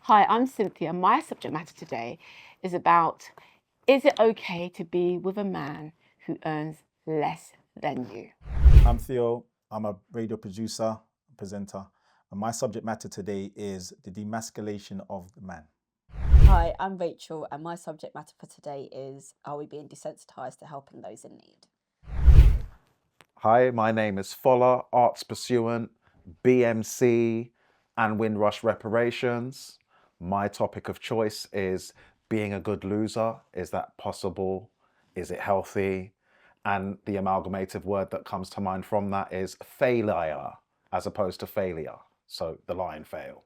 Hi, I'm Cynthia. My subject matter today is about, is it okay to be with a man who earns less than you? I'm Theo. I'm a radio producer, presenter, and my subject matter today is the demasculation of the man. Hi, I'm Rachel, and my subject matter for today is, are we being desensitised to helping those in need? Hi, my name is Foller, Arts Pursuant, BMC, and Windrush Reparations. My topic of choice is being a good loser. Is that possible? Is it healthy? And the amalgamative word that comes to mind from that is failure, as opposed to failure. So the line failure.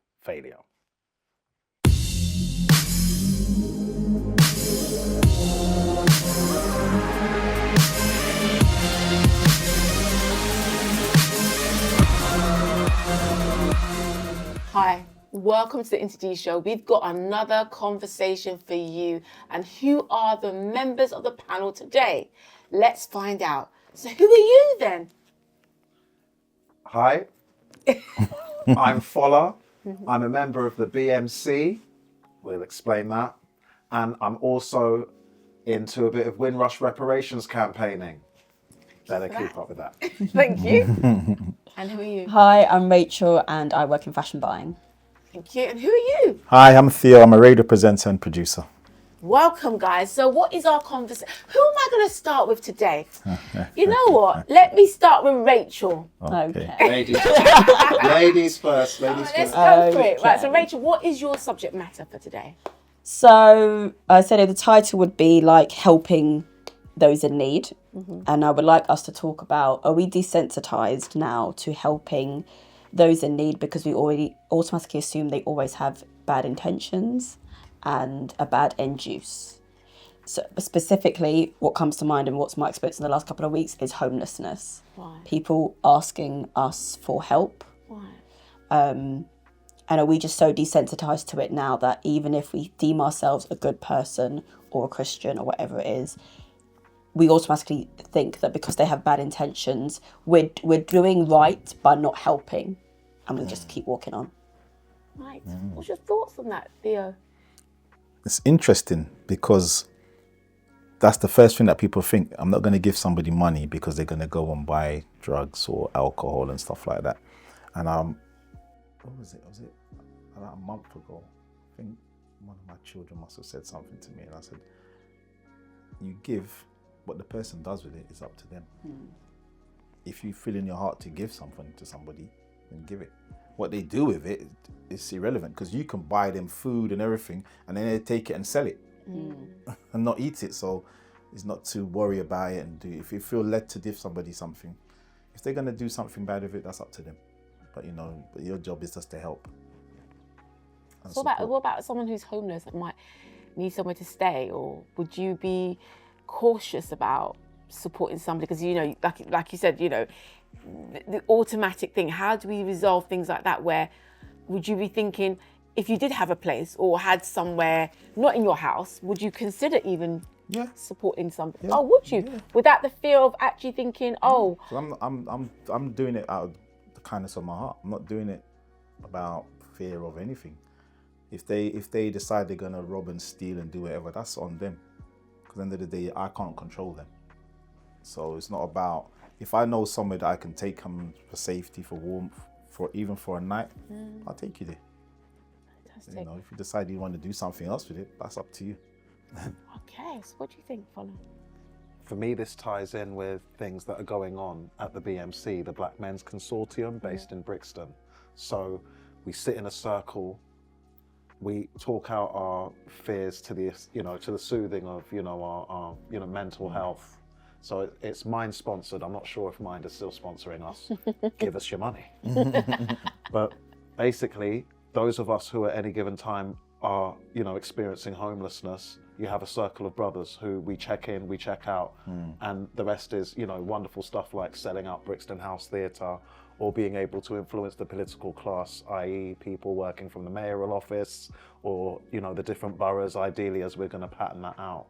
Hi, welcome to the IN2G show. We've got another conversation for you. And who are the members of the panel today? Let's find out. So who are you then? Hi, I'm Foller. I'm a member of the BMC. We'll explain that. And I'm also into a bit of Windrush Reparations campaigning. Better keep up with that. Thank you. And who are you? Hi, I'm Rachel, and I work in fashion buying. Thank you. And who are you? Hi, I'm Theo. I'm a radio presenter and producer. Welcome, guys. So what is our conversation? Who am I going to start with today? You know what? Let me start with Rachel. Okay. Ladies first. Ladies Let's first. go for it. Right, so Okay. Rachel, what is your subject matter for today? So I said the title would be like helping those in need. And I would like us to talk about, are we desensitised now to helping those in need because we already automatically assume they always have bad intentions and a bad end use? So specifically, what comes to mind and what's my experience in the last couple of weeks is homelessness. Why? People asking us for help. Why? And are we just so desensitized to it now that even if we deem ourselves a good person or a Christian or whatever it is, we automatically think that because they have bad intentions, we're doing right by not helping, and we just keep walking on. Right. What's your thoughts on that, Theo? It's interesting because that's the first thing that people think. I'm not going to give somebody money because they're going to go and buy drugs or alcohol and stuff like that. And what was it? Was it about a month ago? I think one of my children must have said something to me, and I said, "You give, what the person does with it is up to them. If you feel in your heart to give something to somebody, then give it. What they do with it is irrelevant, because you can buy them food and everything, and then they take it and sell it and not eat it. So it's not to worry about it and do. If you feel led to give somebody something, if they're going to do something bad with it, that's up to them. But but your job is just to help. So what about someone who's homeless that might need somewhere to stay, or would you be cautious about supporting somebody? Because like you said, the automatic thing. How do we resolve things like that? Where would you be thinking, if you did have a place or had somewhere not in your house, would you consider even supporting somebody? Yeah. Oh, would you? Yeah. Without the fear of actually thinking, oh, So I'm doing it out of the kindness of my heart. I'm not doing it about fear of anything. If they decide they're gonna rob and steal and do whatever, that's on them. Because at the end of the day, I can't control them. So it's not about, if I know somewhere that I can take them for safety, for warmth, even for a night, I'll take you there. fantastic. If you decide you want to do something else with it, that's up to you. Okay, so what do you think, Follow? For me, this ties in with things that are going on at the BMC, the Black Men's Consortium, based in Brixton. So we sit in a circle, we talk out our fears to the soothing of our mental health. So it's Mind sponsored. I'm not sure if Mind is still sponsoring us. Give us your money. But basically, those of us who at any given time are experiencing homelessness, you have a circle of brothers who we check in, we check out, and the rest is wonderful stuff like setting up Brixton House Theatre, or being able to influence the political class, i.e. people working from the mayoral office or the different boroughs, ideally, as we're going to pattern that out.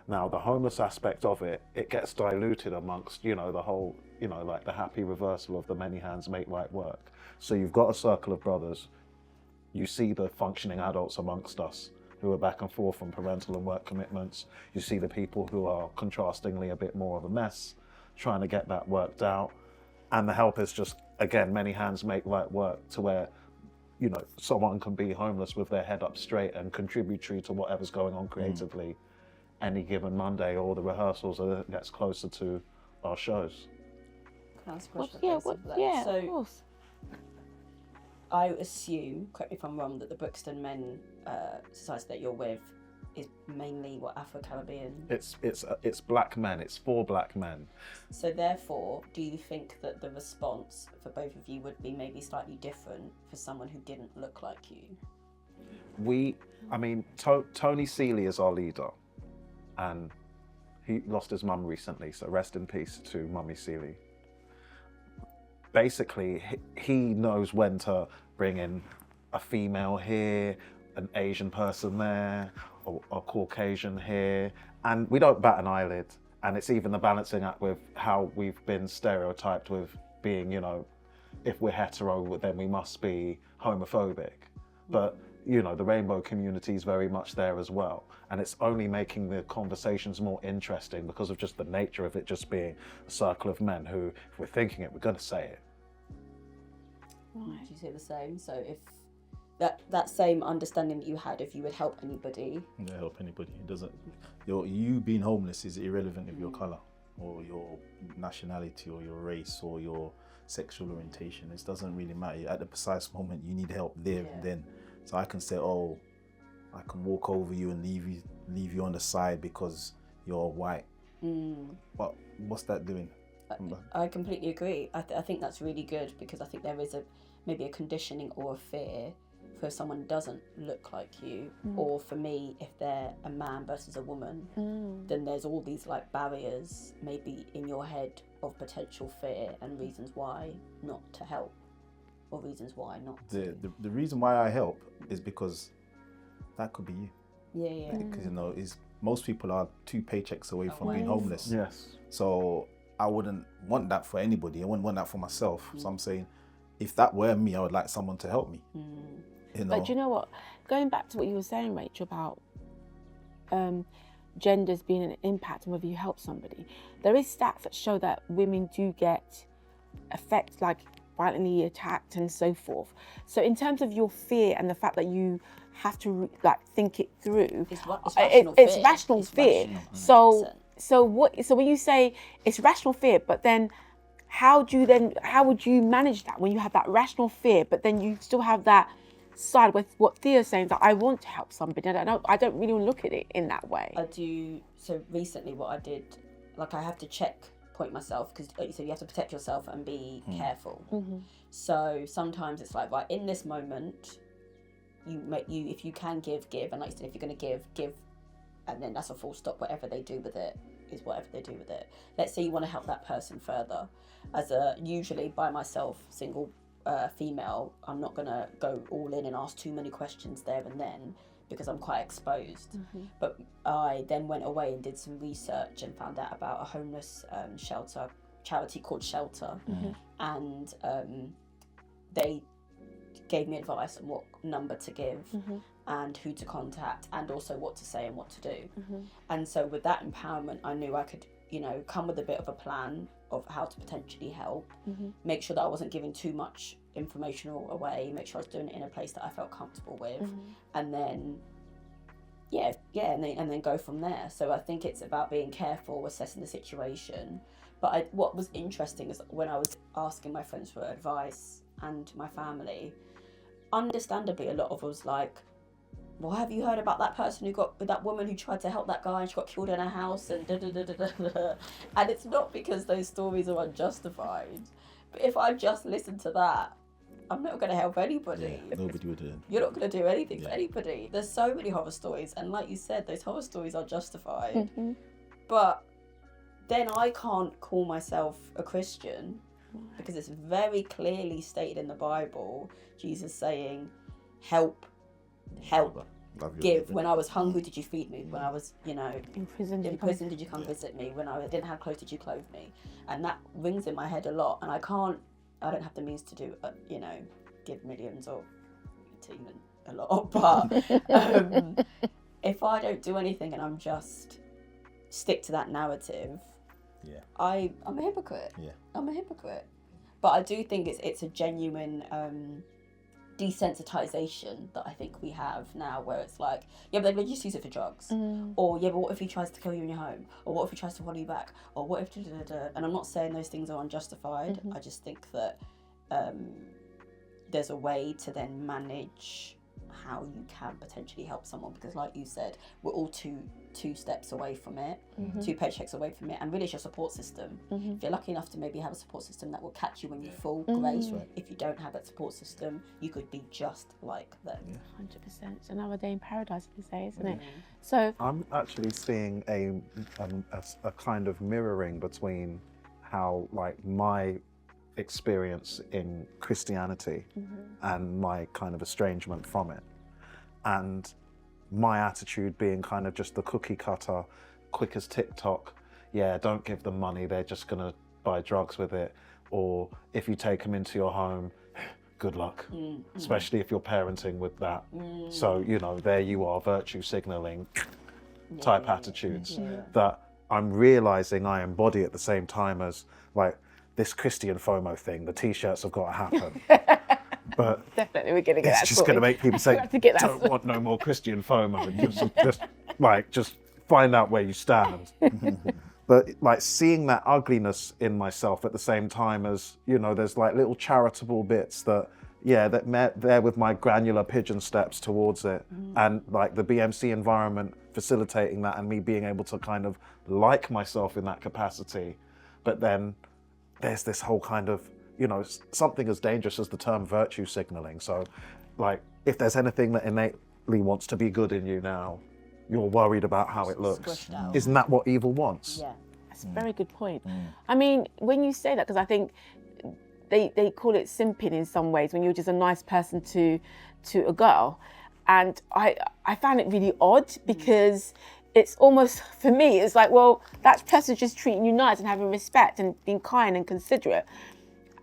Now, the homeless aspect of it gets diluted amongst the whole like the happy reversal of the many hands make light work. So you've got a circle of brothers You see the functioning adults amongst us who are back and forth from parental and work commitments. You see the people who are contrastingly a bit more of a mess, trying to get that worked out. And the help is just, again, many hands make light work, to where, you know, someone can be homeless with their head up straight and contributory to whatever's going on creatively any given Monday, or the rehearsals as it gets closer to our shows. Can I ask a question? Yeah, of course. I assume, correct me if I'm wrong, that the Brixton Men Society that you're with is mainly what, Afro-Caribbean? It's black men. It's for black men. So therefore, do you think that the response for both of you would be maybe slightly different for someone who didn't look like you? Tony Seeley is our leader, and he lost his mum recently, so rest in peace to Mummy Seeley. Basically, he knows when to bring in a female here, an Asian person there, or a Caucasian here, and we don't bat an eyelid. And it's even the balancing act with how we've been stereotyped with being, you know, if we're hetero, then we must be homophobic. But, you know, the rainbow community is very much there as well. And it's only making the conversations more interesting because of just the nature of it just being a circle of men who, if we're thinking it, we're going to say it. Right. Do you say the same? So if that same understanding that you had, if you would help anybody. Yeah, help anybody. It doesn't. You being homeless is irrelevant of your colour or your nationality or your race or your sexual orientation. It doesn't really matter. At the precise moment, you need help there and then. So I can say, oh, I can walk over you and leave you on the side because you're white. But what's that doing? I completely agree. I think that's really good, because I think there is maybe a conditioning or a fear for if someone doesn't look like you, or for me, if they're a man versus a woman, then there's all these like barriers maybe in your head of potential fear and reasons why not to help, or reasons why not to. The reason why I help is because that could be you. Yeah. Because you know, most people are 2 paychecks away from being homeless. Yes. So I wouldn't want that for anybody. I wouldn't want that for myself. So I'm saying, if that were me, I would like someone to help me. You know? But do you know what? Going back to what you were saying, Rachel, about genders being an impact on whether you help somebody, there is stats that show that women do get affected, like violently attacked and so forth. So in terms of your fear and the fact that you have to like think it through, it's rational fear. So when you say it's rational fear, but then how would you manage that when you have that rational fear, but then you still have that side with what Theo's saying, that I want to help somebody. I don't really look at it in that way. I do. So recently what I did, like I have to checkpoint myself, because like you said, you have to protect yourself and be careful. So sometimes it's like, right, in this moment, if you can give, and like you said, if you're going to give, and then that's a full stop. Whatever they do with it is whatever they do with it. Let's say you want to help that person further. As usually by myself, single female, I'm not going to go all in and ask too many questions there and then, because I'm quite exposed. But I then went away and did some research and found out about a homeless charity called Shelter. And they gave me advice on what number to give and who to contact, and also what to say and what to do. And so with that empowerment, I knew I could, you know, come with a bit of a plan of how to potentially help, make sure that I wasn't giving too much information away, make sure I was doing it in a place that I felt comfortable with, and then and then go from there. So I think it's about being careful, assessing the situation. But what was interesting is when I was asking my friends for advice and my family, understandably a lot of us was like, well, have you heard about that person that woman who tried to help that guy and she got killed in her house and And it's not because those stories are unjustified, but if I just listen to that, I'm not going to help anybody. Yeah, nobody would do. You're not going to do anything for anybody. There's so many horror stories, and like you said, those horror stories are justified. But then I can't call myself a Christian, because it's very clearly stated in the Bible, Jesus saying, help, give. When I was hungry, did you feed me? When I was, in prison, did you come visit me? When I didn't have clothes, did you clothe me? And that rings in my head a lot, and I don't have the means to do, give millions or entertainment a lot, but if I don't do anything and I'm just stick to that narrative, Yeah. I'm a hypocrite. Yeah. I'm a hypocrite. But I do think it's a genuine desensitization that I think we have now, where it's like, yeah, but they just use it for drugs, or yeah, but what if he tries to kill you in your home, or what if he tries to follow you back, or what if and I'm not saying those things are unjustified. I just think that there's a way to then manage how you can potentially help someone, because like you said, we're all two steps away from it, 2 paychecks away from it, and really it's your support system. If you're lucky enough to maybe have a support system that will catch you when you fall, great. If you don't have that support system, you could be just like them. 100%. It's another day in paradise, as they say, isn't it? So I'm actually seeing a kind of mirroring between how like my experience in Christianity and my kind of estrangement from it, and my attitude being kind of just the cookie cutter, quick as TikTok, yeah, don't give them money, they're just gonna buy drugs with it, or if you take them into your home, good luck, especially if you're parenting with that. So, you know, there you are, virtue signaling type attitudes that I'm realizing I embody at the same time as like this Christian FOMO thing. The t-shirts have got to happen. But definitely we're gonna get that. It's just going to make people say, don't want no more Christian FOMO. And just find out where you stand. But like seeing that ugliness in myself at the same time as, you know, there's like little charitable bits that, yeah, that there with my granular pigeon steps towards it, and like the BMC environment facilitating that, and me being able to kind of like myself in that capacity. But then there's this whole kind of, you know, something as dangerous as the term virtue signaling. So like if there's anything that innately wants to be good in you now, you're worried about how it looks. Isn't that what evil wants? Yeah. That's a very good point. I mean, when you say that, because I think they call it simping in some ways, when you're just a nice person to a girl. And I found it really odd, because it's almost, for me, it's like, well, that person's just treating you nice and having respect and being kind and considerate.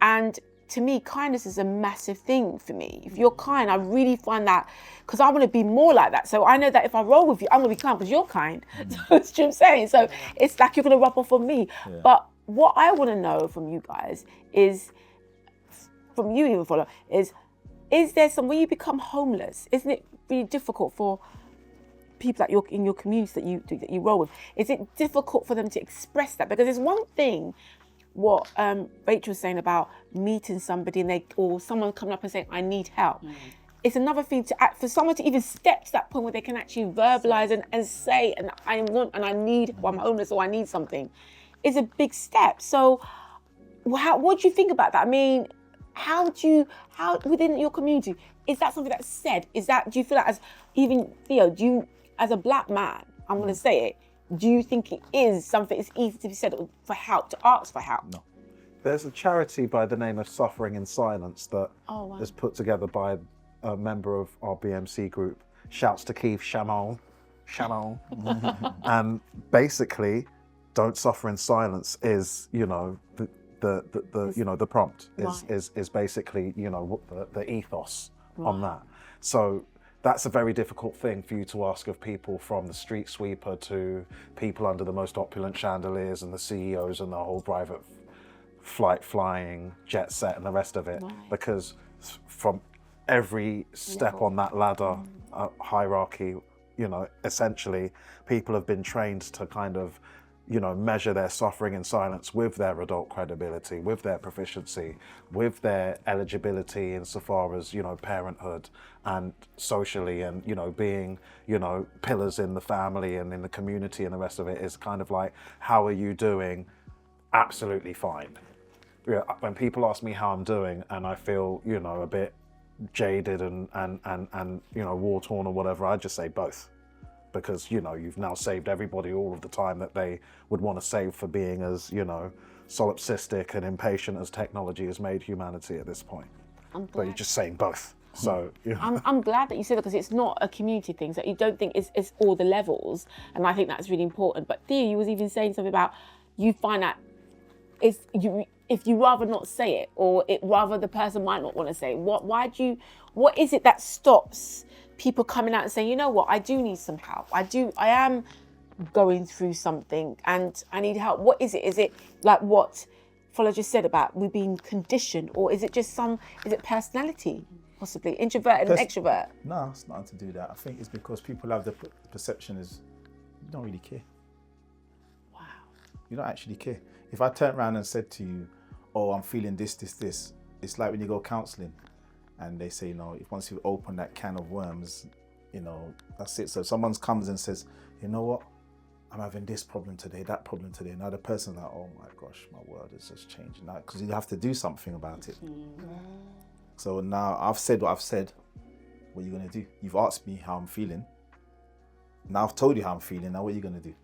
And to me, kindness is a massive thing for me. If you're kind, I really find that, because I want to be more like that. So I know that if I roll with you, I'm going to be kind because you're kind. That's what I'm saying. So it's like you're going to rub off on me. Yeah. But what I want to know from you guys is, from you even, Follow, is there some, when you become homeless, isn't it really difficult for people that you're in your community that you roll with? Is it difficult for them to express that? Because there's one thing, what Rachel was saying about meeting somebody and or someone coming up and saying, I need help. It's another thing for someone to even step to that point where they can actually verbalize and say, and I need, well, I'm homeless, or I need something, is a big step. So what do you think about that? I mean, how within your community, is that something that's said? Do you feel like, as even Theo, as a black man, I'm going to say it, do you think it is something it's easy to be said for help, to ask for help? No. There's a charity by the name of Suffering in Silence that is put together by a member of our BMC group. Shouts to Keith Shamon. And basically, Don't Suffer in Silence is, you know, the prompt is basically, you know, the ethos on that. So that's a very difficult thing for you to ask of people, from the street sweeper to people under the most opulent chandeliers and the CEOs and the whole private flight flying jet set and the rest of it, because from every step on that ladder hierarchy, you know, essentially people have been trained to kind of, you know, measure their suffering in silence with their adult credibility, with their proficiency, with their eligibility insofar as, you know, parenthood and socially, and, you know, being, you know, pillars in the family and in the community, and the rest of it is kind of like, how are you doing? Absolutely fine. Yeah, when people ask me how I'm doing and I feel, you know, a bit jaded and you know, war-torn or whatever, I just say both. Because, you know, you've now saved everybody all of the time that they would want to save for being as, you know, solipsistic and impatient as technology has made humanity at this point. But you're just saying both. So, you know. I'm glad that you said that, because it's not a community thing. So you don't think it's all the levels, and I think that's really important. But Thea, you was even saying something about, you find that if you rather not say it, or rather the person might not want to say it? What is it that stops people coming out and saying, you know what, I do need some help. I am going through something and I need help. What is it? Is it like what Fola just said about we being conditioned, or is it just is it personality, possibly introverted and extrovert? No, it's nothing to do that. I think it's because people have the perception is you don't really care. Wow. You don't actually care. If I turned around and said to you, oh, I'm feeling this, it's like when you go counselling and they say, you know, if once you open that can of worms, you know, that's it. So if someone comes and says, you know what, I'm having this problem today, that problem today. Now the person's like, oh my gosh, my world is just changing now, because you have to do something about it. So now I've said what I've said. What are you going to do? You've asked me how I'm feeling. Now I've told you how I'm feeling. Now what are you going to do?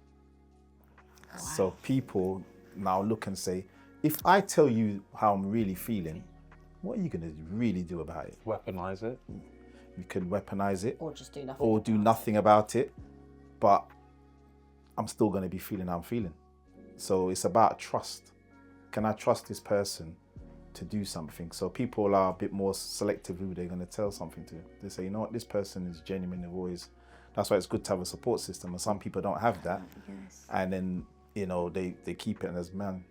Wow. So people now look and say, if I tell you how I'm really feeling, what are you going to really do about it? Weaponize it. You can weaponize it. Or just do nothing. Or do nothing about it. But I'm still going to be feeling how I'm feeling. So it's about trust. Can I trust this person to do something? So people are a bit more selective who they're going to tell something to. They say, you know what, this person is genuine. That's why it's good to have a support system. And some people don't have that. Yes. And then, you know, they keep it as men.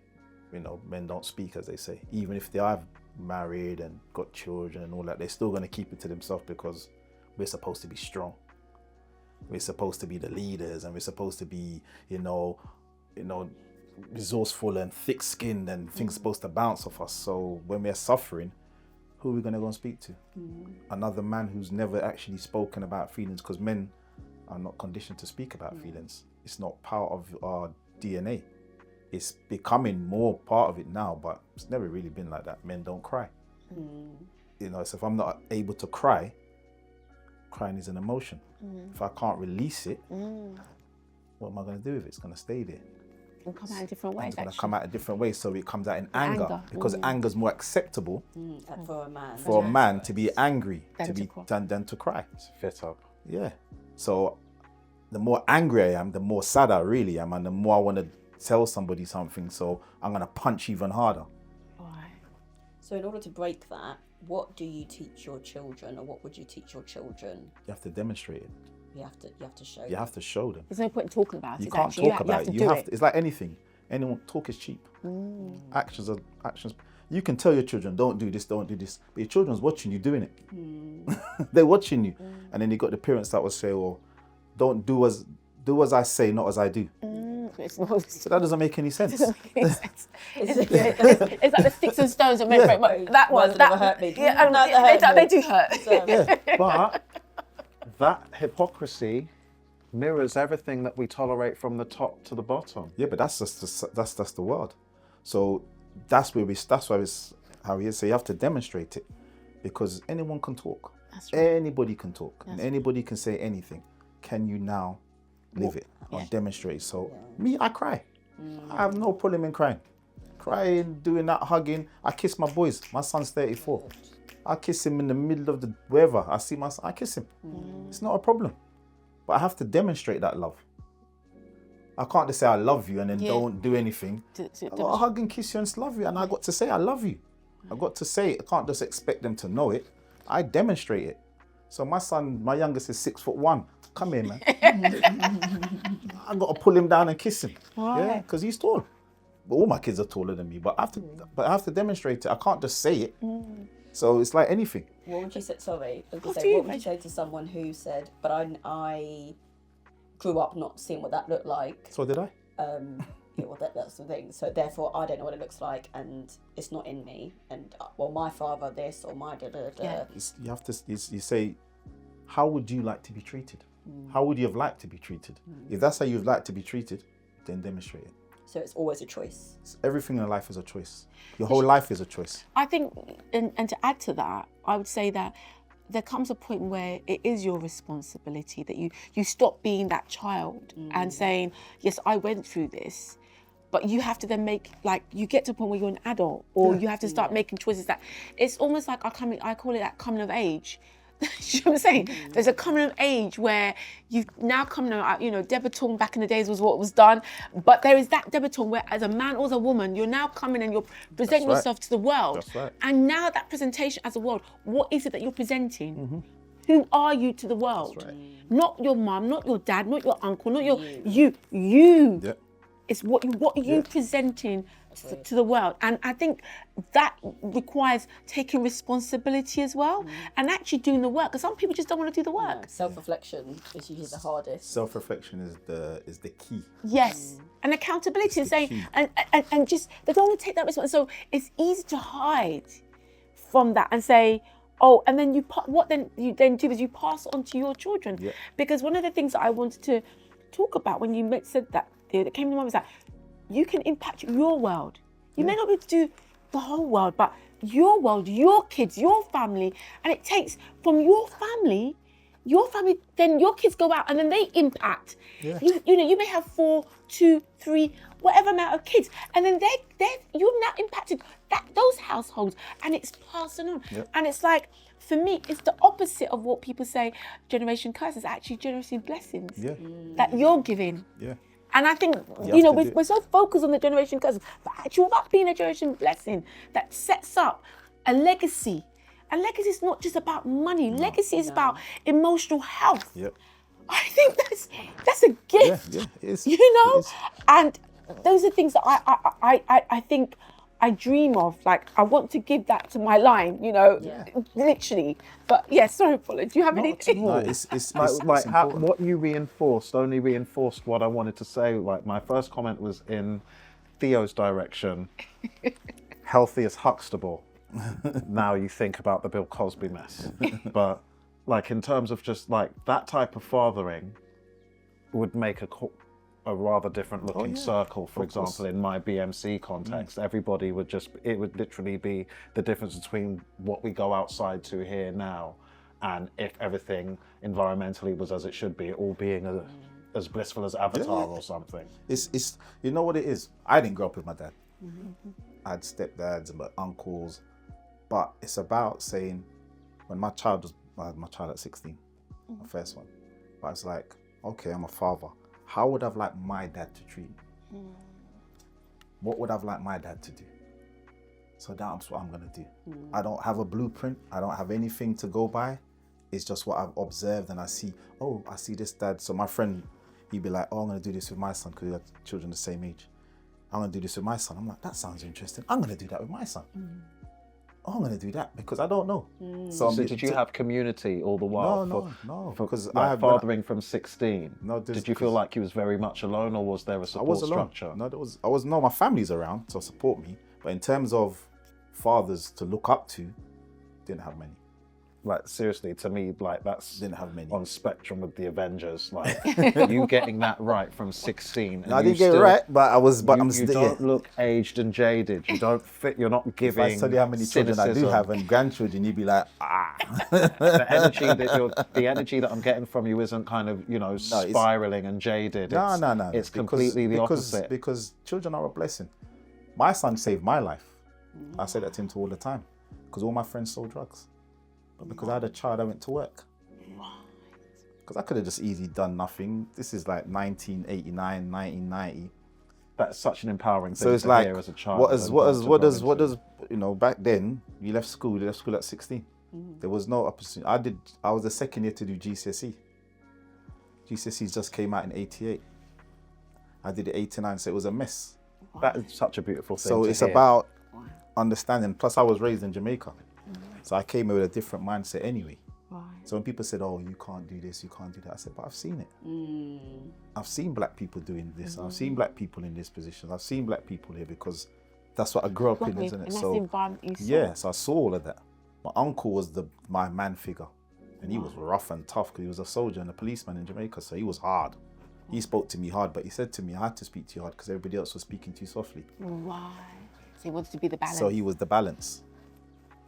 You know, men don't speak, as they say. Even if they are married and got children and all that, they're still going to keep it to themselves because we're supposed to be strong. We're supposed to be the leaders, and we're supposed to be, you know, resourceful and thick-skinned, and things supposed to bounce off us. So when we're suffering, who are we going to go and speak to? Another man who's never actually spoken about feelings, because men are not conditioned to speak about feelings. It's not part of our DNA. It's becoming more part of it now, but it's never really been like that. Men don't cry. You know, so if I'm not able to cry, crying is an emotion. If I can't release it, what am I going to do with it? It's going to stay there. It'll come out in different ways. It's going to come out in different ways, so it comes out in anger. Because anger's more acceptable for a man to be angry than to cry. It's fit up. Yeah. So the more angry I am, the more sad I really am, and the more I want to tell somebody something, so I'm going to punch even harder. Right. So in order to break that, what do you teach your children, or what would you teach your children? You have to demonstrate it. You have to show them. You have to show them. There's no point in talking about it. You can't talk about it. You have to. It's like anything. Talk is cheap. Actions are actions. You can tell your children, don't do this, don't do this. But your children's watching you doing it. They're watching you. And then you got the parents that will say, well, don't do as I say, not as I do. So that doesn't make any sense. It's like the sticks and stones that make that one. That hurt me. Yeah, they do hurt. Yeah, but that hypocrisy mirrors everything that we tolerate from the top to the bottom. Yeah, but that's just the world. So that's why it's how it is. So you have to demonstrate it, because anyone can talk. That's right. Anybody can talk, and anybody can say anything. Can you now live it or demonstrate? So me, I cry. I have no problem in crying. Crying, doing that, hugging. I kiss my boys. My son's 34. I kiss him in the middle of the wherever. I see my son, I kiss him. It's not a problem. But I have to demonstrate that love. I can't just say I love you and then don't do anything. I got to hug and kiss you and love you, and I got to say I love you. I got to say it. I can't just expect them to know it. I demonstrate it. So my son, my youngest, is 6'1". Come here, man. I got to pull him down and kiss him. Why? Yeah, because he's tall. But all my kids are taller than me. But I have to demonstrate it. I can't just say it. So it's like anything. What would you say? Sorry, what would you say to someone who said, "But I grew up not seeing what that looked like." So did I. Well, that's the thing. So therefore, I don't know what it looks like, and it's not in me. And my father this or my da da da. Yeah. You have to. You say, how would you like to be treated? How would you have liked to be treated? If that's how you'd like to be treated, then demonstrate it. So it's always a choice. Everything in life is a choice. Your whole life is a choice. I think, and to add to that, I would say that there comes a point where it is your responsibility that you stop being that child and saying, yes, I went through this, but you have to then you get to a point where you're an adult, or you have to start making choices that, it's almost like I call it that coming of age, You know what I'm saying? There's a coming of age where you've now come to, debutante back in the days was what was done. But there is that debutante where as a man or as a woman, you're now coming and you're presenting yourself to the world. That's right. And now that presentation as a world, what is it that you're presenting? Who are you to the world? That's right. Not your mum, not your dad, not your uncle, not you. Yeah. It's what are you presenting to the world? And I think that requires taking responsibility as well and actually doing the work. Because some people just don't want to do the work. Self-reflection is usually the hardest. Self-reflection is the key. Yes. And accountability and saying, and just, they don't want to take that responsibility. So it's easy to hide from that and say, oh, and then you do is you pass on to your children. Yeah. Because one of the things that I wanted to talk about when you said that, that came to mind was that you can impact your world. You may not be able to do the whole world, but your world, your kids, your family, and it takes from your family, then your kids go out and then they impact. Yeah. You may have 4, 2, 3, whatever amount of kids, and then you've now impacted those households, and it's passing on. Yep. And it's like, for me, it's the opposite of what people say generation curse is actually generation blessings that you're giving. Yeah. And I think, we're so focused on the generation curse, but actually about being a generation blessing that sets up a legacy. And legacy is not just about money. Legacy is about emotional health. Yep. I think that's a gift. Yeah, it is. And those are things that I think I dream of. Like, I want to give that to my line, literally. But yeah, sorry, Paula, do you have anything? No, it's what you reinforced only reinforced what I wanted to say. Like, my first comment was in Theo's direction. Healthy as Huxtable. Now you think about the Bill Cosby mess. But like, in terms of just like that type of fathering would make a rather different looking circle. For example, in my BMC context, everybody it would literally be the difference between what we go outside to here now and if everything environmentally was as it should be, all being as blissful as Avatar or something. It's you know what it is? I didn't grow up with my dad. I had stepdads and uncles. But it's about saying, when I had my child at 16, my first one. But it's like, okay, I'm a father. How would I have liked my dad to treat me? What would I have liked my dad to do? So that's what I'm going to do. I don't have a blueprint. I don't have anything to go by. It's just what I've observed, and I see this dad. So my friend, he'd be like, oh, I'm going to do this with my son because we have children the same age. I'm going to do this with my son. I'm like, that sounds interesting. I'm going to do that with my son. Oh, I'm going to do that because I don't know. So did you have community all the while? No. Because I had fathering from 16. No, did you feel like you was very much alone, or was there a support structure? No, my family's around to support me. But in terms of fathers to look up to, didn't have many. Like, seriously, to me, like, that's didn't have many on spectrum with the Avengers. Like, you getting that right from 16. No, I didn't get it right, but I was. But you don't look aged and jaded. You don't fit. You're not giving. If I tell you how many children I do have and grandchildren, you'd be like, the energy that I'm getting from you isn't kind of spiraling and jaded. No. It's completely the opposite. Because children are a blessing. My son saved my life. I say that to him all the time. Because all my friends sold drugs. But because I had a child, I went to work. Because I could have just easily done nothing. This is like 1989, 1990. That's such an empowering thing to hear as a child. What does back then, you left school at 16. There was no opportunity. I was the second year to do GCSE. GCSEs just came out in 88. I did it 89, so it was a mess. That is such a beautiful thing. So it's about understanding. Plus, I was raised in Jamaica. So I came here with a different mindset anyway. Right. So when people said, oh, you can't do this, you can't do that, I said, but I've seen it. I've seen black people doing this. I've seen black people in this position. I've seen black people here because that's what I grew up in, isn't it? And that's the environment you saw. Yeah, so I saw all of that. My uncle was my man figure. And he was rough and tough because he was a soldier and a policeman in Jamaica, so he was hard. He spoke to me hard, but he said to me, I had to speak to you hard because everybody else was speaking too softly. Right. So he wanted to be the balance. So he was the balance.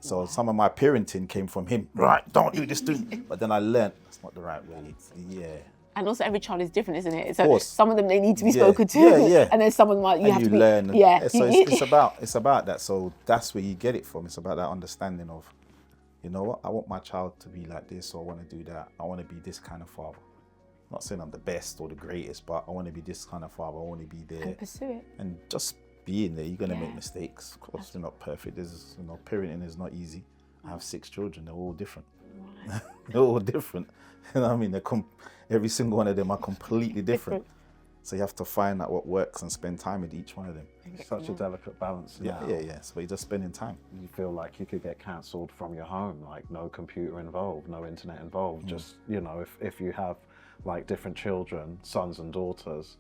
So some of my parenting came from him. Right, don't do this, But then I learned that's not the right way. Yeah. And also every child is different, isn't it? So some of them, they need to be spoken to. Yeah. And then some of them, you have to be... learn. Yeah. So it's about that. So that's where you get it from. It's about that understanding of, you know what, I want my child to be like this, or I want to do that. I want to be this kind of father. Not saying I'm the best or the greatest, but I want to be this kind of father. I want to be there. And pursue it. And just being there, you're going to make mistakes. Of course, we're not perfect. There's, you know, parenting is not easy. I have 6 children. They're all different. Right. They're all different. You know what I mean? Every single one of them are completely different. So you have to find out what works and spend time with each one of them. It's such a delicate balance. Yeah. So you're just spending time. You feel like you could get cancelled from your home, like no computer involved, no internet involved. Just, you know, if you have like different children, sons and daughters,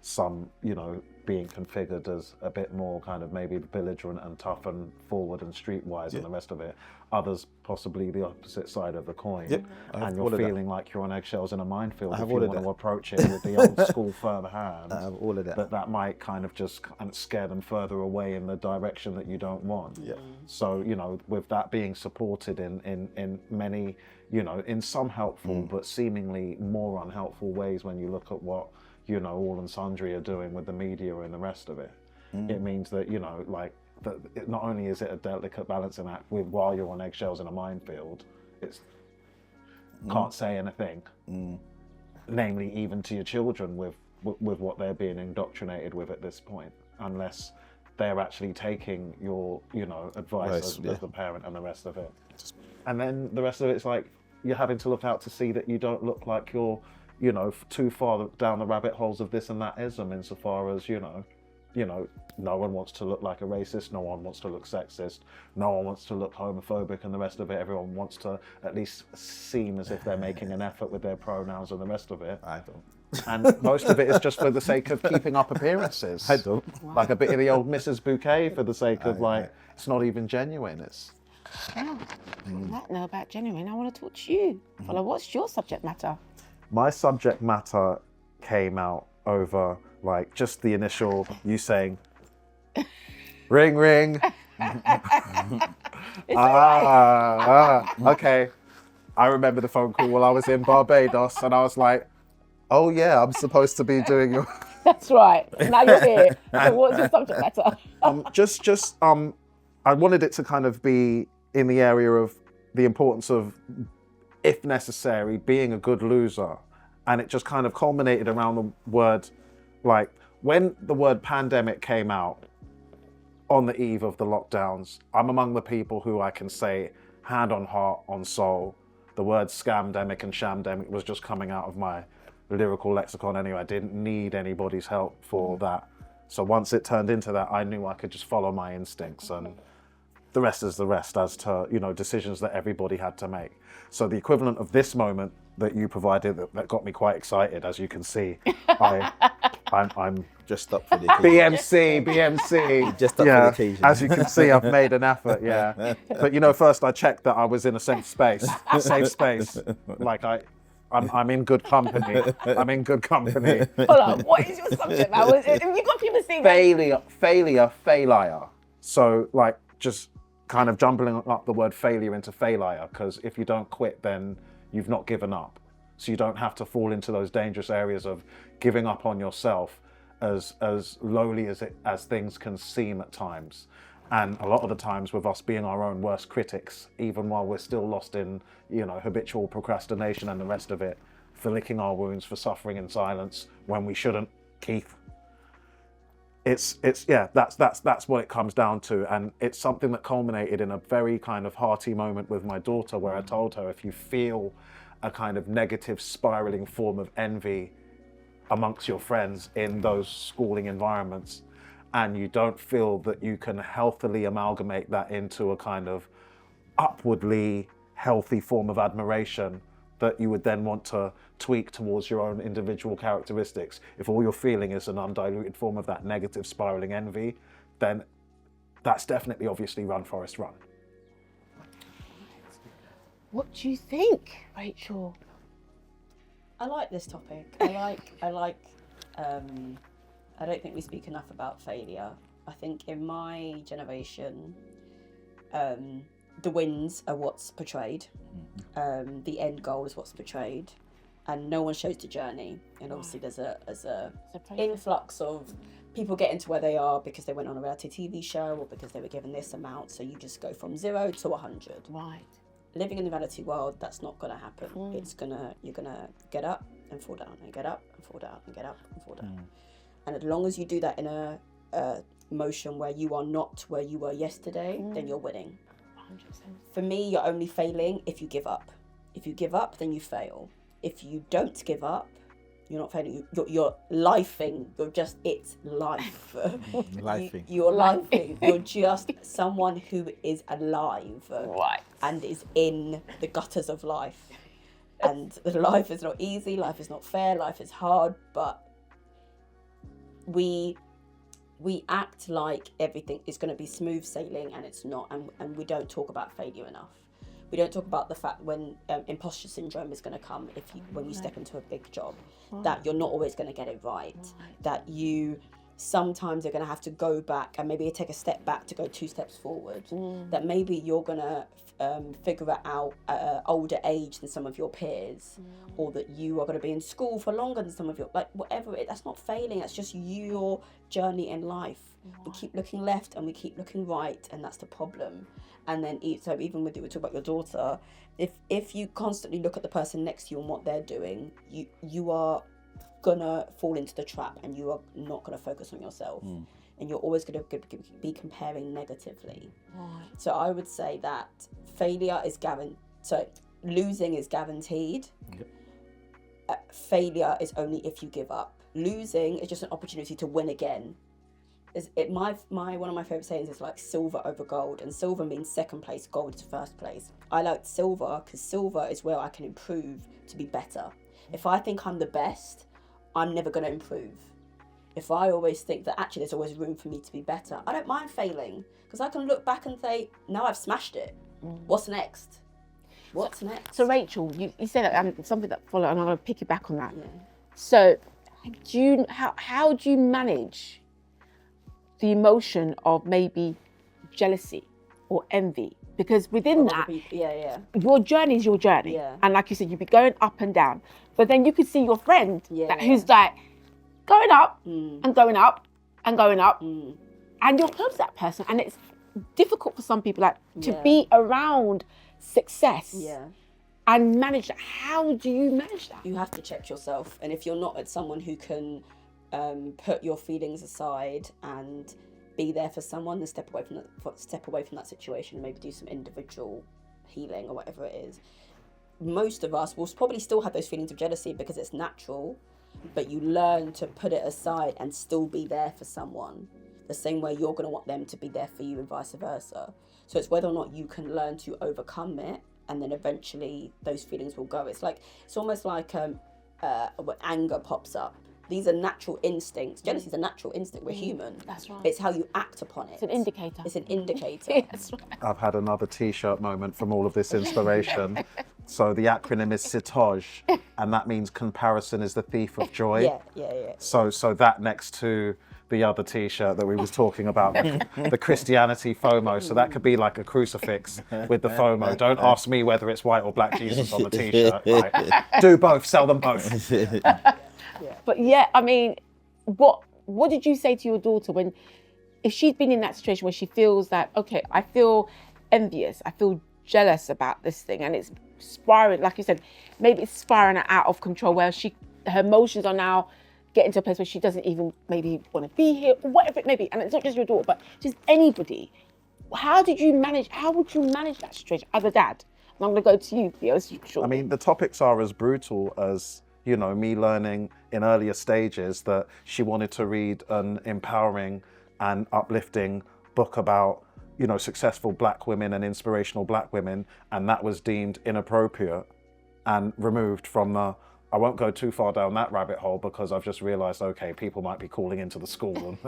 some, you know, being configured as a bit more kind of maybe belligerent and tough and forward and streetwise and the rest of it. Others possibly the opposite side of the coin. Yep. And you're feeling like you're on eggshells in a minefield if you all of want to that. approach it with the old school firm hand. I have all of that. But that might kind of just kind of scare them further away in the direction that you don't want. Yeah. So, you know, with that being supported in many, you know, in some helpful but seemingly more unhelpful ways when you look at what, you know, all and sundry are doing with the media and the rest of it. It means that, you know, like, that not only is it a delicate balancing act with while you're on eggshells in a minefield, it's can't say anything, namely even to your children with what they're being indoctrinated with at this point, unless they're actually taking your, you know, advice as the parent and the rest of it. And then the rest of it's like you're having to look out to see that you don't look like you're, you know, too far down the rabbit holes of this and that-ism, insofar as, you know, no one wants to look like a racist, no one wants to look sexist, no one wants to look homophobic and the rest of it. Everyone wants to at least seem as if they're making an effort with their pronouns and the rest of it. I don't. And most of it is just for the sake of keeping up appearances. I don't. Like a bit of the old Mrs. Bouquet for the sake of it's not even genuine. It's Now, on that note about genuine, I want to talk to you. Follow, what's your subject matter? my subject matter came out over like just the initial you saying ring ring. Okay. I remember the phone call while I was in Barbados and I was like, oh yeah, I'm supposed to be doing your That's right. Now you're here. So what's your subject matter? I wanted it to kind of be in the area of the importance of, if necessary, being a good loser. And it just kind of culminated around the word, like when the word pandemic came out on the eve of the lockdowns, I'm among the people who I can say, hand on heart, on soul, the word scamdemic and shamdemic was just coming out of my lyrical lexicon anyway. I didn't need anybody's help for that. So once it turned into that, I knew I could just follow my instincts, and the rest is the rest as to, you know, decisions that everybody had to make. So the equivalent of this moment that you provided that got me quite excited, as you can see, I'm Just up for the occasion. BMC. Just up for the occasion. As you can see, I've made an effort, yeah. But you know, first I checked that I was in a safe space. Like I'm in good company. I'm in good company. Hold on, what is your subject matter? You got people saying Failure. So like just kind of jumbling up the word failure into failure, because if you don't quit, then you've not given up. So you don't have to fall into those dangerous areas of giving up on yourself, as lowly as things can seem at times. And a lot of the times with us being our own worst critics, even while we're still lost in, you know, habitual procrastination and the rest of it, for licking our wounds, for suffering in silence when we shouldn't, Keith. It's that's what it comes down to. And it's something that culminated in a very kind of hearty moment with my daughter, where I told her, if you feel a kind of negative spiraling form of envy amongst your friends in those schooling environments, and you don't feel that you can healthily amalgamate that into a kind of upwardly healthy form of admiration that you would then want to tweak towards your own individual characteristics, if all you're feeling is an undiluted form of that negative spiraling envy, then that's definitely obviously run, Forrest, run. What do you think, Rachel? I like this topic. I don't think we speak enough about failure. I think in my generation, the wins are what's portrayed. The end goal is what's portrayed, and no one shows the journey. And obviously there's a influx of people getting to where they are because they went on a reality TV show or because they were given this amount. So you just go from 0 to 100. Right. living in the reality world, that's not gonna happen. You're gonna get up and fall down, and get up and fall down, and get up and fall down. And as long as you do that in a motion where you are not where you were yesterday, then you're winning. 100%. For me, you're only failing if you give up. If you give up, then you fail. If you don't give up, you're not failing. You're lifing. It's life. Lifing. You're lifing. You're just someone who is alive, Right. and is in the gutters of life. And life is not easy. Life is not fair. Life is hard. But we act like everything is going to be smooth sailing, and it's not. And we don't talk about failure enough. We don't talk about the fact when imposter syndrome is going to come when you step into a big job, that you're not always going to get it right, that you sometimes are going to have to go back and maybe take a step back to go 2 steps forward, that maybe you're going to figure it out at an older age than some of your peers, or that you are going to be in school for longer than some of your, like, whatever it, that's not failing, that's just your journey in life. We keep looking left and we keep looking right, and that's the problem. And then, so even with you, we talk about your daughter, if you constantly look at the person next to you and what they're doing, you are gonna fall into the trap, and you are not gonna focus on yourself, and you're always gonna be comparing negatively. Right. So I would say that failure is losing is guaranteed. Failure is only if you give up. Losing is just an opportunity to win again. One of my favorite sayings is like silver over gold, and silver means second place, gold is first place. I like silver because silver is where I can improve to be better. If I think I'm the best, I'm never going to improve. If I always think that actually there's always room for me to be better, I don't mind failing, because I can look back and say, now I've smashed it. What's next? What's next? So Rachel, you said something that followed, and I'm going to pick you back on that. Yeah. So how do you manage the emotion of maybe jealousy or envy? Because within that, your journey is your journey. Yeah. And like you said, you'd be going up and down. But then you could see your friend who's like going up and going up and going up. And you're close to that person. And it's difficult for some people to be around success and manage that. How do you manage that? You have to check yourself. And if you're not someone who can put your feelings aside and be there for someone, then step away from that situation and maybe do some individual healing or whatever it is. Most of us will probably still have those feelings of jealousy because it's natural, but you learn to put it aside and still be there for someone the same way you're going to want them to be there for you, and vice versa. So it's whether or not you can learn to overcome it, and then eventually those feelings will go. It's almost like when anger pops up. These are natural instincts. Jealousy is a natural instinct. We're human. That's right. It's how you act upon it. It's an indicator. It's an indicator. That's right. I've had another T-shirt moment from all of this inspiration. So the acronym is CITOJ, and that means comparison is the thief of joy. Yeah. So that next to the other T-shirt that we was talking about, the Christianity FOMO. So that could be like a crucifix with the FOMO. Don't ask me whether it's white or black Jesus on the T-shirt. Right? Do both. Sell them both. But I mean, what did you say to your daughter if she'd been in that situation where she feels that, okay, I feel envious, I feel jealous about this thing, and it's spiraling, like you said, maybe it's spiraling out of control, where her emotions are now getting to a place where she doesn't even maybe want to be here, or whatever it may be. And it's not just your daughter, but just anybody. How would you manage that situation as a dad? And I'm going to go to you, Theo. Sure. I mean, the topics are as brutal as, me learning in earlier stages that she wanted to read an empowering and uplifting book about, successful black women and inspirational black women, and that was deemed inappropriate and removed from the, I won't go too far down that rabbit hole because I've just realized, okay, people might be calling into the school.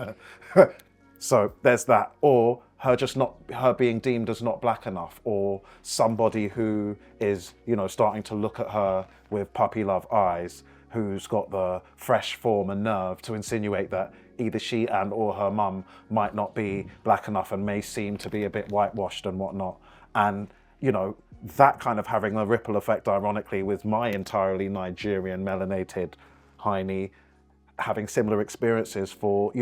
So there's that. Or her being deemed as not black enough, or somebody who is, starting to look at her with puppy love eyes, who's got the fresh form and nerve to insinuate that either she and or her mum might not be black enough and may seem to be a bit whitewashed and whatnot. And, that kind of having a ripple effect, ironically, with my entirely Nigerian melanated Heine having similar experiences for,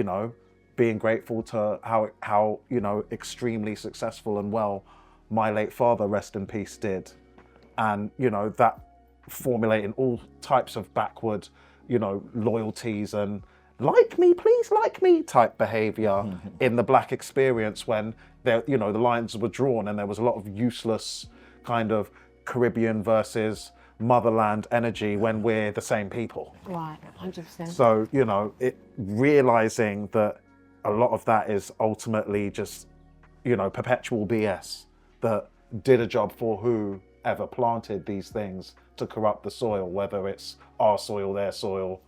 being grateful to how extremely successful and well my late father, rest in peace, did. And, you know, that formulating all types of backward, you know, loyalties and like me, please like me type behavior in the black experience when there, you know, the lines were drawn and there was a lot of useless kind of Caribbean versus motherland energy when we're the same people. Right, 100%. So, you know, realizing that a lot of that is ultimately just, you know, perpetual BS that did a job for whoever planted these things to corrupt the soil, whether it's our soil, their soil,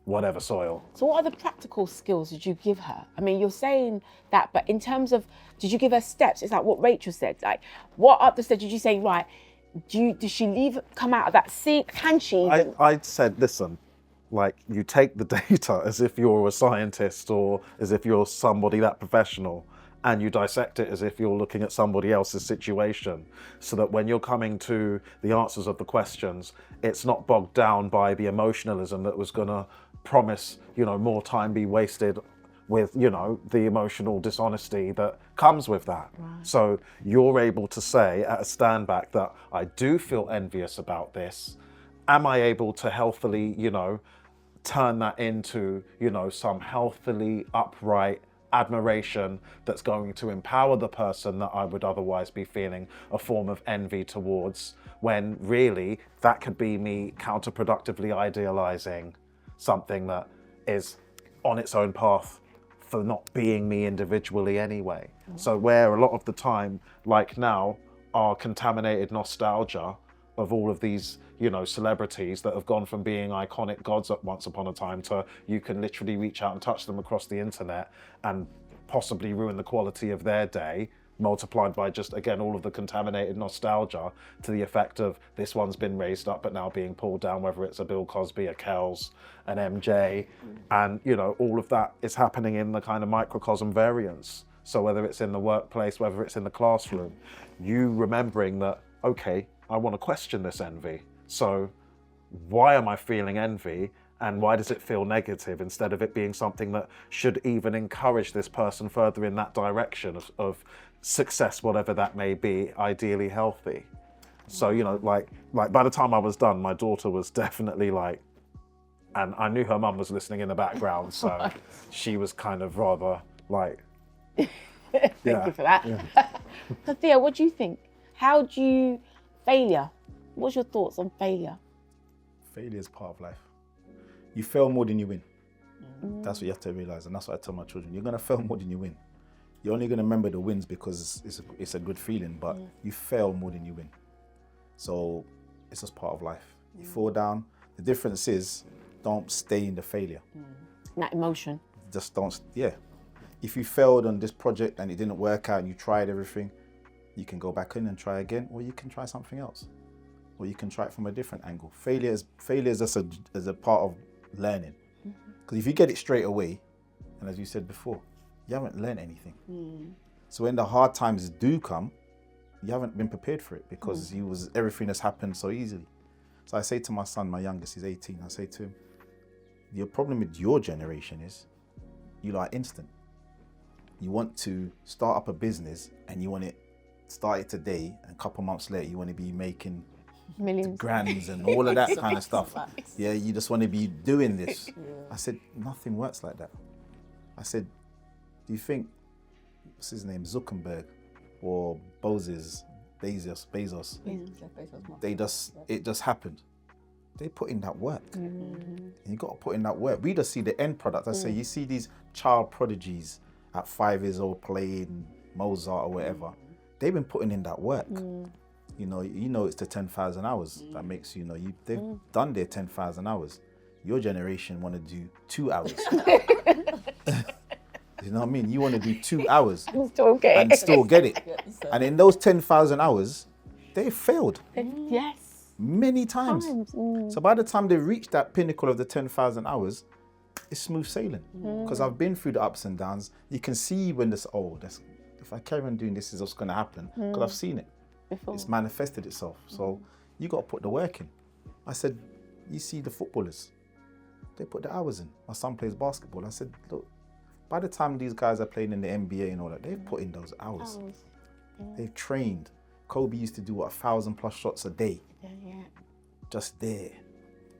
whatever soil. So what are the practical skills did you give her? I mean, you're saying that, but in terms of, did you give her steps? It's like what Rachel said, like, what are the steps? Did you say, right, does she come out of that scene? Can she? I said, listen, like, you take the data as if you're a scientist or as if you're somebody that professional, and you dissect it as if you're looking at somebody else's situation, so that when you're coming to the answers of the questions, it's not bogged down by the emotionalism that was gonna promise, you know, more time be wasted with, you know, the emotional dishonesty that comes with that. Right. So you're able to say at a stand back that I do feel envious about this. Am I able to healthily, you know, turn that into, you know, some healthily upright admiration that's going to empower the person that I would otherwise be feeling a form of envy towards, when really that could be me counterproductively idealizing something that is on its own path for not being me individually anyway. So where a lot of the time, like now, our contaminated nostalgia of all of these, you know, celebrities that have gone from being iconic gods at once upon a time to you can literally reach out and touch them across the internet and possibly ruin the quality of their day, multiplied by just, again, all of the contaminated nostalgia to the effect of this one's been raised up but now being pulled down, whether it's a Bill Cosby, a Kells, an MJ, and, you know, all of that is happening in the kind of microcosm variance. So whether it's in the workplace, whether it's in the classroom, you remembering that, okay, I want to question this envy. So why am I feeling envy? And why does it feel negative, instead of it being something that should even encourage this person further in that direction of success, whatever that may be, ideally healthy. So, you know, like by the time I was done, my daughter was definitely like, and I knew her mum was listening in the background, so she was kind of rather like, Thank you for that. Yeah. So Thea, what do you think? How do you, failure, what's your thoughts on failure? Failure is part of life. You fail more than you win. That's what you have to realize, and that's what I tell my children. You're gonna fail more than you win. You're only gonna remember the wins because it's a good feeling, but you fail more than you win. So it's just part of life. You fall down. The difference is, don't stay in the failure. That emotion. Just don't, If you failed on this project and it didn't work out and you tried everything, you can go back in and try again, or you can try something else. Or you can try it from a different angle. Failure is just a part of learning. Because if you get it straight away, and as you said before, you haven't learned anything. So when the hard times do come, you haven't been prepared for it because everything has happened so easily. So I say to my son, my youngest, he's 18, I say to him, the problem with your generation is you like instant. You want to start up a business and you want it started today, and a couple months later you want to be making millions, grands and all of that kind of stuff. Yeah, you just want to be doing this. I said, nothing works like that. I said, do you think, what's his name, Zuckerberg or Bezos, it just happened. They put in that work. And you got to put in that work. We just see the end product. I say, you see these child prodigies at 5 years old playing Mozart or whatever. They've been putting in that work. You know, it's the 10,000 hours that makes they've done their 10,000 hours. Your generation want to do 2 hours. You know what I mean? You want to do 2 hours and still get it. And in those 10,000 hours, they failed. Yes. Many times. So by the time they reach that pinnacle of the 10,000 hours, it's smooth sailing. Because I've been through the ups and downs. You can see when if I carry on doing this, is what's going to happen. Because I've seen it. Before. It's manifested itself. So you got to put the work in. I said, you see the footballers, they put the hours in. My son plays basketball. I said, look, by the time these guys are playing in the NBA and all that, they've put in those hours. They've trained. Kobe used to do 1,000+ shots a day. Yeah. Just there,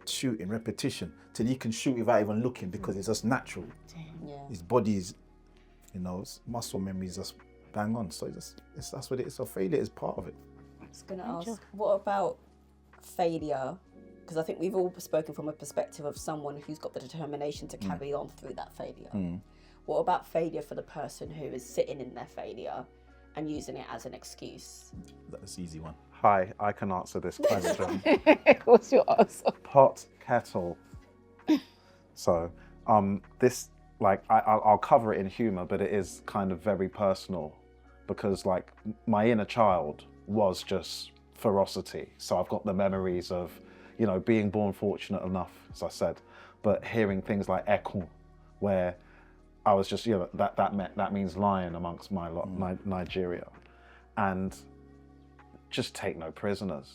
shooting, repetition, till he can shoot without even looking because it's just natural. Yeah. His body is, his muscle memory is just bang on. So that's what it is. So failure is part of it. I was going to ask, what about failure? Because I think we've all spoken from a perspective of someone who's got the determination to carry on through that failure. What about failure for the person who is sitting in their failure and using it as an excuse? That's an easy one. Hi, I can answer this question. What's your answer? Pot, kettle. So, this, like, I'll cover it in humour, but it is kind of very personal because, like, my inner child was just ferocity. So I've got the memories of, being born fortunate enough, as I said, but hearing things like ekun, where I was just, that means lion amongst my Nigeria, and just take no prisoners.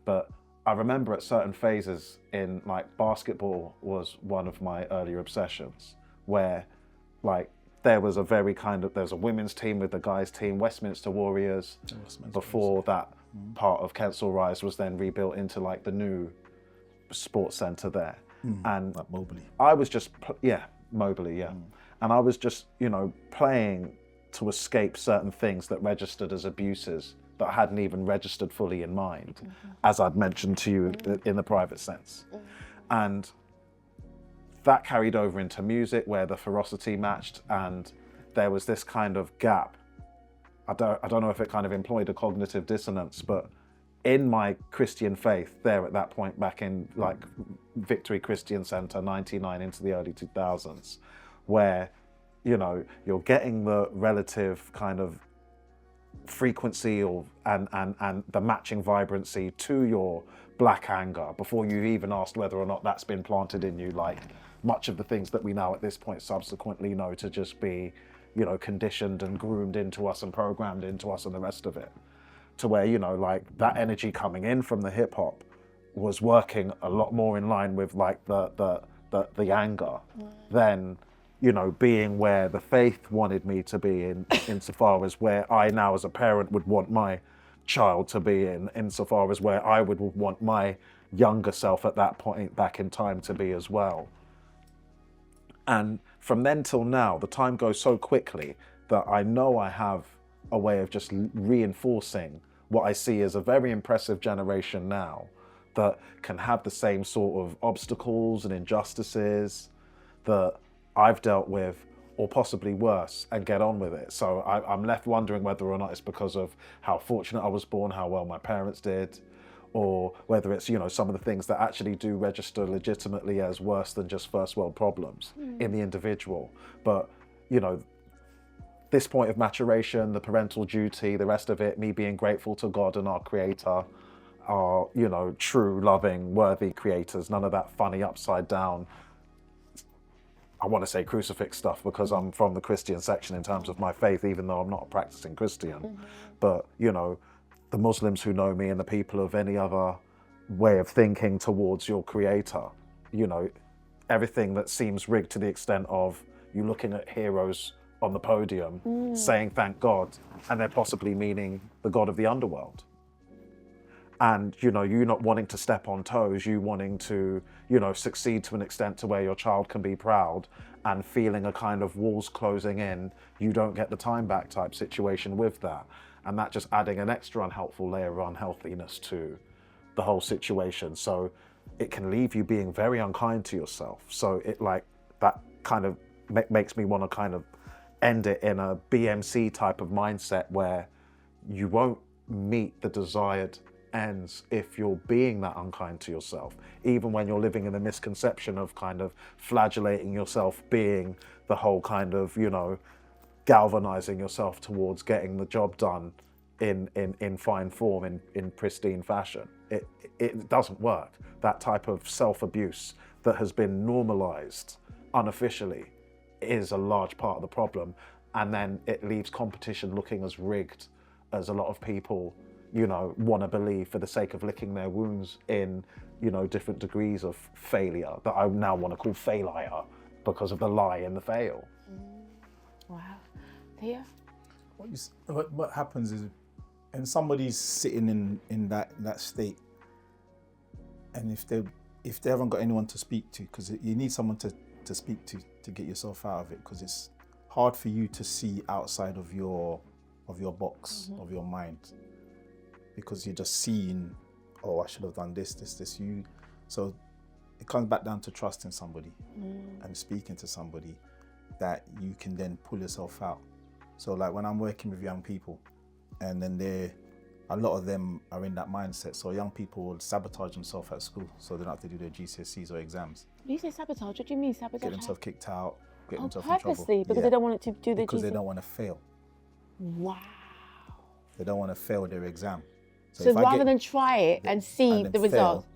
But I remember at certain phases in, like, basketball was one of my earlier obsessions, where, like, there was a women's team with the guys' team, Westminster Warriors. Before that part of Kensal Rise was then rebuilt into, like, the new sports centre there. And Like Mobley. I was just, Mobley, and I was just, playing to escape certain things that registered as abuses that I hadn't even registered fully in mind, as I'd mentioned to you in the private sense. And that carried over into music where the ferocity matched, and there was this kind of gap. I don't know if it kind of employed a cognitive dissonance, but in my Christian faith there at that point back in, like, Victory Christian Centre, 99 into the early 2000s, where, you're getting the relative kind of frequency and the matching vibrancy to your black anger before you've even asked whether or not that's been planted in you, like much of the things that we now at this point subsequently know to just be, conditioned and groomed into us and programmed into us and the rest of it. To where, like, that energy coming in from the hip hop was working a lot more in line with, like, the anger than, being where the faith wanted me to be in insofar as where I now as a parent would want my child to be insofar as where I would want my younger self at that point back in time to be as well. And from then till now, the time goes so quickly that I know I have a way of just reinforcing what I see as a very impressive generation now that can have the same sort of obstacles and injustices that I've dealt with, or possibly worse, and get on with it. So I'm left wondering whether or not it's because of how fortunate I was born, how well my parents did, or whether it's, some of the things that actually do register legitimately as worse than just first world problems in the individual. But, this point of maturation, the parental duty, the rest of it, me being grateful to God and our creator, our, true, loving, worthy creators, none of that funny upside down, I want to say crucifix stuff because I'm from the Christian section in terms of my faith, even though I'm not a practicing Christian. But, the Muslims who know me and the people of any other way of thinking towards your creator, everything that seems rigged to the extent of you looking at heroes on the podium saying thank God, and they're possibly meaning the God of the underworld. And, you not wanting to step on toes, you wanting to, succeed to an extent to where your child can be proud, and feeling a kind of walls closing in, you don't get the time back type situation with that. And that just adding an extra unhelpful layer of unhealthiness to the whole situation. So it can leave you being very unkind to yourself. So it, like, that kind of makes me want to kind of end it in a BMC type of mindset where you won't meet the desired ends if you're being that unkind to yourself, even when you're living in the misconception of kind of flagellating yourself, being the whole kind of, galvanizing yourself towards getting the job done in fine form, in pristine fashion. It doesn't work. That type of self-abuse that has been normalized unofficially is a large part of the problem. And then it leaves competition looking as rigged as a lot of people, want to believe for the sake of licking their wounds in, different degrees of failure that I now want to call failure because of the lie and the fail. Wow. Thea? What happens is And somebody's sitting in that state, and if they haven't got anyone to speak to, because you need someone to speak to get yourself out of it, because it's hard for you to see outside of your box, of your mind, because you're just seeing, oh, I should have done this. So it comes back down to trusting somebody and speaking to somebody that you can then pull yourself out. So like when I'm working with young people, and then a lot of them are in that mindset. So young people will sabotage themselves at school so they don't have to do their GCSEs or exams. When you say sabotage, what do you mean sabotage? Get themselves kicked out, get themselves in trouble. Purposely, because they don't want it to do the Because GCSEs? they don't want to fail. Wow. They don't want to fail their exam. So rather than try it and see the results,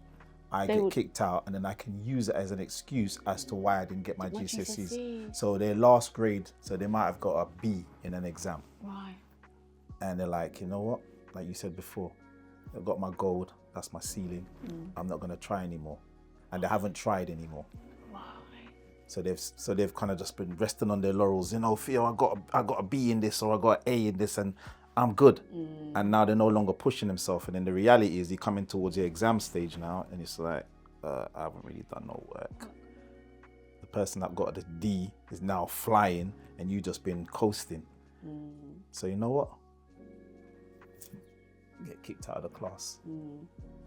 I get kicked out, and then I can use it as an excuse as to why I didn't get my GCSEs. So their last grade, so they might have got a B in an exam. Right. And they're like, you know what? Like you said before, I've got my gold, that's my ceiling. I'm not gonna try anymore. And they haven't tried anymore. Right. So they've kind of just been resting on their laurels. You know, Theo, I got a B in this, or I got an A in this, and I'm good. And now they're no longer pushing themselves. And then the reality is, you're coming towards your exam stage now, and it's like, I haven't really done no work. The person that got the D is now flying, and you just been coasting. So you know what? Get kicked out of the class.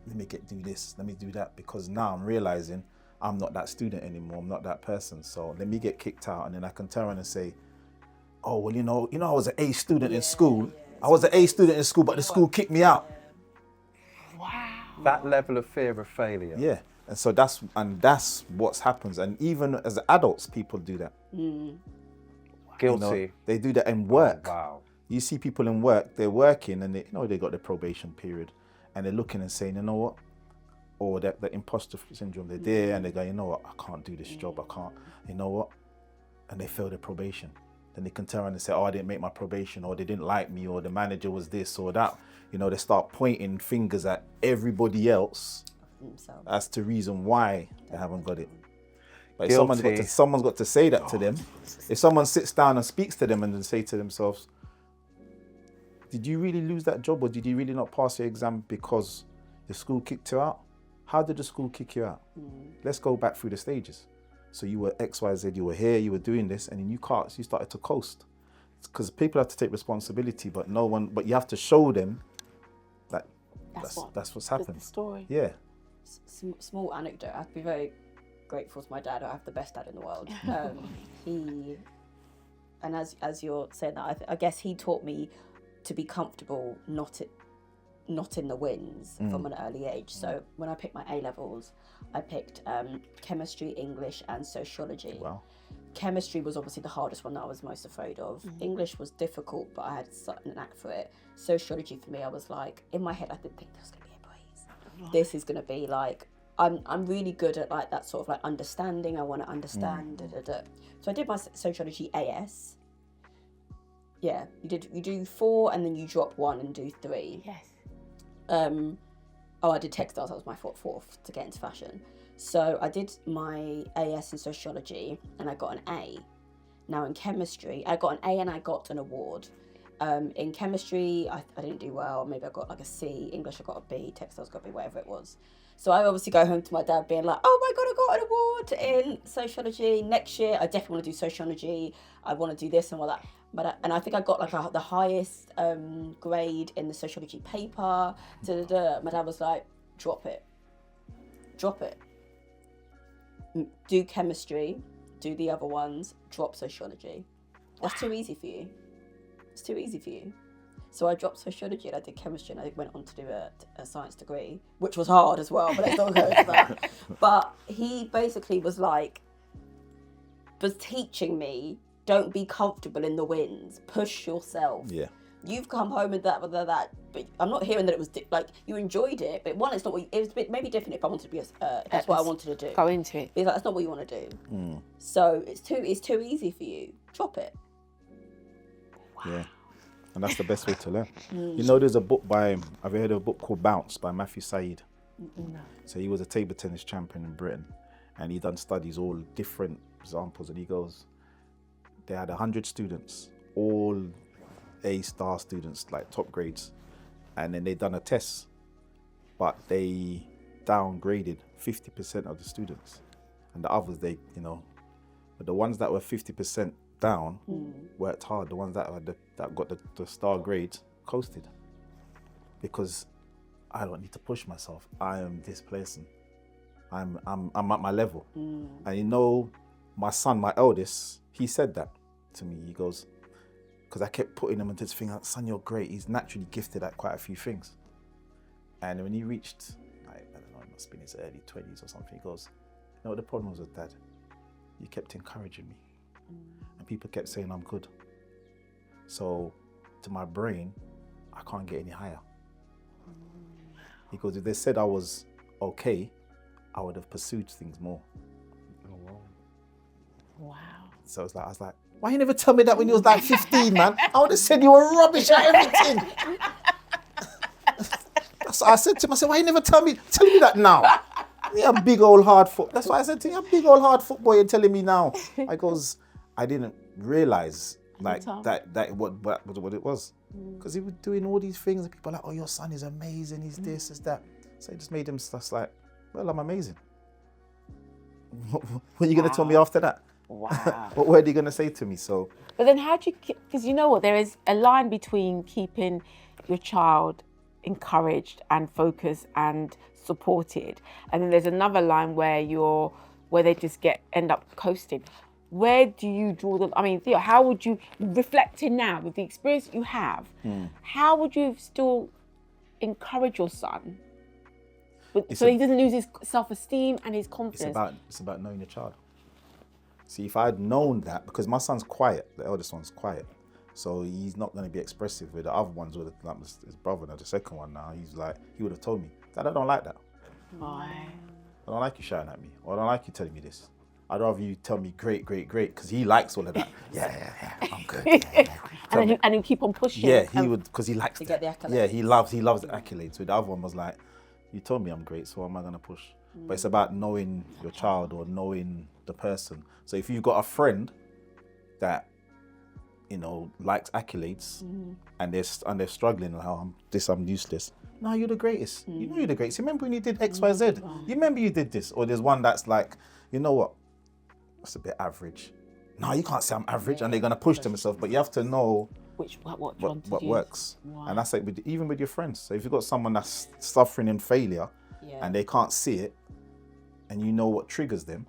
Let me do this, let me do that, because now I'm realizing I'm not that student anymore, I'm not that person. So let me get kicked out, and then I can turn around and say, oh, well, you know, I was an A student in school. I was an A student in school, but the school kicked me out. Wow. That level of fear of failure. Yeah. And so that's what happens. And even as adults, people do that. Guilty. You know, they do that in work. Oh, wow. You see people in work, they're working, and they got their probation period, and they're looking and saying, you know what? Or that the imposter syndrome, they're there and they go, you know what? I can't do this job. I can't, you know what? And they fail their probation. Then they can turn around and say, oh, I didn't make my probation, or they didn't like me, or the manager was this or that. You know, they start pointing fingers at everybody else as to reason why they haven't got it. But if someone's got to say that to them, if someone sits down and speaks to them and then say to themselves, did you really lose that job, or did you really not pass your exam because the school kicked you out? How did the school kick you out? Let's go back through the stages. So you were X, Y, Z, you were here, you were doing this, and then you started to coast. Because people have to take responsibility, but you have to show them that that's what's happened. That's the story. Yeah. Small anecdote. I have to be very grateful to my dad. I have the best dad in the world. And as you're saying that, I guess he taught me to be comfortable not in the wins from an early age. So when I picked my A levels, I picked chemistry, English, and sociology. Wow. Chemistry was obviously the hardest one that I was most afraid of. English was difficult, but I had an knack for it. Sociology for me, I was like, in my head, I didn't think there was going to be a breeze. Right. This is going to be like, I'm really good at like that sort of like understanding. I want to understand. So I did my sociology AS. Yeah, you do 4 and then you drop 1 and do 3. Yes. I did textiles. That was my fourth to get into fashion. So I did my AS in sociology and I got an A. Now in chemistry, I got an A and I got an award. In chemistry, I didn't do well. Maybe I got like a C. English, I got a B. Textiles got a B, whatever it was. So I obviously go home to my dad being like, oh my God, I got an award in sociology. Next year, I definitely want to do sociology. I want to do this and all that. And I think I got like the highest grade in the sociology paper. My dad was like, drop it. Do chemistry, do the other ones, drop sociology. That's too easy for you. It's too easy for you. So I dropped sociology and I did chemistry, and I went on to do a science degree, which was hard as well, but let's not go into that. But he basically was teaching me, don't be comfortable in the wins, push yourself. Yeah. You've come home with that, but I'm not hearing that it was like you enjoyed it. But one, it's not what it was. Maybe different if I wanted to be that's what I wanted to do. Go into it. It's like, that's not what you want to do. So it's too easy for you. Drop it. Wow. Yeah. And that's the best way to learn. You know, there's a book have you heard of a book called Bounce by Matthew Said? No. So he was a table tennis champion in Britain, and he done studies, all different examples, and he goes, they had 100 students, all A-star students, like top grades, and then they done a test, but they downgraded 50% of the students, and the others but the ones that were 50% down worked hard. The ones that got the star grades coasted, because I don't need to push myself. I am this person. I'm at my level. And my son, my eldest, he said that to me. He goes, because I kept putting him into this thing, like, son, you're great. He's naturally gifted at quite a few things. And when he reached, I don't know, it must have been his early 20s or something, he goes, you know what the problem was with Dad? You kept encouraging me. And people kept saying I'm good. So to my brain, I can't get any higher. He goes, if they said I was okay, I would have pursued things more. Oh, Wow. So I was like, why you never tell me that when you was like 15, man? I would have said you were rubbish at everything. So I said to him, why you never tell me that now? You're a big old hard foot. That's why I said to him, you're a big old hard foot boy, you're telling me now. I didn't realize that what it was. Because he was doing all these things and people are like, oh, your son is amazing, he's this, is that. So it just made him just like, well, I'm amazing. What are you going to tell me after that? Wow. What word are you going to say to me? So, but then how do you, because you know what, there is a line between keeping your child encouraged and focused and supported, and then there's another line where they just end up coasting. Where do you draw the, I mean, Theo, how would you, reflecting now with the experience that you have, how would you still encourage your son so he doesn't lose his self-esteem and his confidence? It's about knowing your child. See, if I'd known that, because my son's quiet, the eldest one's quiet, so he's not going to be expressive. With the other ones, with like his brother, the second one now, he would have told me, Dad, I don't like that. Why? I don't like you shouting at me, or I don't like you telling me this. I'd rather you tell me great, because he likes all of that. Yeah, I'm good. Yeah. And he'll keep on pushing. Yeah, he would, because he likes to get the accolades. Yeah, he loves the accolades. So the other one was like, you told me I'm great, so am I going to push? But it's about knowing your child or knowing the person. So if you've got a friend that, likes accolades and they're struggling, like, oh, I'm useless. No, you're the greatest. You know you're the greatest. You remember when you did X, Y, Z? You remember you did this? Or there's one that's like, you know what? That's a bit average. No, you can't say I'm average, and they're going to push themselves. But you have to know what works. Wow. And that's like even with your friends. So if you've got someone that's suffering in failure and they can't see it, and you know what triggers them,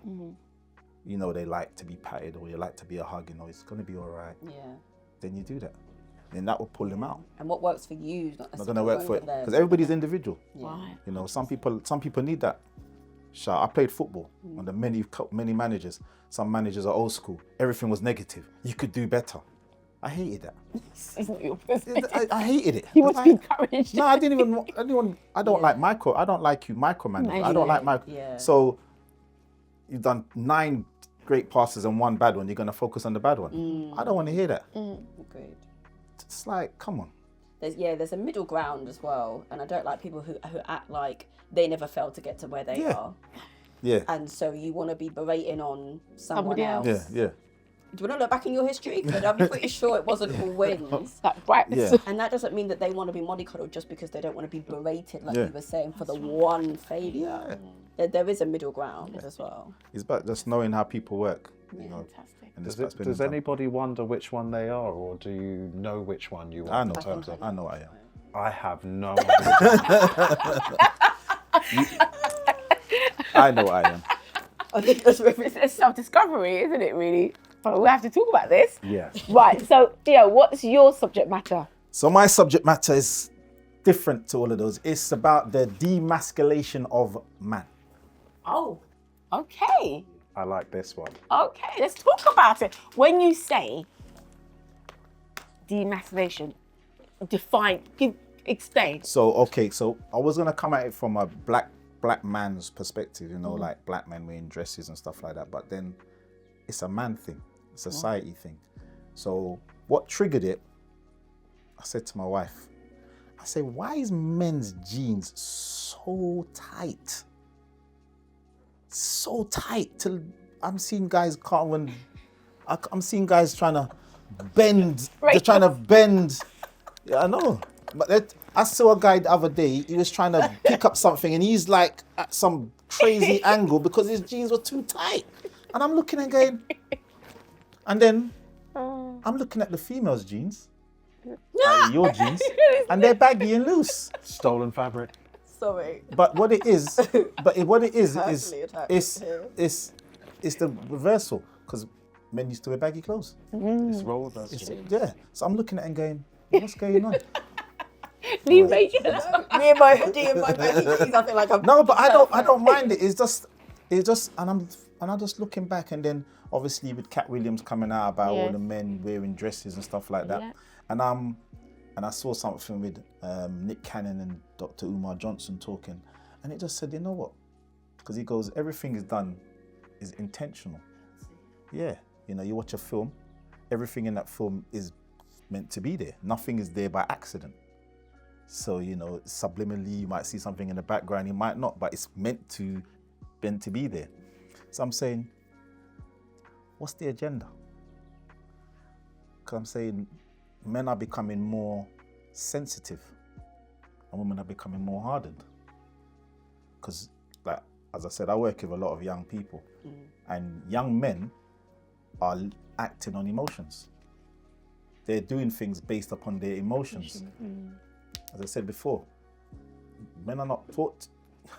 they like to be patted or they like to be a hug, it's going to be all right. Yeah. Then you do that. Then that will pull them out. And what works for you is not going to work for it, because everybody's individual. Right. Some people need that. I played football under many managers. Some managers are old school. Everything was negative. You could do better. I hated that. It's not your business. I hated it. You want to be encouraged. No, I don't like you micromanaging. I don't like micro. Yeah. So you've done 9 great passes and 1 bad one. You're going to focus on the bad one. I don't want to hear that. Agreed. It's like, come on. There's a middle ground as well, and I don't like people who act like they never failed to get to where they are. Yeah. And so you want to be berating on somebody else. Yeah. Do you want to look back in your history? Because I'm pretty sure it wasn't all wins. That's right. Yeah. And that doesn't mean that they want to be mollycoddled just because they don't want to be berated, like you were saying, for the one failure. Yeah. There is a middle ground as well. It's about just knowing how people work. Fantastic. And does anybody wonder which one they are, or do you know which one you are? I know I am. I have no idea. I know I am. I think it's self-discovery, isn't it, really? But we have to talk about this. Yes. Right, so Theo, what's your subject matter? So my subject matter is different to all of those. It's about the demasculation of man. Oh, okay. I like this one. Okay, let's talk about it. When you say demasculation, explain. So I was gonna come at it from a black man's perspective, like black men wearing dresses and stuff like that. But then it's a man thing, it's a society thing. So what triggered it? I said to my wife, why is men's jeans so tight? So tight till I'm seeing guys I'm seeing guys trying to bend. They're trying to bend. Yeah, I know. But I saw a guy the other day, he was trying to pick up something and he's like at some crazy angle because his jeans were too tight. And I'm looking and going, and then I'm looking at the female's jeans, your jeans, and they're baggy and loose. Stolen fabric. Sorry. But what it is, Personally attacked here. it's the reversal because men used to wear baggy clothes. It's role reversal. Yeah. So I'm looking at it and going, what's going on? Leave me alone. Me and my hoodie and my baggy jeans, I feel like I'm... No, but I don't mind it. It's just, and I'm just looking back, and then obviously with Cat Williams coming out about all the men wearing dresses and stuff like that, and I saw something with Nick Cannon and Dr. Umar Johnson talking, and it just said, you know what? Because he goes, everything is intentional. Yeah, you know, you watch a film, everything in that film is meant to be there. Nothing is there by accident. So, you know, subliminally, you might see something in the background, you might not, but it's meant to be there. So I'm saying, what's the agenda? Because I'm saying men are becoming more sensitive and women are becoming more hardened. Because, like, as I said, I work with a lot of young people and young men are acting on emotions. They're doing things based upon their emotions. As I said before, men are not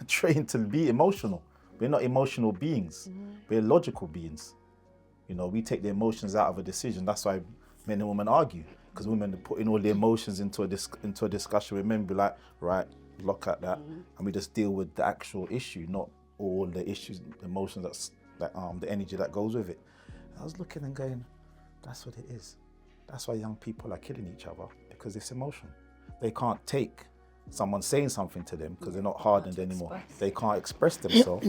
trained to be emotional. We're not emotional beings. We're logical beings. You know, we take the emotions out of a decision. That's why men and women argue, because women are putting all the emotions into a discussion. With men be like, right, look at that, and we just deal with the actual issue, not all the issues, the emotions the energy that goes with it. I was looking and going, that's what it is. That's why young people are killing each other, because it's emotion. They can't take someone saying something to them because they're not hardened anymore. They can't express themselves,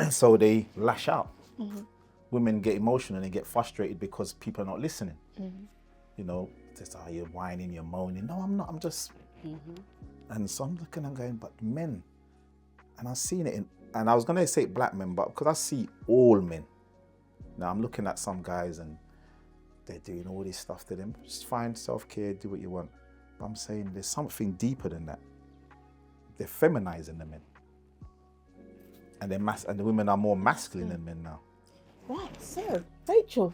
so they lash out. Women get emotional and they get frustrated because people are not listening. You know, just, you're whining, you're moaning. No, I'm not, I'm just... And so I'm looking and going, but men, and I've seen it and I was gonna say black men, but because I see all men. Now I'm looking at some guys and they're doing all this stuff to them. Just find self-care, do what you want. But I'm saying there's something deeper than that. They're feminizing the men. And and the women are more masculine than men now. Right, so, Rachel.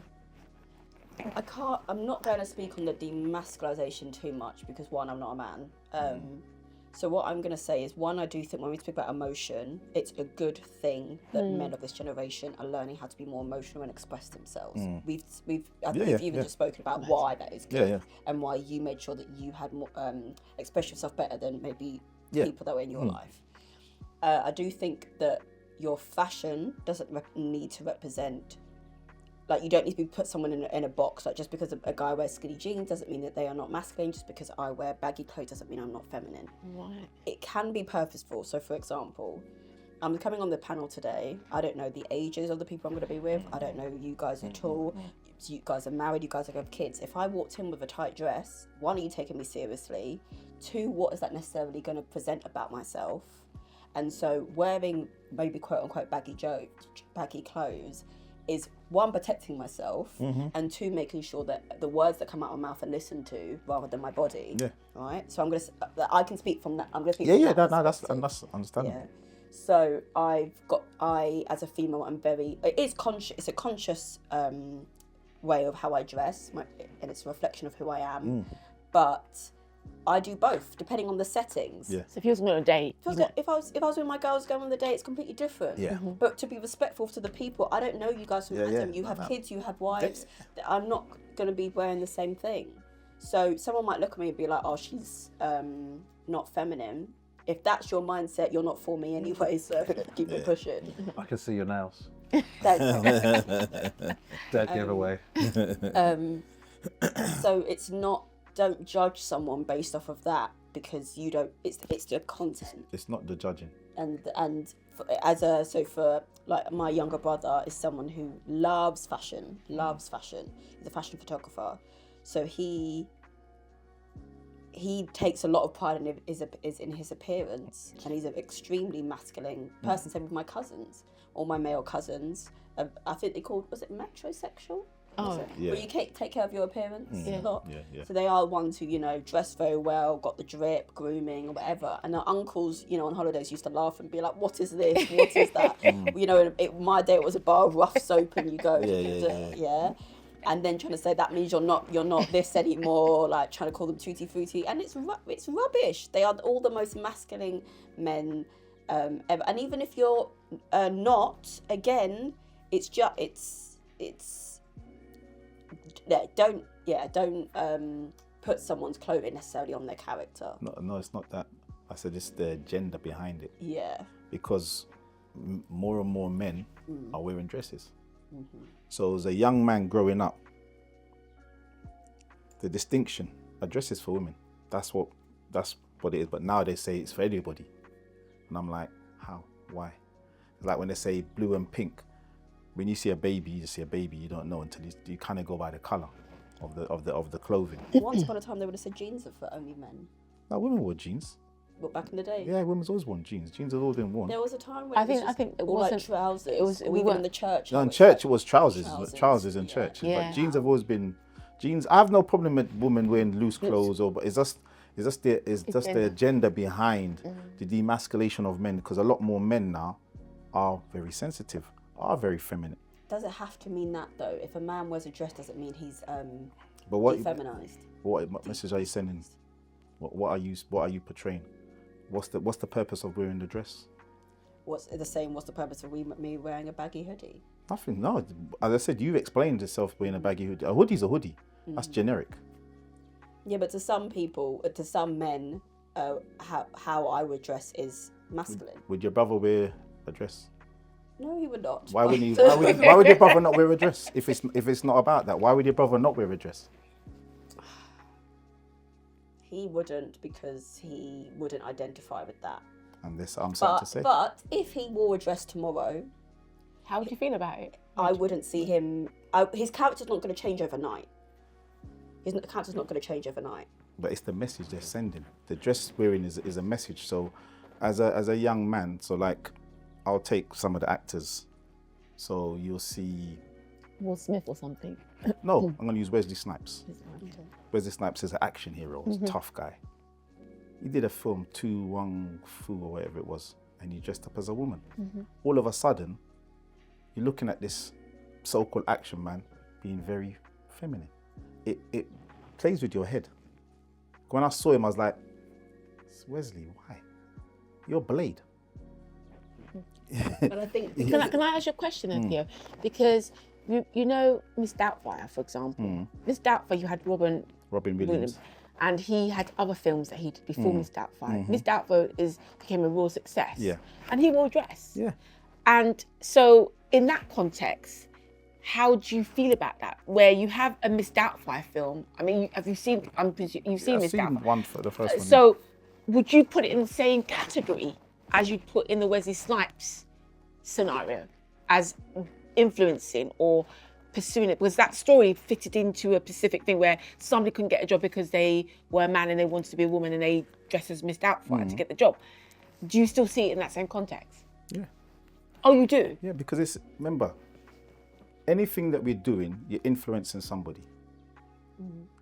I'm not going to speak on the demasculization too much because one, I'm not a man. So what I'm going to say is, one, I do think when we speak about emotion, it's a good thing that men of this generation are learning how to be more emotional and express themselves. I think we've even just spoken about why that is good and why you made sure that you had more express yourself better than maybe people that were in your life. I do think that your fashion doesn't need to represent, like, you don't need to put someone in a box. Like, just because a guy wears skinny jeans doesn't mean that they are not masculine. Just because I wear baggy clothes doesn't mean I'm not feminine. Right. It can be purposeful. So, for example, I'm coming on the panel today. I don't know the ages of the people I'm going to be with. I don't know you guys at all. You guys are married. You guys have kids. If I walked in with a tight dress, one, are you taking me seriously? Two, what is that necessarily going to present about myself? And so wearing maybe quote unquote baggy clothes is, one, protecting myself, and two, making sure that the words that come out of my mouth are listened to rather than my body. Yeah. Right. So I can speak from that. I'm going to speak. That's understandable. Yeah. So I as a female, I'm very. It's conscious. It's a conscious way of how I dress, and it's a reflection of who I am. But I do both, depending on the settings. Yeah. So if you was on a date, if I was with my girls going on the date, it's completely different. Yeah. But to be respectful to the people, I don't know you guys from Adam. You have kids, you have wives. I'm not going to be wearing the same thing. So someone might look at me and be like, "Oh, she's not feminine." If that's your mindset, you're not for me anyway. So keep it pushing. I can see your nails. Dead giveaway. So it's not. Don't judge someone based off of that, because you don't. It's the content. It's not the judging. And for like, my younger brother is someone who loves fashion. He's a fashion photographer, so he takes a lot of pride in his appearance, and he's an extremely masculine person. Same with my cousins, all my male cousins. I think they called, was it metrosexual? Yeah. But you take care of your appearance a lot. Yeah. So they are ones who, dress very well, got the drip, grooming, or whatever. And our uncles, on holidays used to laugh and be like, "What is this? What is that?" My day it was a bar of rough soap, and you go, yeah. And then trying to say that means you're not this anymore, like trying to call them tutti frutti, and it's rubbish. They are all the most masculine men ever. And even if you're not, again, it's don't put someone's clothing necessarily on their character. No, it's not that. I said it's the agenda behind it. Yeah. Because more and more men are wearing dresses. So as a young man growing up, the distinction, a dress is for women. That's what it is. But now they say it's for everybody, and I'm like, how? Why? It's like when they say blue and pink. When you see a baby, you just see a baby. You don't know until you kind of go by the color of the clothing. Once upon a time, they would have said jeans are for only men. Now women wore jeans. But back in the day, Yeah, women's always worn jeans. Jeans have always been worn. there was a time when I think it all wasn't like trousers. It was or we even weren't in the church. No, in it was church like it was trousers in church. Yeah. But jeans have always been jeans. I have no problem with women wearing loose clothes, but it's just the agenda behind the demasculation of men, because a lot more men now are very sensitive, are very feminine. Does it have to mean that though? If a man wears a dress, does it mean he's But what feminized? what message are you sending? What are you portraying? What's the purpose of wearing the dress? What's the purpose of me wearing a baggy hoodie? Nothing. No, as I said, you've explained yourself wearing a baggy hoodie. A hoodie's a hoodie. That's generic. Yeah, but to some people, to some men, how I would dress is masculine. Would your brother wear a dress? No, he would not. Why would your brother not wear a dress if it's not about that? Why would your brother not wear a dress? He wouldn't, because he wouldn't identify with that. And this I'm sad to say. But if he wore a dress tomorrow, How would you feel about it? I wouldn't see him. His character's not going to change overnight. His character's not going to change overnight. But it's the message they're sending. The dress wearing is a message. So as a young man, so like I'll take some of the actors. So you'll see Will Smith or something. No, I'm gonna use Wesley Snipes. Okay. Wesley Snipes is an action hero, he's a tough guy. He did a film, Tu Wong Fu or whatever it was, and he dressed up as a woman. All of a sudden, you're looking at this so-called action man being very feminine. It plays with your head. When I saw him, I was like, Wesley, why? You're Blade. But I think Can I ask you a question then, Theo? Because you know Miss Doubtfire, for example. Miss Doubtfire, you had Robin Williams. and he had other films that he did before Miss Doubtfire. Miss Doubtfire became a real success. Yeah. And he wore a dress. Yeah. And so in that context, how do you feel about that? Where you have a Miss Doubtfire film. I mean, you've seen Miss Doubtfire. One for the first one. So would you put it in the same category as you'd put in the Wesley Snipes scenario as influencing or pursuing it? Was that story fitted into a specific thing where somebody couldn't get a job because they were a man and they wanted to be a woman and they dressed as Miss Doubtfire to get the job? Do you still see it in that same context? Yeah. Oh, you do? Yeah, because remember, anything that we're doing, you're influencing somebody.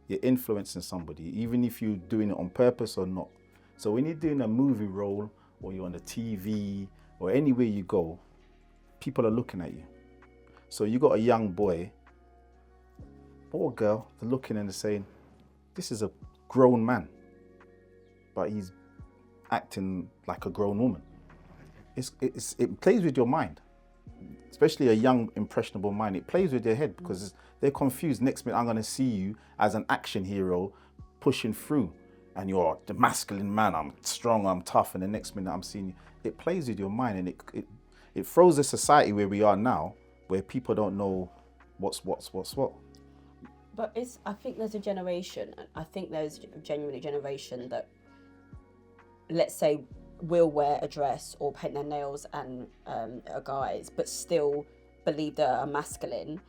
You're influencing somebody, even if you're doing it on purpose or not. So when you're doing a movie role or you're on the TV or anywhere you go, people are looking at you. So you got a young boy or a girl, they're looking and they're saying, this is a grown man, but he's acting like a grown woman. It plays with your mind, especially a young, impressionable mind. It plays with their head because they're confused. Next minute, I'm going to see you as an action hero pushing through, and you're the masculine man. I'm strong, I'm tough, and the next minute I'm seeing you. It plays with your mind, and it throws the society where we are now, where people don't know what's what. But I think there's a generation, I think there's genuinely a generation that, let's say, will wear a dress or paint their nails and are guys, but still believe they are masculine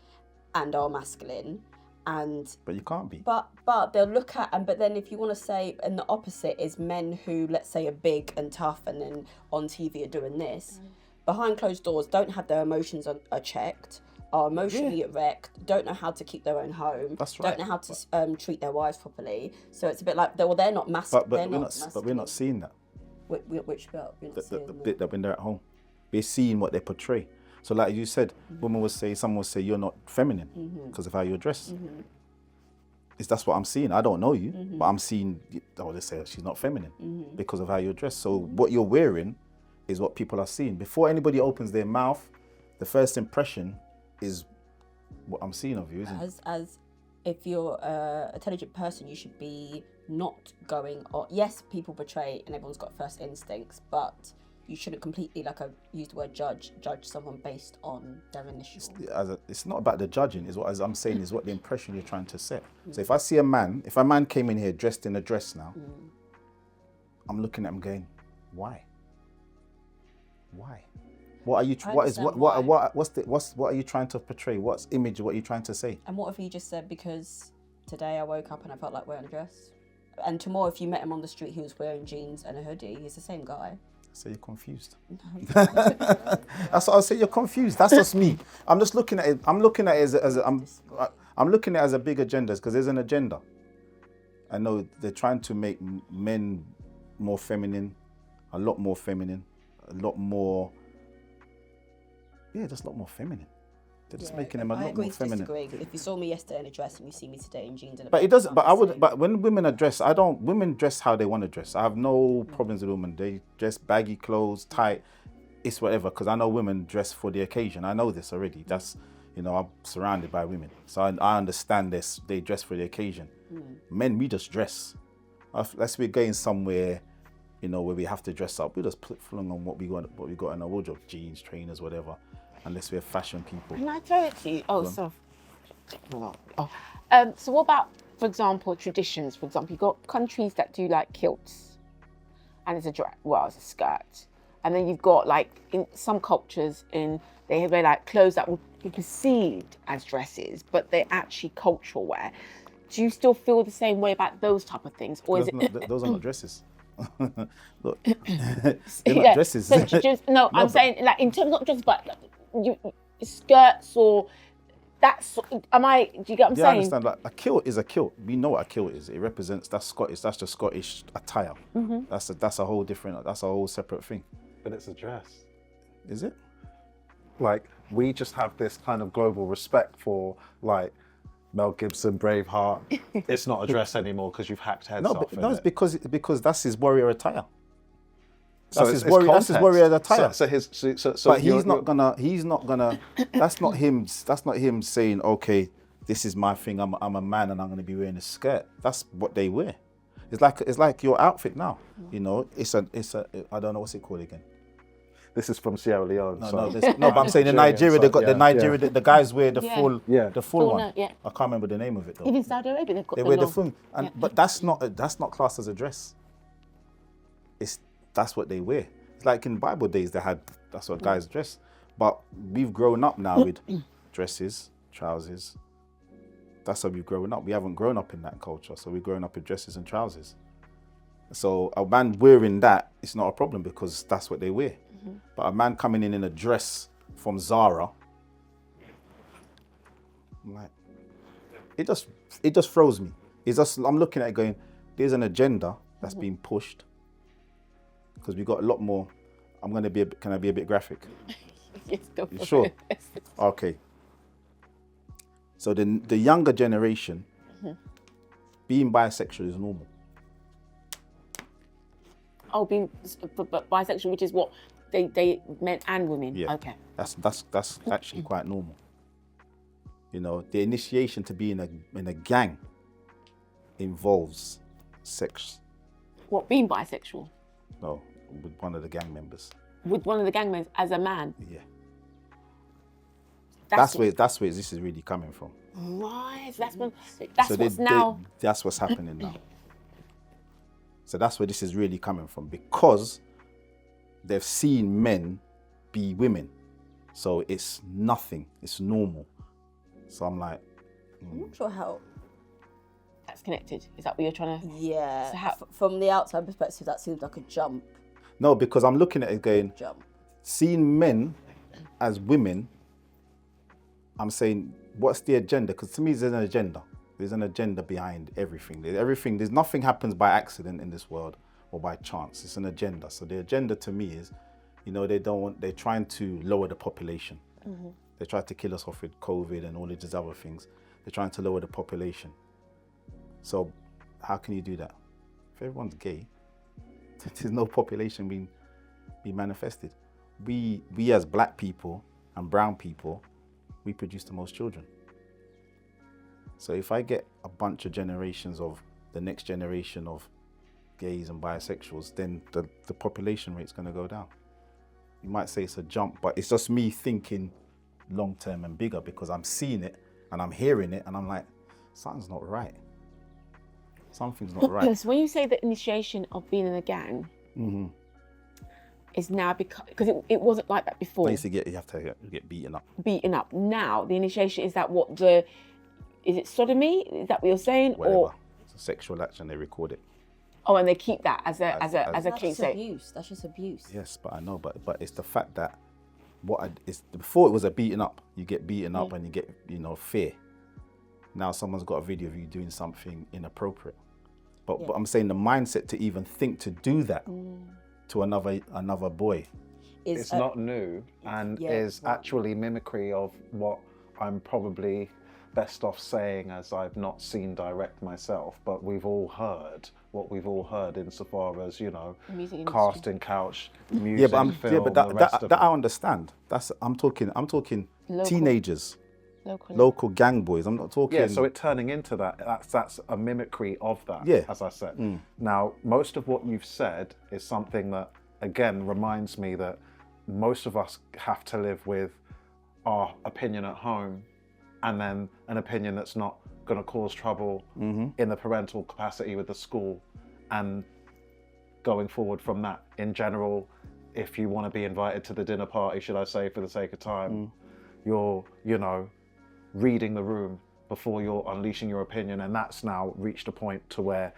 and are masculine. But you can't be. But they'll look at, but then if you want to say, and the opposite is men who, let's say, are big and tough and then on TV are doing this, behind closed doors don't have their emotions are checked, are emotionally wrecked, don't know how to keep their own home, That's right. don't know how to treat their wives properly. So it's a bit like, they're not masculine. But we're not seeing that. Which bit? The bit that when they're at home, we're seeing what they portray. So like you said, someone will say you're not feminine because of how you're dressed. That's what I'm seeing. I don't know you, but I'm seeing, they say she's not feminine because of how you're dressed. So what you're wearing is what people are seeing. Before anybody opens their mouth, the first impression is what I'm seeing of you, isn't it? As if you're an intelligent person, you should be not going on. Yes, people betray and everyone's got first instincts, but you shouldn't completely, like I used the word judge someone based on their initial. It's not about the judging, as I'm saying, is what the impression you're trying to set. So if I see a man came in here dressed in a dress now, I'm looking at him going, why? What are you? What are you trying to portray? What image? What are you trying to say? And what if you just said, because today I woke up and I felt like wearing a dress, and tomorrow if you met him on the street, he was wearing jeans and a hoodie. He's the same guy. So you're confused. That's what I say. You're confused. That's just me. I'm just looking at it. I'm looking at it I'm looking at it as a big agenda because there's an agenda. I know they're trying to make men more feminine, a lot more feminine, a lot more. Yeah, just a lot more feminine. They're just making them a lot more feminine. Disagree. If you saw me yesterday in a dress and you see me today in jeans and a but it doesn't. But I would. But when women are dressed, women dress how they want to dress. I have no problems with women. They dress baggy clothes, tight. It's whatever. Because I know women dress for the occasion. I know this already. That's, I'm surrounded by women, so I understand this. They dress for the occasion. Men, we just dress. Unless we're going somewhere, where we have to dress up, we just flung on what we got in our wardrobe: jeans, trainers, whatever. Unless we're fashion people. Can I throw it to you? Oh, sorry. So what about, for example, traditions? For example, you've got countries that do like kilts, and it's it's a skirt. And then you've got like in some cultures they wear like clothes that will be perceived as dresses, but they're actually cultural wear. Do you still feel the same way about those type of things, or those are not dresses? Look, they're not dresses. So I'm saying like in terms not just but skirts or that's. Do you get what I'm saying? I understand. Like a kilt is a kilt. We know what a kilt is. It represents that's Scottish. That's just Scottish attire. That's a whole different. That's a whole separate thing. But it's a dress. Is it? Like we just have this kind of global respect for like Mel Gibson, Braveheart. It's not a dress anymore because you've hacked heads off. No, it's because that's his warrior attire. So that's his warrior attire. But he's not gonna. That's not him. That's not him saying, okay, this is my thing. I'm a man and I'm gonna be wearing a skirt. That's what they wear. It's like your outfit now. It's a. I don't know what's it called again. This is from Sierra Leone. But I'm saying in Nigeria they got the guys wear the full one. Yeah. I can't remember the name of it though. Even Saudi Arabia they've got. They wear the full, but that's not classed as a dress. That's what they wear. It's like in Bible days that's what guys dress. But we've grown up now with dresses, trousers. That's how we've grown up. We haven't grown up in that culture, so we're growing up with dresses and trousers. So a man wearing that, it's not a problem because that's what they wear. But a man coming in a dress from Zara, I'm like, it just throws me. I'm looking at it going, there's an agenda that's being pushed. Because we've got a lot more. Can I be a bit graphic? Yes, go for you sure? It. Okay. So the younger generation, being bisexual is normal. Oh, being but bisexual, which is what they men and women. Yeah. Okay. That's actually quite normal. The initiation to be in a gang involves sex. What, being bisexual? No, with one of the gang members. With one of the gang members as a man? Yeah. That's where this is really coming from. Right. That's what's happening now. So that's where this is really coming from because they've seen men be women. So it's nothing. It's normal. So I'm like... I'm not sure how... That's connected. Is that what you're trying to... Yeah. So from the outside perspective, that seems like a jump. No, because I'm looking at it going... Seeing men as women I'm saying, what's the agenda? Because to me, there's an agenda. There's an agenda behind everything. There's nothing happens by accident in this world or by chance. It's an agenda. So the agenda to me is, they're trying to lower the population. They tried to kill us off with COVID and all of these other things. They're trying to lower the population. So how can you do that? If everyone's gay, there's no population being manifested. We as black people and brown people, we produce the most children. So if I get a bunch of generations of the next generation of gays and bisexuals, then the population rate's going to go down. You might say it's a jump, but it's just me thinking long term and bigger, because I'm seeing it and I'm hearing it and I'm like, something's not right. Something's not right. So when you say the initiation of being in a gang is now because it wasn't like that before. You have to get beaten up. Beaten up. Now the initiation, is that is it sodomy? Is that what you're saying? Whatever. Or it's a sexual action, they record it. Oh, and they keep that as a clean That's safe. abuse. That's just abuse. Yes, but I know, but it's the fact that before it was a beating up. You get beaten up and you get fear. Now someone's got a video of you doing something inappropriate. But I'm saying the mindset to even think to do that to another boy. It's not new and is actually mimicry of what I'm probably best off saying, as I've not seen direct myself, but we've all heard what we've all heard insofar as, casting couch, music, film, but that I understand. I'm talking Local. Teenagers. Local gang boys. I'm not talking. Yeah, so it turning into that's a mimicry of that, as I said. Now, most of what you've said is something that, again, reminds me that most of us have to live with our opinion at home and then an opinion that's not going to cause trouble in the parental capacity with the school, and going forward from that. In general, if you want to be invited to the dinner party, should I say, for the sake of time, you're, reading the room before you're unleashing your opinion, and that's now reached a point to where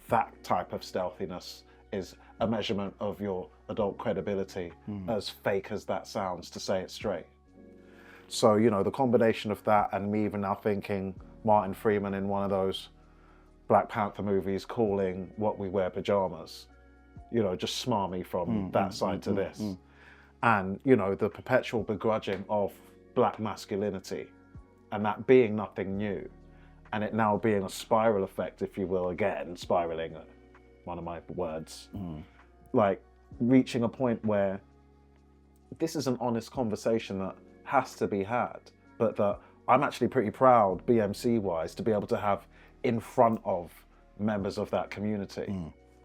that type of stealthiness is a measurement of your adult credibility, as fake as that sounds, to say it straight. So, the combination of that and me even now thinking Martin Freeman in one of those Black Panther movies calling what we wear pajamas, just smarmy from that side to this. And, the perpetual begrudging of black masculinity, and that being nothing new, and it now being a spiral effect, if you will, again, spiraling, one of my words, like reaching a point where this is an honest conversation that has to be had, but that I'm actually pretty proud, BMC-wise, to be able to have in front of members of that community.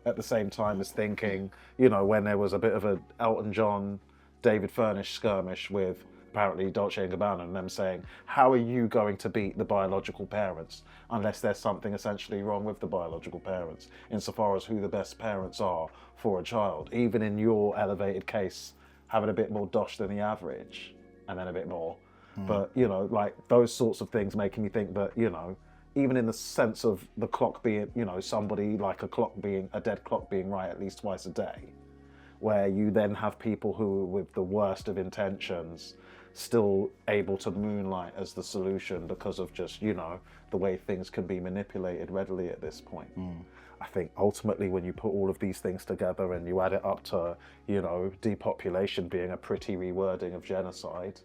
At the same time as thinking, when there was a bit of a Elton John, David Furnish skirmish with apparently Dolce & Gabbana, and them saying, how are you going to beat the biological parents unless there's something essentially wrong with the biological parents insofar as who the best parents are for a child, even in your elevated case, having a bit more dosh than the average, and then a bit more. But, like those sorts of things making me think that, even in the sense of the clock being, somebody like a dead clock being right at least twice a day, where you then have people who, with the worst of intentions, still able to moonlight as the solution because of just, the way things can be manipulated readily at this point. I think ultimately when you put all of these things together and you add it up to, depopulation being a pretty rewording of genocide,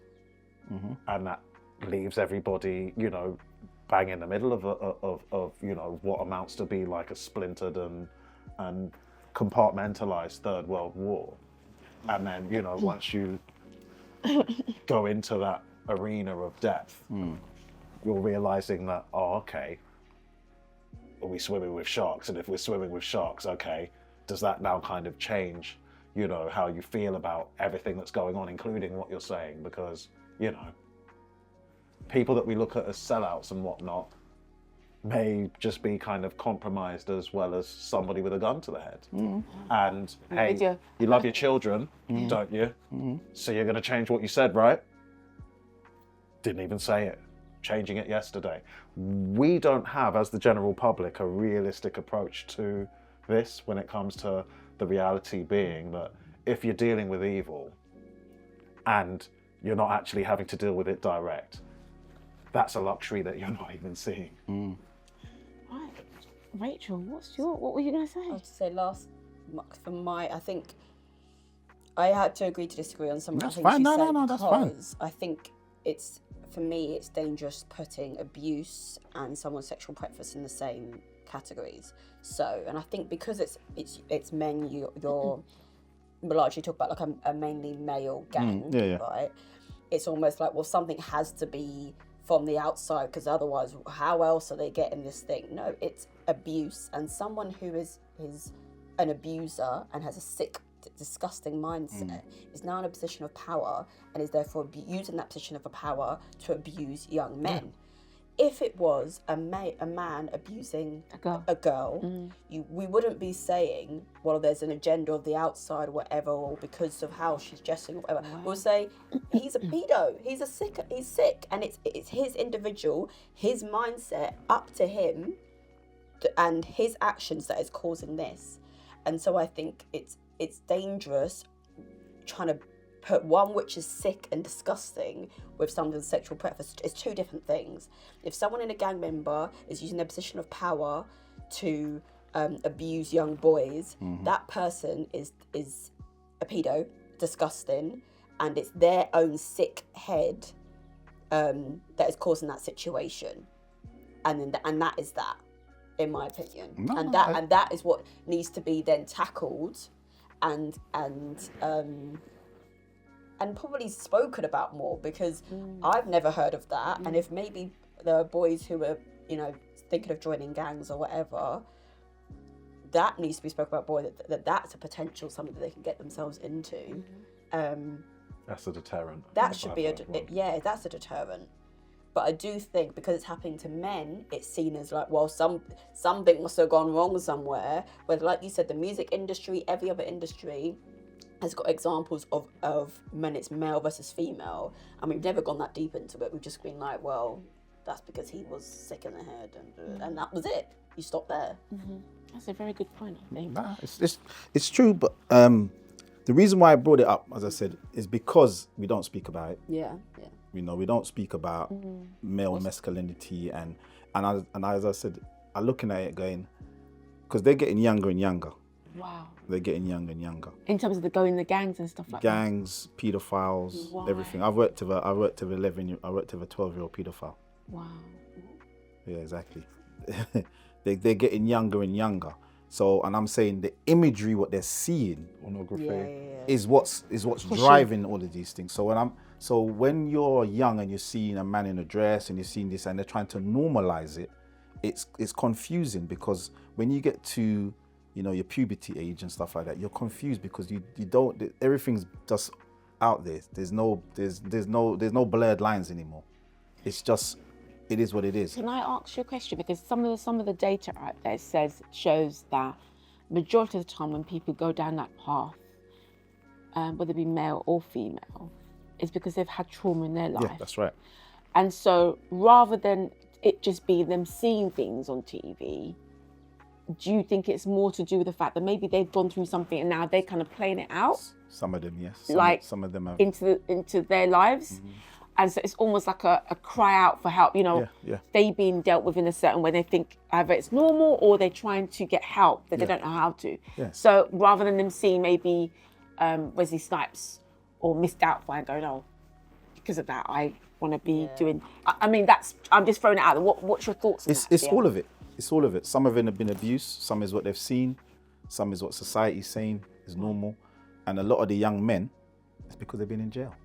and that leaves everybody, bang in the middle of what amounts to be like a splintered and compartmentalized Third World War. And then, once you go into that arena of depth, you're realizing that, okay, are we swimming with sharks? And if we're swimming with sharks, okay, does that now kind of change, how you feel about everything that's going on, including what you're saying? Because, people that we look at as sellouts and whatnot may just be kind of compromised as well as somebody with a gun to the head. And hey, you love your children, don't you? So you're going to change what you said, right? Didn't even say it. Changing it yesterday. We don't have, as the general public, a realistic approach to this when it comes to the reality being that if you're dealing with evil and you're not actually having to deal with it direct, that's a luxury that you're not even seeing. Right. Rachel, what were you going to say? I was to say I think I had to agree to disagree on some of the That's things fine. you No, said no, no, that's fine. because I think for me it's dangerous putting abuse and someone's sexual preference in the same categories. So, and I think because it's men, you're largely talk about like a mainly male gang, right? It's almost like, well, something has to be from the outside because otherwise how else are they getting this thing? No, it's abuse, and someone who is an abuser and has a sick, disgusting mindset is now in a position of power and is therefore using that position of power to abuse young men. If it was a man abusing a girl, we wouldn't be saying, well, there's an agenda of the outside or whatever, or because of how she's dressing or whatever. We'll say he's a pedo, he's sick, and it's his individual, his mindset, up to him, and his actions that is causing this. And so I think it's dangerous trying to put one which is sick and disgusting with someone's sexual preference. It's two different things. If someone in a gang member is using their position of power to abuse young boys, that person is a pedo, disgusting, and it's their own sick head that is causing that situation, and that is that, in my opinion. And that is what needs to be then tackled and probably spoken about more, because I've never heard of that. And if maybe there are boys who are, thinking of joining gangs or whatever, that needs to be spoken about more, that's a potential something that they can get themselves into. That's a deterrent. That should be that's a deterrent. But I do think because it's happening to men, it's seen as like, well, something must have gone wrong somewhere. Whether, like you said, the music industry, every other industry has got examples of when it's male versus female, and we've never gone that deep into it. We've just been like, well, that's because he was sick in the head, and that was it. You stop there. That's a very good point, I think. Nah, it's true, but the reason why I brought it up, as I said, is because we don't speak about it. Yeah. We don't speak about male masculinity, and as I said, I'm looking at it going, because they're getting younger and younger. Wow. They're getting younger and younger. In terms of the gangs and stuff like gangs, paedophiles, everything. I worked with a 12-year-old paedophile. Wow. Yeah, exactly. They're getting younger and younger. So, and I'm saying the imagery, what they're seeing, pornography, is what's driving all of these things. So when you're young and you're seeing a man in a dress and you're seeing this and they're trying to normalize it, it's confusing, because when you get to your puberty age and stuff like that, you're confused because you don't, everything's just out there. There's no blurred lines anymore. It's just, it is what it is. Can I ask you a question? Because some of the data out there shows that majority of the time when people go down that path, whether it be male or female, is because they've had trauma in their life. Yeah, that's right. And so rather than it just be them seeing things on TV, do you think it's more to do with the fact that maybe they've gone through something and now they're kind of playing it out? Some of them, yes. Some of them have. Into their lives. And so it's almost like a cry out for help, they being dealt with in a certain way. They think either it's normal or they're trying to get help, but they don't know how to. Yes. So rather than them seeing maybe Wesley Snipes or Miss Doubtfire going, oh, because of that, I want to be doing... I mean, I'm just throwing it out there. What's your thoughts on that? It's all of it. It's all of it. Some of it have been abuse. Some is what they've seen. Some is what society's saying is normal. And a lot of the young men, it's because they've been in jail.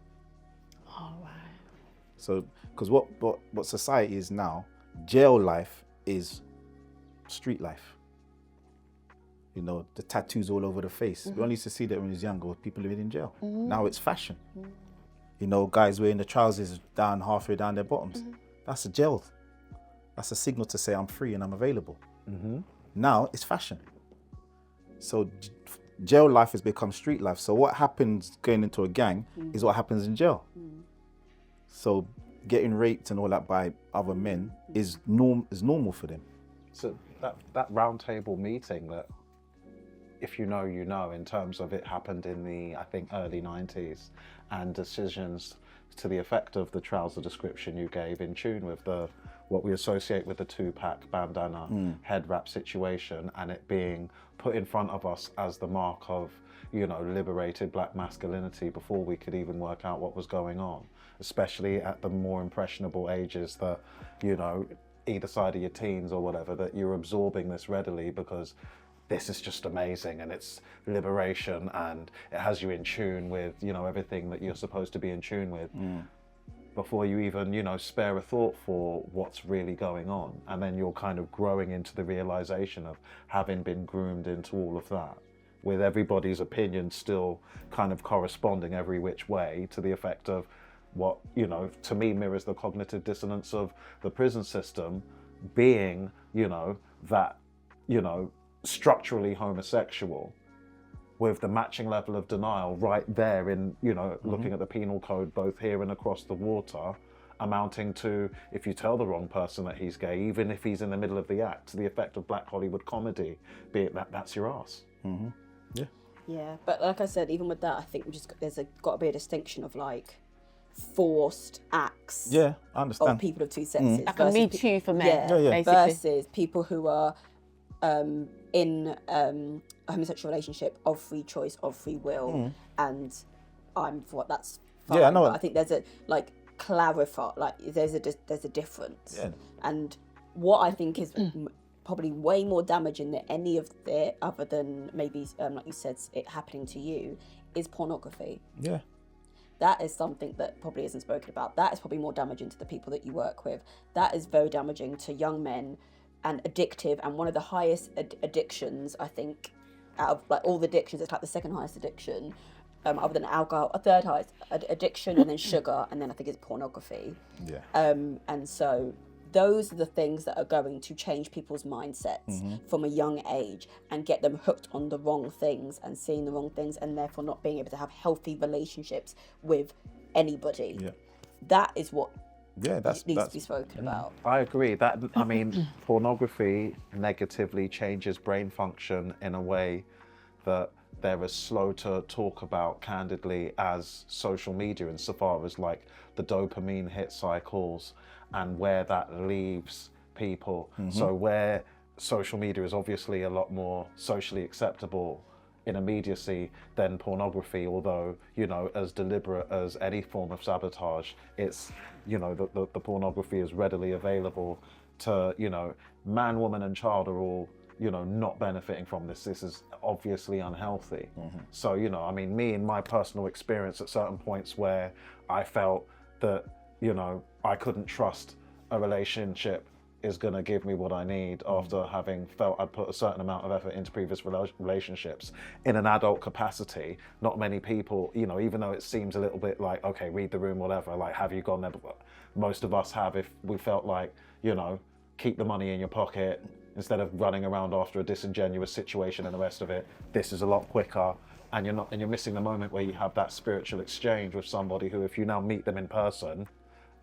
Oh, right. So, because what society is now, jail life is street life. The tattoos all over the face. We only used to see that when we was younger, with people living in jail. Now it's fashion. Guys wearing the trousers down, halfway down their bottoms. That's a jail. That's a signal to say I'm free and I'm available. Now it's fashion. So jail life has become street life. So what happens going into a gang is what happens in jail. So getting raped and all that by other men is normal for them. So that round table meeting that, if you know, in terms of it happened in the, I think, early 90s, and decisions to the effect of the trouser description you gave, in tune with what we associate with the 2-pack bandana head wrap situation, and it being put in front of us as the mark of, you know, liberated black masculinity before we could even work out what was going on, especially at the more impressionable ages that, you know, either side of your teens or whatever, that you're absorbing this readily because this is just amazing and it's liberation and it has you in tune with, you know, everything that you're supposed to be in tune with before you even, you know, spare a thought for what's really going on. And then you're kind of growing into the realization of having been groomed into all of that, with everybody's opinion still kind of corresponding every which way to the effect of what, you know, to me mirrors the cognitive dissonance of the prison system being, you know, that, you know, structurally homosexual with the matching level of denial right there in, you know, looking at the penal code both here and across the water, amounting to, if you tell the wrong person that he's gay, even if he's in the middle of the act, to the effect of black Hollywood comedy, be it that's your ass. Yeah, but like I said, even with that, I think there's got to be a distinction of like forced acts. Yeah, I understand. Of people of two sexes. Like a Me Too for men, basically. Versus people who are in a homosexual relationship of free choice, of free will, and I'm for what that's fine. Yeah, I know. But I think there's a like clarify, like there's a difference. Yeah. And what I think is probably way more damaging than any of it, other than maybe like you said, it happening to you, is pornography. Yeah. That is something that probably isn't spoken about. That is probably more damaging to the people that you work with. That is very damaging to young men and addictive, and one of the highest addictions, I think, out of like all the addictions. It's like the second highest addiction, other than alcohol, a third highest addiction, and then sugar, and then I think it's pornography. Yeah. And so those are the things that are going to change people's mindsets from a young age and get them hooked on the wrong things and seeing the wrong things, and therefore not being able to have healthy relationships with anybody. Yeah. That is what that's needs to be spoken about. I agree. That, I mean, pornography negatively changes brain function in a way that they're as slow to talk about candidly as social media, insofar as like the dopamine hit cycles and where that leaves people. So where social media is obviously a lot more socially acceptable in immediacy than pornography, although, you know, as deliberate as any form of sabotage, it's, you know, the pornography is readily available to, you know, man, woman and child are all, you know, not benefiting from this. This is obviously unhealthy. So, you know, I mean, me in my personal experience at certain points where I felt that, you know, I couldn't trust a relationship is going to give me what I need after having felt I'd put a certain amount of effort into previous relationships in an adult capacity. Not many people, you know, even though it seems a little bit like, okay, read the room, whatever, like, have you gone there before? Most of us have, if we felt like, you know, keep the money in your pocket instead of running around after a disingenuous situation and the rest of it. This is a lot quicker, and you're missing the moment where you have that spiritual exchange with somebody who, if you now meet them in person,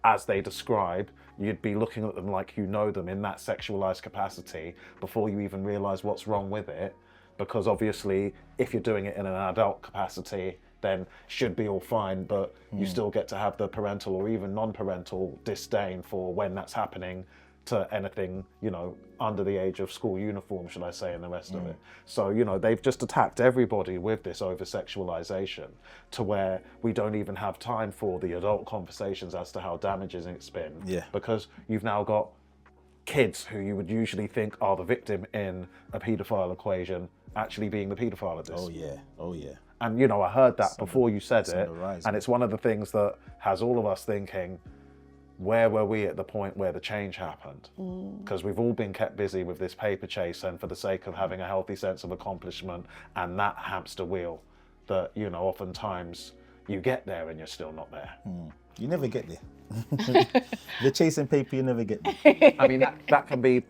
as they describe, you'd be looking at them like you know them in that sexualized capacity before you even realize what's wrong with it. Because obviously, if you're doing it in an adult capacity, then should be all fine, but you still get to have the parental or even non-parental disdain for when that's happening to anything, you know, under the age of school uniform, should I say, and the rest of it. So, you know, they've just attacked everybody with this over-sexualization to where we don't even have time for the adult conversations as to how damaging it's been. Yeah. Because you've now got kids who you would usually think are the victim in a paedophile equation actually being the paedophile of this. Oh yeah. And, you know, I heard that before you said it, on the rise, and it's one of the things that has all of us thinking, where were we at the point where the change happened? Because we've all been kept busy with this paper chase, and for the sake of having a healthy sense of accomplishment and that hamster wheel that, you know, oftentimes you get there and you're still not there. You never get there. You're chasing paper, you never get there. I mean, that can be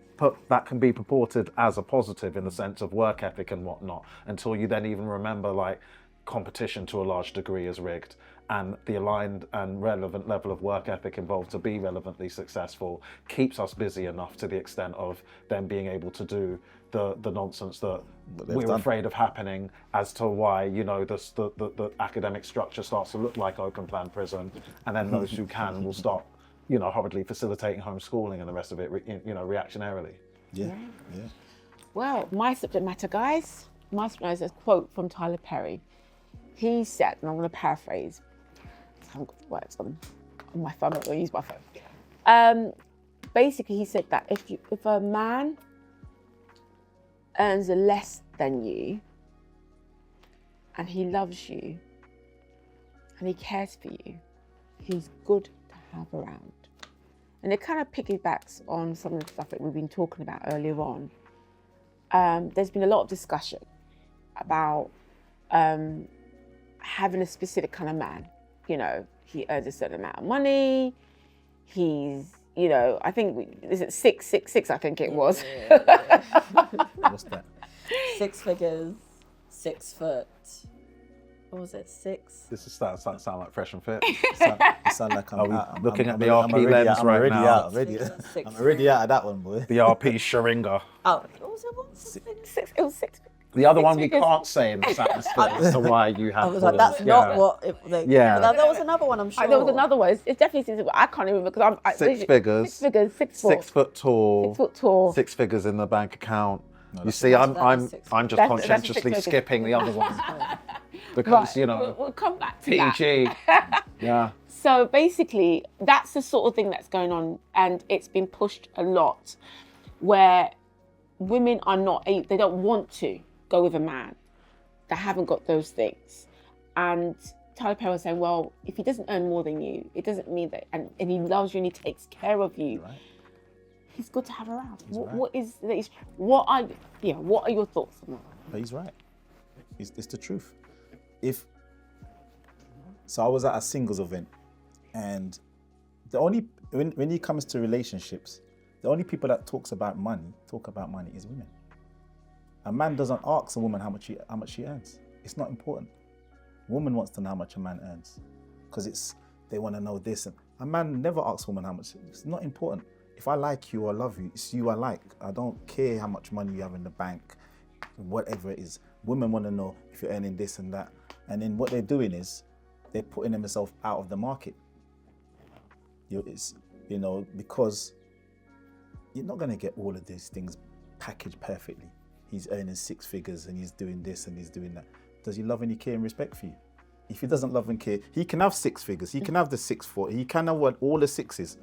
purported as a positive in the sense of work ethic and whatnot, until you then even remember, like, competition to a large degree is rigged, and the aligned and relevant level of work ethic involved to be relevantly successful keeps us busy enough to the extent of them being able to do the nonsense that we're afraid of happening, as to why, you know, the academic structure starts to look like open plan prison, and then those who can will start, you know, horridly facilitating homeschooling and the rest of it, you know, reactionarily. Yeah. Well, my subject matter, guys. My subject matter is a quote from Tyler Perry. He said, and I'm going to paraphrase, I haven't got the words on my phone, I'm not going to use my phone. Basically, he said that if a man earns less than you, and he loves you, and he cares for you, he's good to have around. And it kind of piggybacks on some of the stuff that we've been talking about earlier on. There's been a lot of discussion about having a specific kind of man. You know, he earns a certain amount of money. He's, you know, I think, is it 666? I think it was. What's that? 6 figures, 6 foot. What was it? 6. This is starting to sound like Fresh and Fit. You sound like I'm looking at the I'm RP already lens out, I'm right already now. out, already. Six I'm already out of that one, boy. The RP Sharinga. Oh, what was it? What was it? It was 6. The other one we figures. can't say in this atmosphere as to why you have. I was like, that's not what. Yeah. But there was another one, I'm sure. There was another one. It's definitely 6. I can't even remember because I'm 6 figures. 6 figures. 6 foot. 6 foot tall. 6 foot tall. 6 figures in the bank account. No, You see, I'm just That's conscientiously 6 figures. skipping the other one because Right, you know we'll come back to that. PG. Yeah. So basically, that's the sort of thing that's going on, and it's been pushed a lot, where women are not they don't want to go with a man that haven't got those things. And Tyler Perry was saying, well, if he doesn't earn more than you, it doesn't mean that, and he loves you and he takes care of you. Right. He's good to have around. right. What are your thoughts on that? But he's right. It's the truth. So I was at a singles event, and when it comes to relationships, the only people that talk about money is women. A man doesn't ask a woman how much she earns. It's not important. A woman wants to know how much a man earns, because they want to know this. And a man never asks a woman how much. It's not important. If I like you or love you, it's you I like. I don't care how much money you have in the bank, whatever it is. Women want to know if you're earning this and that. And then what they're doing is they're putting themselves out of the market. Because you're not going to get all of these things packaged perfectly. He's earning 6 figures and he's doing this and he's doing that. Does he love and care and respect for you? If he doesn't love and care, he can have 6 figures. He can have the 6 foot. He can have all the 6s.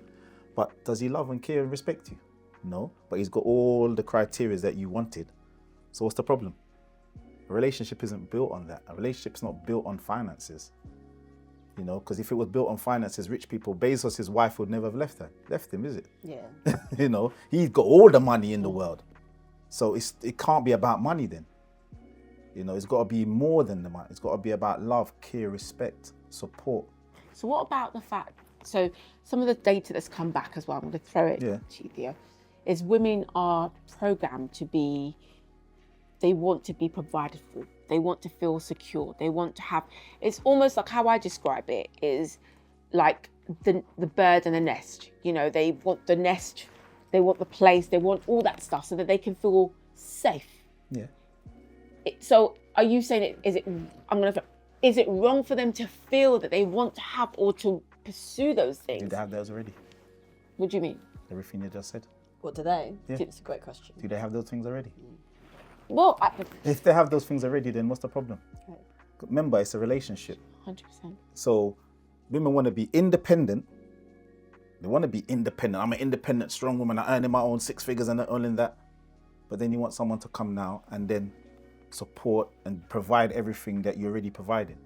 But does he love and care and respect you? No. But he's got all the criteria that you wanted. So what's the problem? A relationship isn't built on that. A relationship's not built on finances. Because if it was built on finances, rich people, Bezos' wife would never have left him, is it? Yeah. He's got all the money in the world. So it can't be about money then. It's got to be more than the money. It's got to be about love, care, respect, support. So what about the fact, so some of the data that's come back as well, I'm going to throw it Yeah. to you, Theo, is women are programmed they want to be provided for. They want to feel secure. They want to have, it's almost like how I describe it is like the bird and the nest. They want the nest, they want the place, they want all that stuff so that they can feel safe. Yeah. So are you saying is it wrong for them to feel that they want to have or to pursue those things? Do they have those already? What do you mean? Everything you just said? What do they? Yeah. It's a great question. Do they have those things already? Well, If they have those things already, then what's the problem? Right. Remember, it's a relationship. 100%. So women want to be independent. They want to be independent. I'm an independent, strong woman. I earn my own 6 figures and all in that. But then you want someone to come now and then support and provide everything that you're already providing.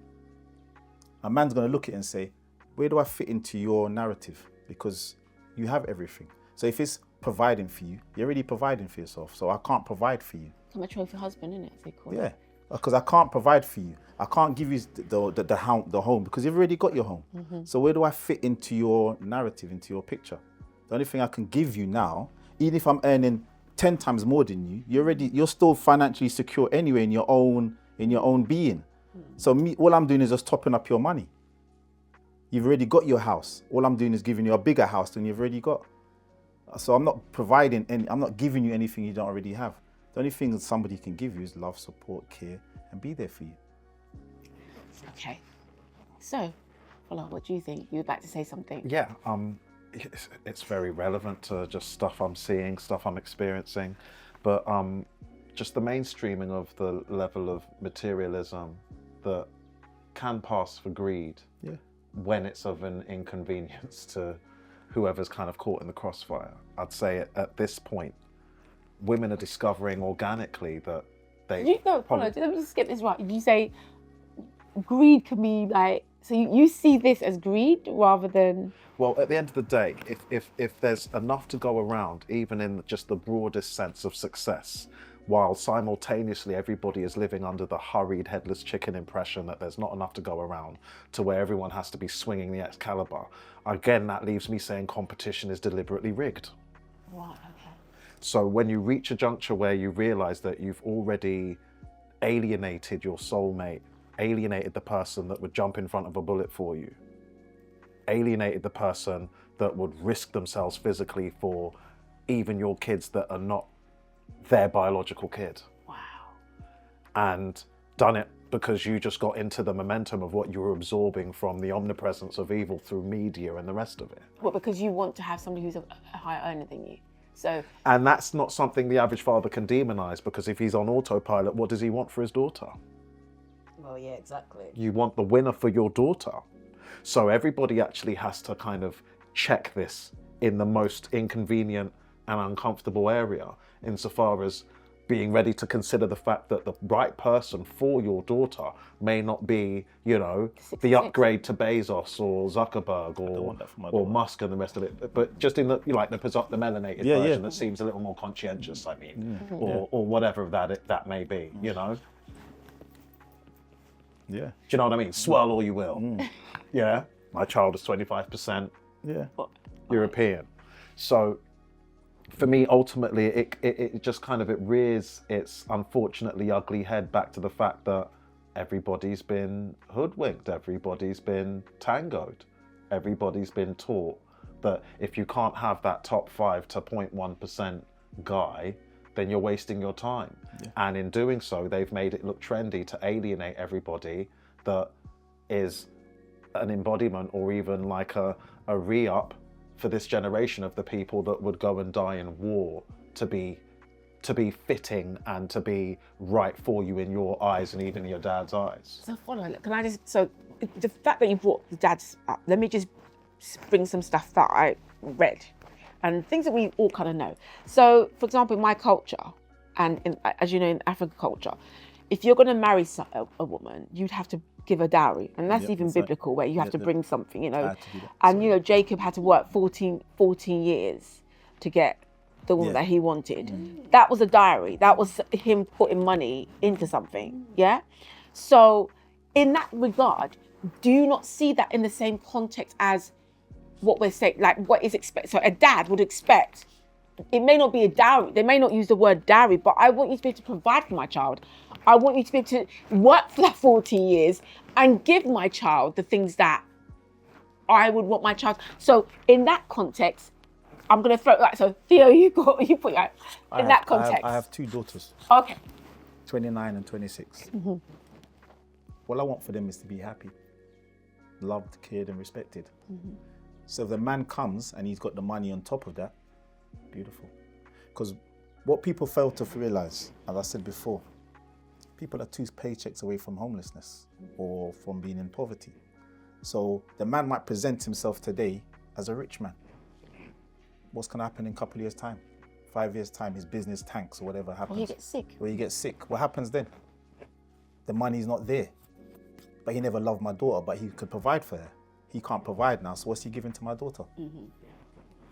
A man's going to look at it and say, where do I fit into your narrative? Because you have everything. So if it's providing for you, you're already providing for yourself. So I can't provide for you. I'm a trophy husband, isn't it? As they call it. Yeah, because I can't provide for you. I can't give you the home because you've already got your home. Mm-hmm. So where do I fit into your narrative, into your picture? The only thing I can give you now, even if I'm earning 10 times more than you, you're still financially secure anyway in your own being. So all I'm doing is just topping up your money. You've already got your house. All I'm doing is giving you a bigger house than you've already got. So I'm not I'm not giving you anything you don't already have. The only thing that somebody can give you is love, support, care, and be there for you. Okay. So, Fola, what do you think? You would like to say something? Yeah, it's very relevant to just stuff I'm seeing, stuff I'm experiencing, but just the mainstreaming of the level of materialism that can pass for greed when it's of an inconvenience to whoever's kind of caught in the crossfire. I'd say at this point, women are discovering organically that they... Fola, let me just get this right. You say greed can be like, so you see this as greed rather than... Well, at the end of the day, if there's enough to go around, even in just the broadest sense of success, while simultaneously everybody is living under the hurried headless chicken impression that there's not enough to go around, to where everyone has to be swinging the Excalibur, again, that leaves me saying competition is deliberately rigged. Right, okay. So when you reach a juncture where you realise that you've already alienated your soulmate, alienated the person that would jump in front of a bullet for you, alienated the person that would risk themselves physically for even your kids that are not their biological kid. Wow. And done it because you just got into the momentum of what you were absorbing from the omnipresence of evil through media and the rest of it. Well, because you want to have somebody who's a higher earner than you. So. And that's not something the average father can demonize, because if he's on autopilot, what does he want for his daughter? Well, yeah, exactly. You want the winner for your daughter. So everybody actually has to kind of check this in the most inconvenient and uncomfortable area, insofar as being ready to consider the fact that the right person for your daughter may not be, you know, the upgrade to Bezos or Zuckerberg or Musk and the rest of it, but just in the, you know, like the melanated version that seems a little more conscientious, I mean, or whatever that may be, you know. Yeah. Do you know what I mean? Swirl all you will. Yeah. My child is 25% European. So for me, ultimately, it just kind of, it rears its unfortunately ugly head back to the fact that everybody's been hoodwinked, everybody's been tangoed, everybody's been taught that if you can't have that top 5 to 0.1% guy, then you're wasting your time. Yeah. And in doing so, they've made it look trendy to alienate everybody that is an embodiment or even like a re-up for this generation of the people that would go and die in war to be fitting and to be right for you in your eyes and even your dad's eyes. So so the fact that you brought the dad's up, let me just bring some stuff that I read and things that we all kind of know. So, for example, in my culture, and as you know, in African culture, if you're going to marry a woman, you'd have to give a dowry, and that's even biblical, where you have to bring something, you know. And you know, Jacob had to work 14 years to get the woman that he wanted. That was a dowry. That was him putting money into something. Yeah. So, in that regard, do you not see that in the same context as what we're saying, like what is expected? So a dad would expect, it may not be a dowry, they may not use the word dowry, but I want you to be able to provide for my child. I want you to be able to work for that 14 years and give my child the things that I would want my child. So in that context, I'm going to throw, like, so Theo, you put your, in that context. I have 2 daughters. Okay. 29 and 26. All I want for them is to be happy, loved, cared and respected. So if the man comes and he's got the money on top of that, beautiful. Because what people fail to realize, as I said before, people are 2 paychecks away from homelessness or from being in poverty. So the man might present himself today as a rich man. What's going to happen in a couple of years' time? 5 years' time, his business tanks or whatever happens. Or he gets sick. Or he gets sick. What happens then? The money's not there. But he never loved my daughter, but he could provide for her. He can't provide now, so what's he giving to my daughter?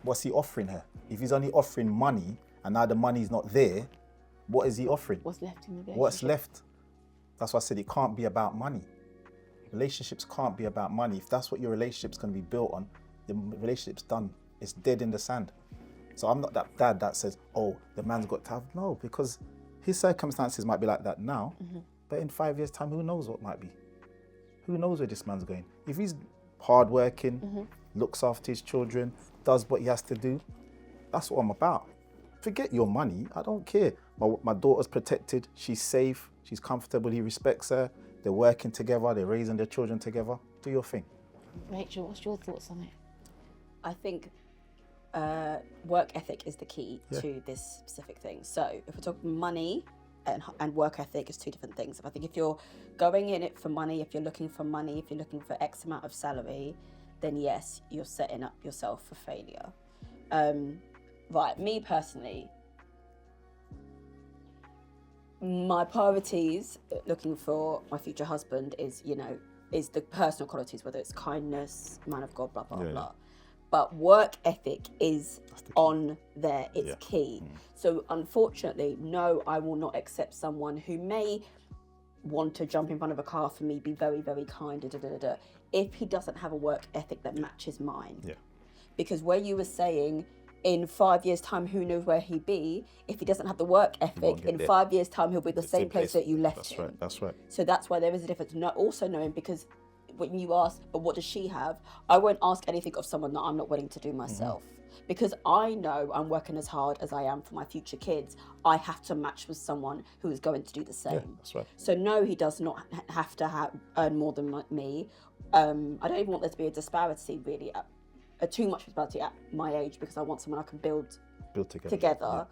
What's he offering her? If he's only offering money and now the money's not there, what is he offering? What's left in the relationship? What's left? That's why I said it can't be about money. Relationships can't be about money. If that's what your relationship's going to be built on, the relationship's done. It's dead in the sand. So I'm not that dad that says, oh, the man's got to have. No, because his circumstances might be like that now, but in 5 years' time, who knows what might be? Who knows where this man's going? If he's hardworking, looks after his children, does what he has to do. That's what I'm about. Forget your money. I don't care. My daughter's protected. She's safe. She's comfortable. He respects her. They're working together. They're raising their children together. Do your thing. Rachel, what's your thoughts on it? I think work ethic is the key to this specific thing. So if we're talking money and work ethic is two different things. I think if you're going in it for money, if you're looking for money, if you're looking for X amount of salary, then yes, you're setting up yourself for failure. Right, me personally, my priorities looking for my future husband is the personal qualities, whether it's kindness, man of God, blah, blah, blah. But work ethic is on there. It's key. So unfortunately, no, I will not accept someone who may want to jump in front of a car for me, be very, very kind, if he doesn't have a work ethic that matches mine. Yeah. Because where you were saying, in 5 years' time, who knows where he'd be? If he doesn't have the work ethic, in 5 years' time, he'll be the same place that you left him. That's right. So that's why there is a difference. Also knowing, because when you ask, but what does she have? I won't ask anything of someone that I'm not willing to do myself. Because I know I'm working as hard as I am for my future kids. I have to match with someone who is going to do the same. Yeah, that's right. So no, he does not have to earn more than me. I don't even want there to be a disparity, really, too much disparity at my age, because I want someone I can build together.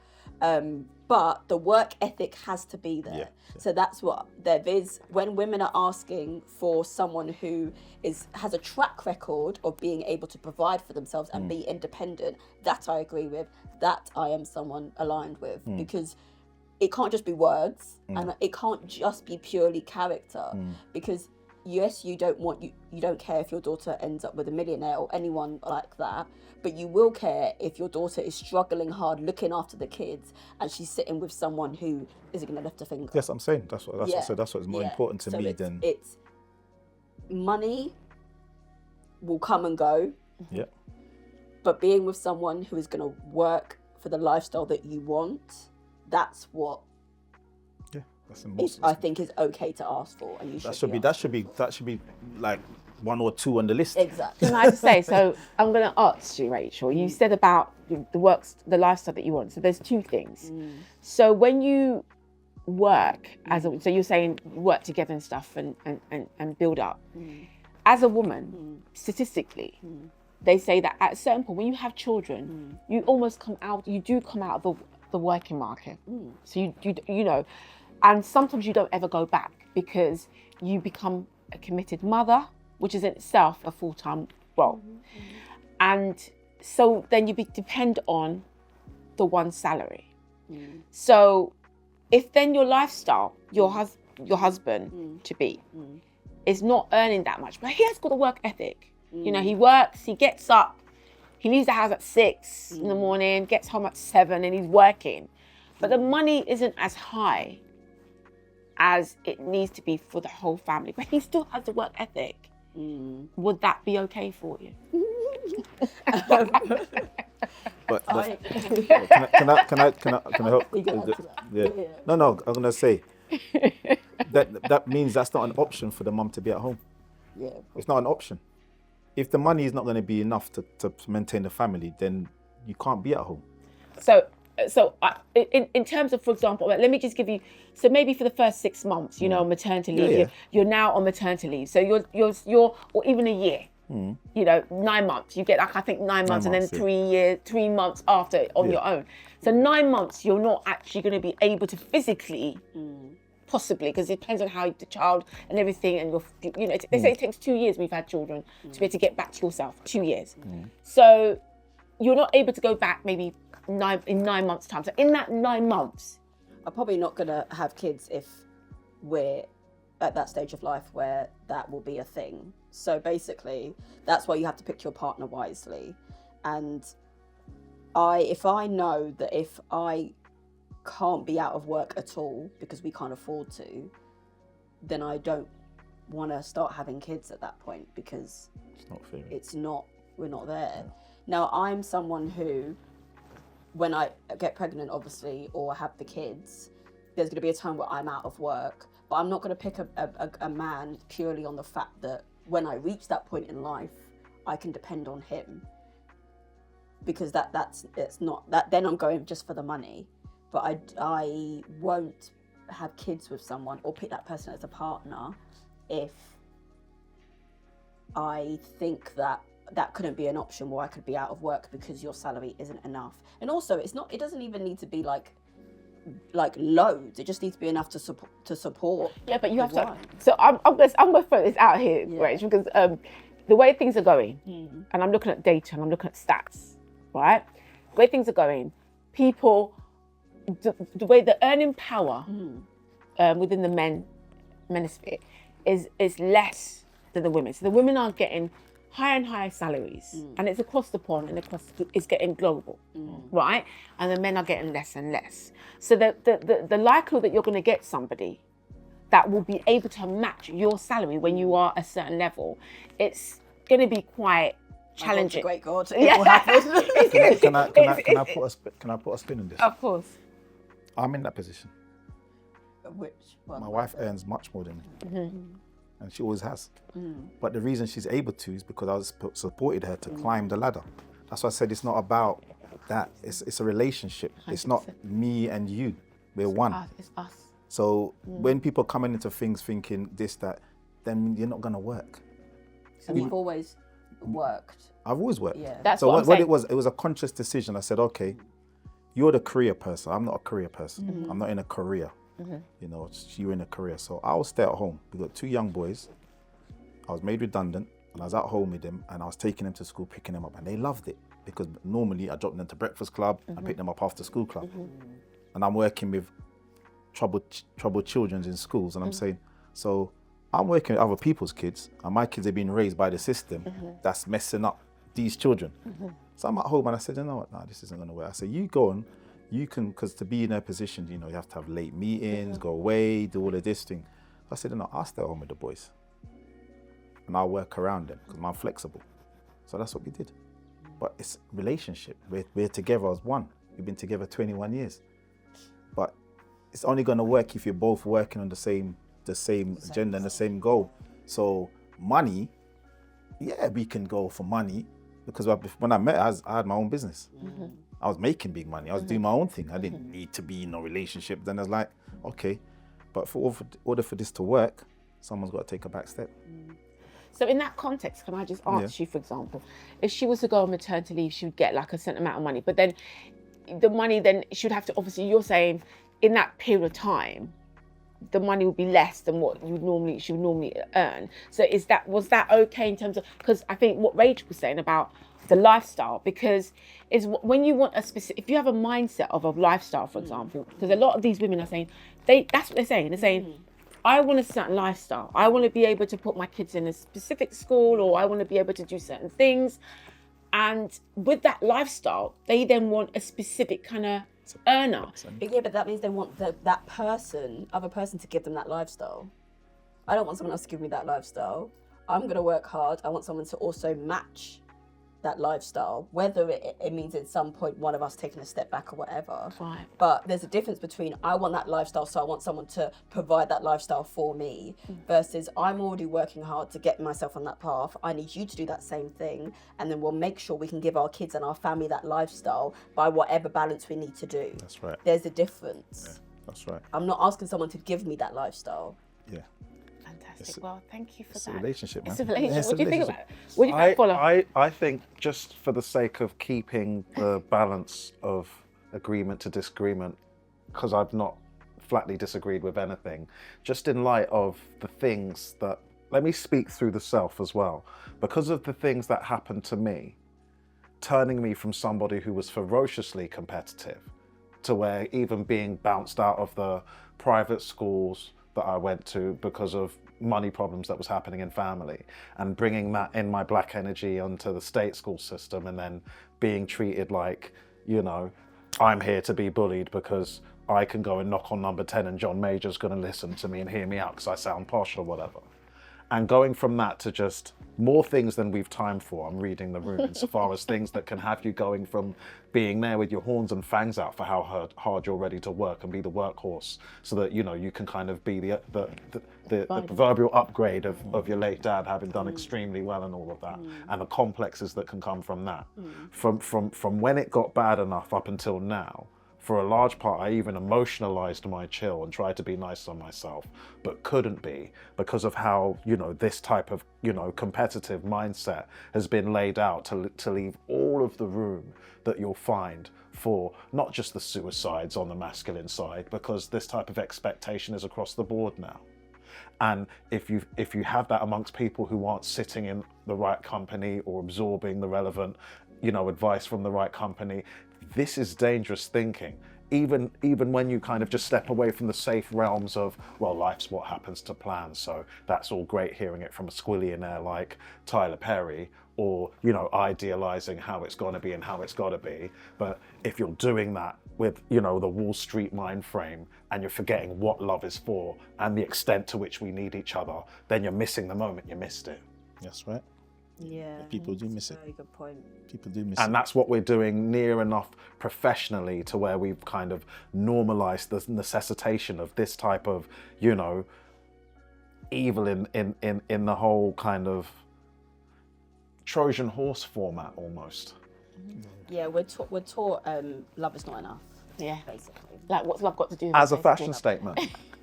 But the work ethic has to be there. So that's what there is. When women are asking for someone who has a track record of being able to provide for themselves and be independent, that I agree with, that I am someone aligned with, because it can't just be words and it can't just be purely character, because yes, you don't care if your daughter ends up with a millionaire or anyone like that, but you will care if your daughter is struggling hard, looking after the kids, and she's sitting with someone who isn't going to lift a finger. Yes, I'm saying that's what's more important to me than it's money will come and go. Yeah. But being with someone who is going to work for the lifestyle that you want, that's what I think is okay to ask for, and you should. That should be like 1 or 2 on the list. Exactly. Can I just say? So I'm going to ask you, Rachel. You said about the lifestyle that you want. So there's 2 things. So when you work so you're saying work together and stuff and build up. As a woman, statistically, they say that at a certain point when you have children, you come out of the working market. So you know. And sometimes you don't ever go back because you become a committed mother, which is in itself a full-time role. And so then you depend on the one salary. So if then your lifestyle, your husband to be, is not earning that much, but he has got a work ethic. He works, he gets up, he leaves the house at 6 in the morning, gets home at 7, and he's working. But the money isn't as high as it needs to be for the whole family, but he still has the work ethic. Would that be okay for you? But can I help? Yeah. No. I'm gonna say that means that's not an option for the mum to be at home. Yeah. It's not an option. If the money is not going to be enough to maintain the family, then you can't be at home. So in terms of, for example, let me just give you, so maybe for the first 6 months, maternity leave, you're now on maternity leave. So you're or even a year, 9 months, you get like, I think 9 months and then 3 months after on your own. So 9 months, you're not actually going to be able to physically, possibly, because it depends on how the child and everything, and they say it takes 2 years when you've had children to be able to get back to yourself, 2 years. So you're not able to go back maybe in 9 months' time. So in that 9 months, I'm probably not going to have kids if we're at that stage of life where that will be a thing. So basically, that's why you have to pick your partner wisely. And if I know that if I can't be out of work at all because we can't afford to, then I don't want to start having kids at that point, because it's not fair. We're not there. Now, I'm someone who, when I get pregnant, obviously, or have the kids, there's going to be a time where I'm out of work, but I'm not going to pick a man purely on the fact that when I reach that point in life, I can depend on him, because it's not that, then I'm going just for the money. But I won't have kids with someone or pick that person as a partner if I think that couldn't be an option where I could be out of work because your salary isn't enough. And also, it doesn't even need to be like loads. It just needs to be enough to support. Yeah, but you have to. So I'm gonna throw this out here, right? Because the way things are going, and I'm looking at data and I'm looking at stats, right? The way things are going, people, the way the earning power within the manosphere is less than the women. So the women are getting higher and higher salaries, and it's across the pond, and it's getting global, right? And the men are getting less and less. So the likelihood that you're going to get somebody that will be able to match your salary when you are a certain level, it's going to be quite challenging. Great God, it will happen. Can I put a spin on this? Of course. I'm in that position. Which one? My wife earns much more than me. And she always has. But the reason she's able to is because I supported her to climb the ladder. That's why I said it's not about that. It's a relationship. 100%. It's not me and you. We're one. It's us. So when people coming into things thinking this, that, then you're not going to work. And you've always worked. I've always worked. Yeah. That's so what it was a conscious decision. I said, okay, you're the career person. I'm not a career person. I'm not in a career. You know, you're in a career. So I will stay at home. We got 2 young boys. I was made redundant and I was at home with them and I was taking them to school, picking them up, and they loved it because normally I drop them to breakfast club and pick them up after school club. And I'm working with troubled children in schools, and I'm saying, so I'm working with other people's kids and my kids are being raised by the system that's messing up these children. So I'm at home and I said, you know what, no, this isn't going to work. I said, you go on. You can, because to be in their position, you know, you have to have late meetings, go away, do all of this thing. I said, no, I'll stay at home with the boys. And I'll work around them because I'm flexible. So that's what we did. But it's relationship. We're together as one. We've been together 21 years. But it's only going to work if you're both working on the same agenda and the same goal. So money, yeah, we can go for money because when I met her, I had my own business. I was making big money. I was doing my own thing. I didn't need to be in a relationship. Then I was like, okay, but for order for this to work, someone's got to take a back step. So in that context, can I just ask you, for example, if she was to go on maternity leave, she would get like a certain amount of money, but then the money then she would have to, obviously you're saying in that period of time, the money would be less than what she would normally earn. So was that okay in terms of, because I think what Rachel was saying about the lifestyle, because is when you want a specific, if you have a mindset of a lifestyle, for example, because a lot of these women are saying, that's what they're saying. They're saying, I want a certain lifestyle. I want to be able to put my kids in a specific school, or I want to be able to do certain things. And with that lifestyle, they then want a specific kind of earner. But yeah, but that means they want other person to give them that lifestyle. I don't want someone else to give me that lifestyle. I'm going to work hard. I want someone to also match that lifestyle, whether it means at some point one of us taking a step back or whatever. Right. But there's a difference between I want that lifestyle, so I want someone to provide that lifestyle for me, versus I'm already working hard to get myself on that path. I need you to do that same thing, and then we'll make sure we can give our kids and our family that lifestyle by whatever balance we need to do. That's right. There's a difference. Yeah, that's right. I'm not asking someone to give me that lifestyle. Yeah. Fantastic. Well, thank you for that. It's a relationship, man. It's a relationship. Yeah, What do you think about it? What do you think, Paula? I think just for the sake of keeping the balance of agreement to disagreement, because I've not flatly disagreed with anything, just in light of the things that, let me speak through the self as well, because of the things that happened to me, turning me from somebody who was ferociously competitive to where even being bounced out of the private schools that I went to because of money problems that was happening in family, and bringing that in my black energy onto the state school system, and then being treated like, you know, I'm here to be bullied because I can go and knock on number 10 and John Major's going to listen to me and hear me out because I sound posh or whatever. And going from that to just more things than we've time for, I'm reading the room, insofar as things that can have you going from being there with your horns and fangs out for how hard you're ready to work and be the workhorse, so that, you know, you can kind of be the proverbial upgrade of your late dad, having done extremely well and all of that, and the complexes that can come from that. From when it got bad enough up until now, for a large part, I even emotionalized my chill and tried to be nice on myself, but couldn't be, because of how, you know, this type of, you know, competitive mindset has been laid out to leave all of the room that you'll find for not just the suicides on the masculine side, because this type of expectation is across the board now. And if you have that amongst people who aren't sitting in the right company or absorbing the relevant, you know, advice from the right company, this is dangerous thinking. Even when you kind of just step away from the safe realms of, well, life's what happens to plan, so that's all great hearing it from a squillionaire like Tyler Perry, or, you know, idealizing how it's going to be and how it's got to be. But if you're doing that with, you know, the Wall Street mind frame, and you're forgetting what love is for and the extent to which we need each other, then you're missing the moment. You missed it. That's right. Yeah, People do miss it. Very good point. People do miss And it. that's what we're doing near enough professionally to where we've kind of normalized the necessitation of this type of, you know, evil in the whole kind of Trojan horse format almost. Yeah, we're taught love is not enough. Yeah. Basically. Like, what's love got to do with As a this? fashion statement.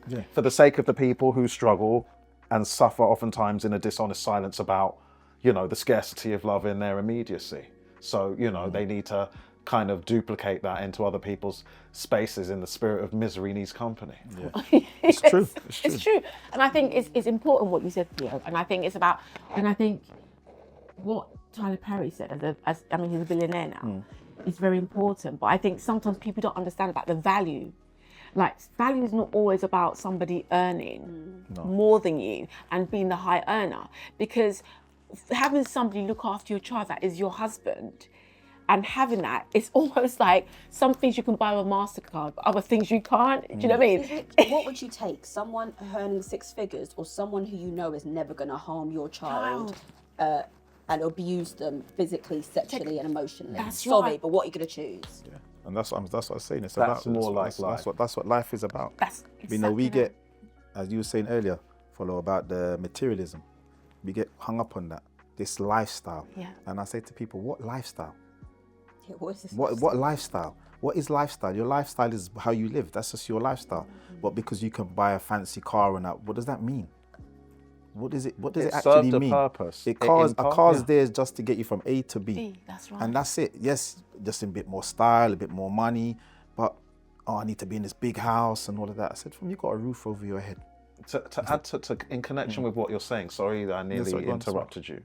Yeah. For the sake of the people who struggle and suffer oftentimes in a dishonest silence about, you know, the scarcity of love in their immediacy. So, you know, they need to kind of duplicate that into other people's spaces in the spirit of misery needs company. Yeah. It's true. It's true. It's true. And I think it's important what you said, Theo. And I think it's about, and I think what Tyler Perry said, as I mean, he's a billionaire now, is very important. But I think sometimes people don't understand about the value. Like, value is not always about somebody earning more than you and being the high earner, because having somebody look after your child that is your husband, and having that, it's almost like some things you can buy with MasterCard, but other things you can't. Do you know what I mean? What would you take? Someone earning 6 figures, or someone who you know is never going to harm your child and abuse them physically, sexually, and emotionally? That's Sorry, right. but what are you going to choose? Yeah. And that's what I was saying. It's That's about more like life. That's what life is about. That's You know, we exactly get, as you were saying earlier, follow about the materialism. We get hung up on that, this lifestyle. Yeah. And I say to people, what lifestyle? Yeah, what is this? What lifestyle? What is lifestyle? Your lifestyle is how you live. That's just your lifestyle. But because you can buy a fancy car and that, what does that mean? What does it actually mean? Purpose. A car's there just to get you from A to B. B, that's right. And that's it. Yes, just a bit more style, a bit more money, but I need to be in this big house and all of that. I said, you got a roof over your head. To add to in connection with what you're saying, sorry that I nearly interrupted you.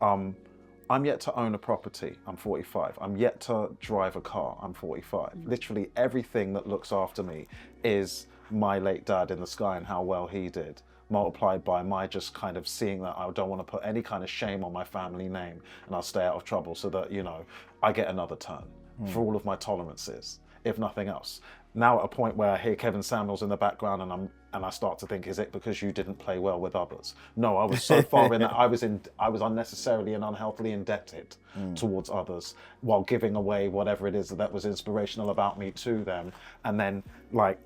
I'm yet to own a property, I'm 45. I'm yet to drive a car, I'm 45. Literally everything that looks after me is my late dad in the sky and how well he did, multiplied by my just kind of seeing that I don't want to put any kind of shame on my family name and I'll stay out of trouble, so that, you know, I get another turn for all of my tolerances, if nothing else. Now at a point where I hear Kevin Samuels in the background and I start to think, is it because you didn't play well with others? No, I was so far in that I was unnecessarily and unhealthily indebted towards others while giving away whatever it is that was inspirational about me to them. And then, like,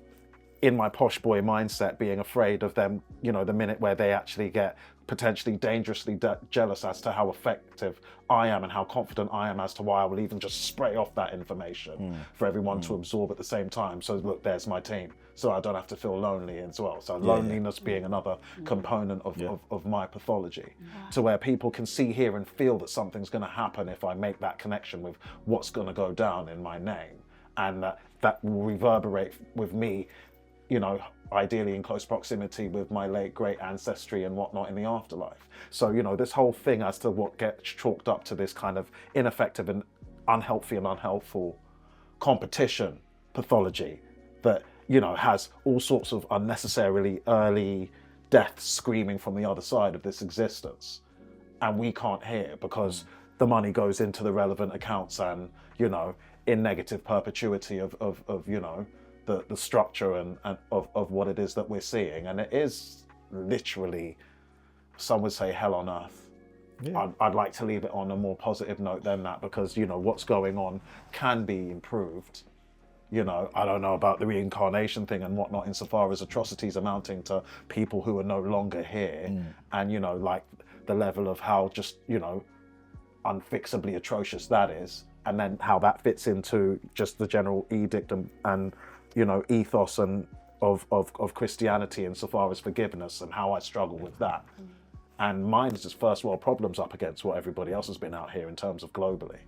in my posh boy mindset, being afraid of them, you know, the minute where they actually get potentially dangerously jealous as to how effective I am and how confident I am as to why I will even just spray off that information for everyone to absorb at the same time. So look, there's my team. So I don't have to feel lonely as well. So loneliness being another component of my pathology, to where people can see, hear and feel that something's going to happen if I make that connection with what's going to go down in my name. And that will reverberate with me, you know, ideally in close proximity with my late great ancestry and whatnot in the afterlife. So, you know, this whole thing as to what gets chalked up to this kind of ineffective and unhealthy and unhelpful competition pathology that, you know, has all sorts of unnecessarily early deaths screaming from the other side of this existence. And we can't hear because the money goes into the relevant accounts and, you know, in negative perpetuity of you know, the structure and of what it is that we're seeing. And it is literally some would say hell on earth. Yeah. I'd like to leave it on a more positive note than that, because, you know, what's going on can be improved. You know, I don't know about the reincarnation thing and whatnot, insofar as atrocities amounting to people who are no longer here. And, you know, like the level of how just, you know, unfixably atrocious that is. And then how that fits into just the general edict and you know, ethos and of Christianity insofar as forgiveness, and how I struggle with that. And mine is just first world problems up against what everybody else has been out here in terms of globally.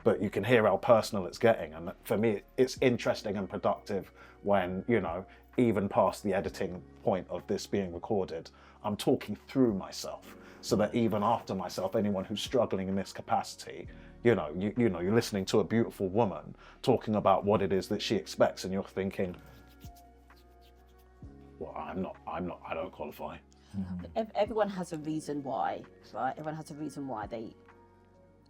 But you can hear how personal it's getting. And for me, it's interesting and productive when, you know, even past the editing point of this being recorded, I'm talking through myself, so that even after myself, anyone who's struggling in this capacity, you know, you're listening to a beautiful woman talking about what it is that she expects, and you're thinking, well, I don't qualify. Everyone has a reason why, right? Everyone has a reason why they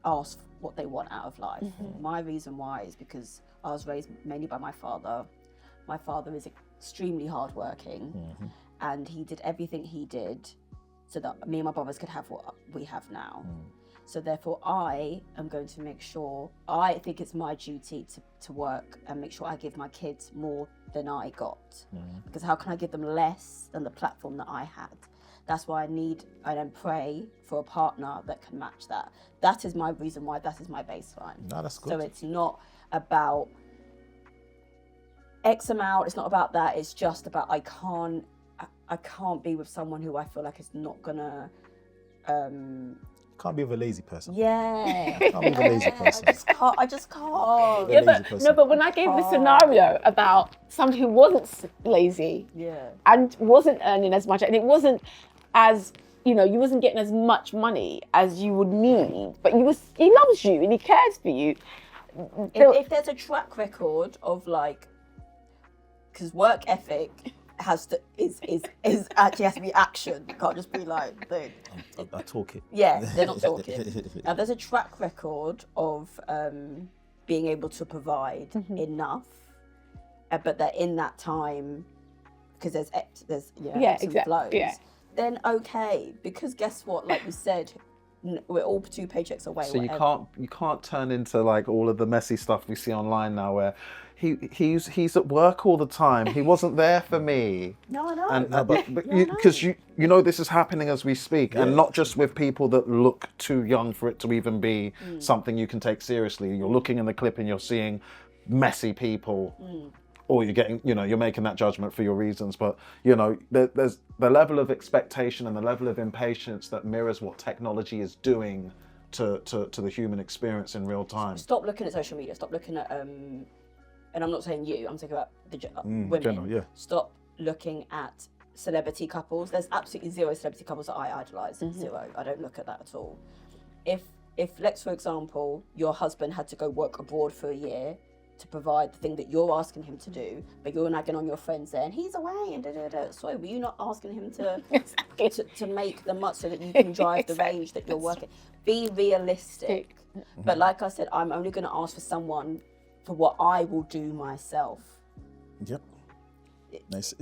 ask what they want out of life. My reason why is because I was raised mainly by my father. My father is extremely hardworking, and he did everything he did so that me and my brothers could have what we have now. So therefore, I am going to make sure, I think it's my duty to work and make sure I give my kids more than I got. Because how can I give them less than the platform that I had? That's why I then pray for a partner that can match that. That is my reason why, that is my baseline. No, that's good. So it's not about X amount, it's not about that, it's just about I can't be with someone who I feel like is not gonna Can't be with a lazy person. Yeah. Can't be with a lazy person. I just can't. Yeah, but when I gave the scenario about somebody who wasn't lazy, and wasn't earning as much, and it wasn't as, you know, you wasn't getting as much money as you would need, but he loves you and he cares for you. If there's a track record of like, because work ethic is actually has to be action. It can't just be like thing. I talk it. Yeah, they're not talking. Now there's a track record of being able to provide enough, but that in that time, because there's ebbs and flows, then okay. Because guess what? Like you said, we're all 2 paychecks away. So you can't turn into like all of the messy stuff we see online now, where he's at work all the time. He wasn't there for me. No, I know. Because you know this is happening as we speak, and not just with people that look too young for it to even be something you can take seriously. You're looking in the clip and you're seeing messy people, or you're getting, you know, you're making that judgment for your reasons. But you know, there's the level of expectation and the level of impatience that mirrors what technology is doing to the human experience in real time. Stop looking at social media. Stop looking at and I'm not saying you, I'm talking about the women. General, Stop looking at celebrity couples. There's absolutely zero celebrity couples that I idolise. Zero. I don't look at that at all. If let's, for example, your husband had to go work abroad for a year to provide the thing that you're asking him to do, but you're nagging on your friends there, and he's away and da-da-da. Sorry, were you not asking him to make the much so that you can drive the range that you're working? Be realistic. But like I said, I'm only going to ask for someone for what I will do myself. Yep. It's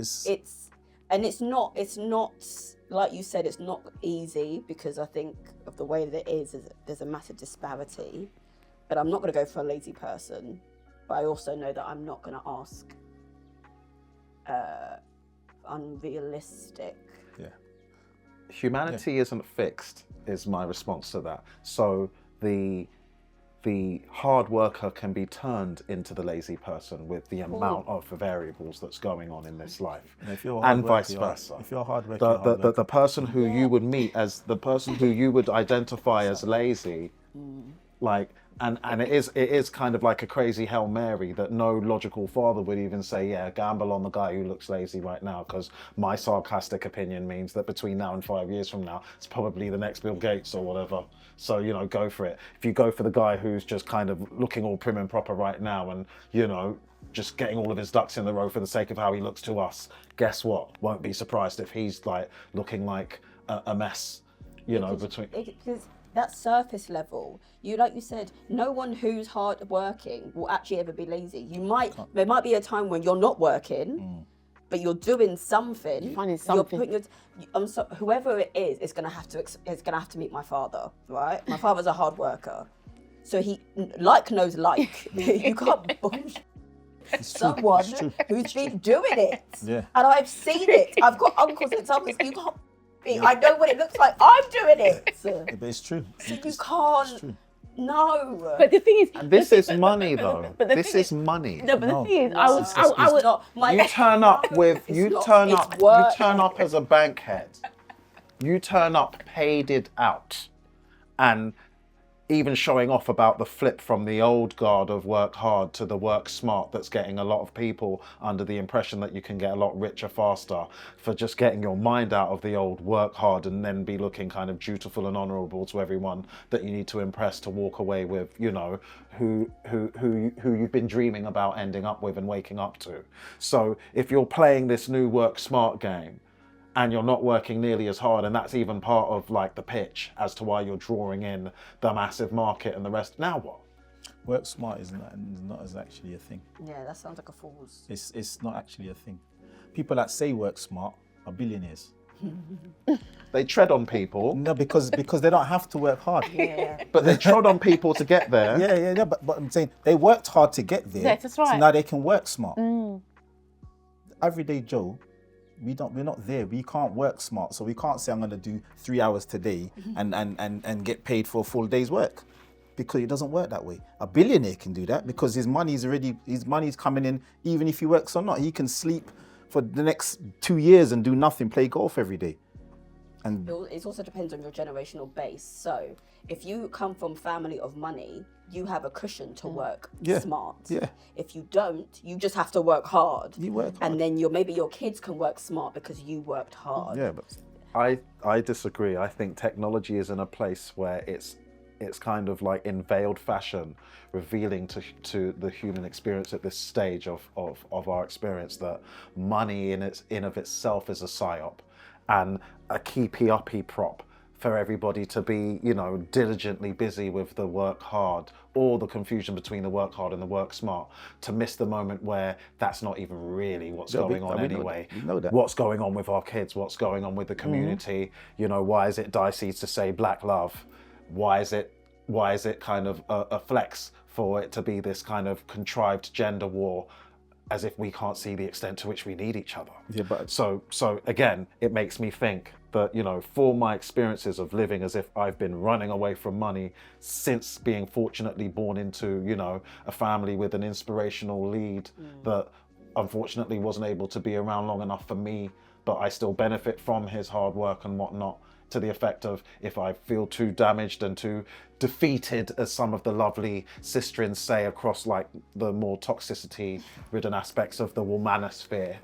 not like you said, it's not easy, because I think of the way that it is there's a massive disparity. But I'm not going to go for a lazy person. But I also know that I'm not going to ask unrealistic. Yeah. Humanity isn't fixed, is my response to that. So the hard worker can be turned into the lazy person with the amount of variables that's going on in this life, and vice versa. If you're hard working, the person who you would meet as the person who you would identify as lazy, like, and it is kind of like a crazy Hail Mary that no logical father would even say, yeah, gamble on the guy who looks lazy right now, because my sarcastic opinion means that between now and 5 years from now, it's probably the next Bill Gates or whatever. So, you know, go for it. If you go for the guy who's just kind of looking all prim and proper right now and, you know, just getting all of his ducks in the row for the sake of how he looks to us, guess what? Won't be surprised if he's like looking like a mess, you know, between... Because that surface level, like you said, no one who's hard working will actually ever be lazy. There might be a time when you're not working, but you're doing something. You're finding something. Whoever it is gonna have to meet my father, right? My father's a hard worker, so he knows like. You can't bullshit someone who's been doing it. Yeah. And I've seen it. I've got uncles and uncles. You can't. I know what it looks like. I'm doing it. Yeah, but it's true. So you can't. No. But the thing is, And this is money, though. but the This thing is money. no, but the thing is, You turn up with, you turn up as a bankhead. You turn up paid it out. And even showing off about the flip from the old guard of work hard to the work smart that's getting a lot of people under the impression that you can get a lot richer faster for just getting your mind out of the old work hard and then be looking kind of dutiful and honourable to everyone that you need to impress to walk away with, you know, who you've been dreaming about ending up with and waking up to. So if you're playing this new work smart game, and you're not working nearly as hard, and that's even part of like the pitch as to why you're drawing in the massive market and the rest. Now what? Work smart is not as actually a thing. Yeah, that sounds like a fool's. It's not actually a thing. People that say work smart are billionaires. They tread on people. No, because they don't have to work hard. Yeah. But they trod on people to get there. Yeah. But I'm saying they worked hard to get there. Yeah, that's right. So now they can work smart. Everyday Joe, we're not there. We can't work smart. So we can't say I'm going to do 3 hours today and get paid for a full day's work, because it doesn't work that way. A billionaire can do that because his money's coming in even if he works or not. He can sleep for the next 2 years and do nothing, play golf every day. And it also depends on your generational base. So if you come from family of money, you have a cushion to work smart. Yeah. If you don't, you just have to work hard. You work hard. And then maybe your kids can work smart because you worked hard. yeah, but I disagree. I think technology is in a place where it's kind of like in veiled fashion, revealing to the human experience at this stage of our experience that money in of itself is a psyop and a key PRP prop for everybody to be, you know, diligently busy with the work hard, or the confusion between the work hard and the work smart, to miss the moment where that's not even really what's going on anyway. We know that. What's going on with our kids? What's going on with the community? You know, why is it dicey to say black love? Why is it kind of a flex for it to be this kind of contrived gender war, as if we can't see the extent to which we need each other? Yeah, but So again, it makes me think that, you know, for my experiences of living as if I've been running away from money since being fortunately born into, you know, a family with an inspirational lead that unfortunately wasn't able to be around long enough for me, but I still benefit from his hard work and whatnot, to the effect of, if I feel too damaged and too defeated, as some of the lovely sisterins say across like the more toxicity ridden aspects of the womanosphere,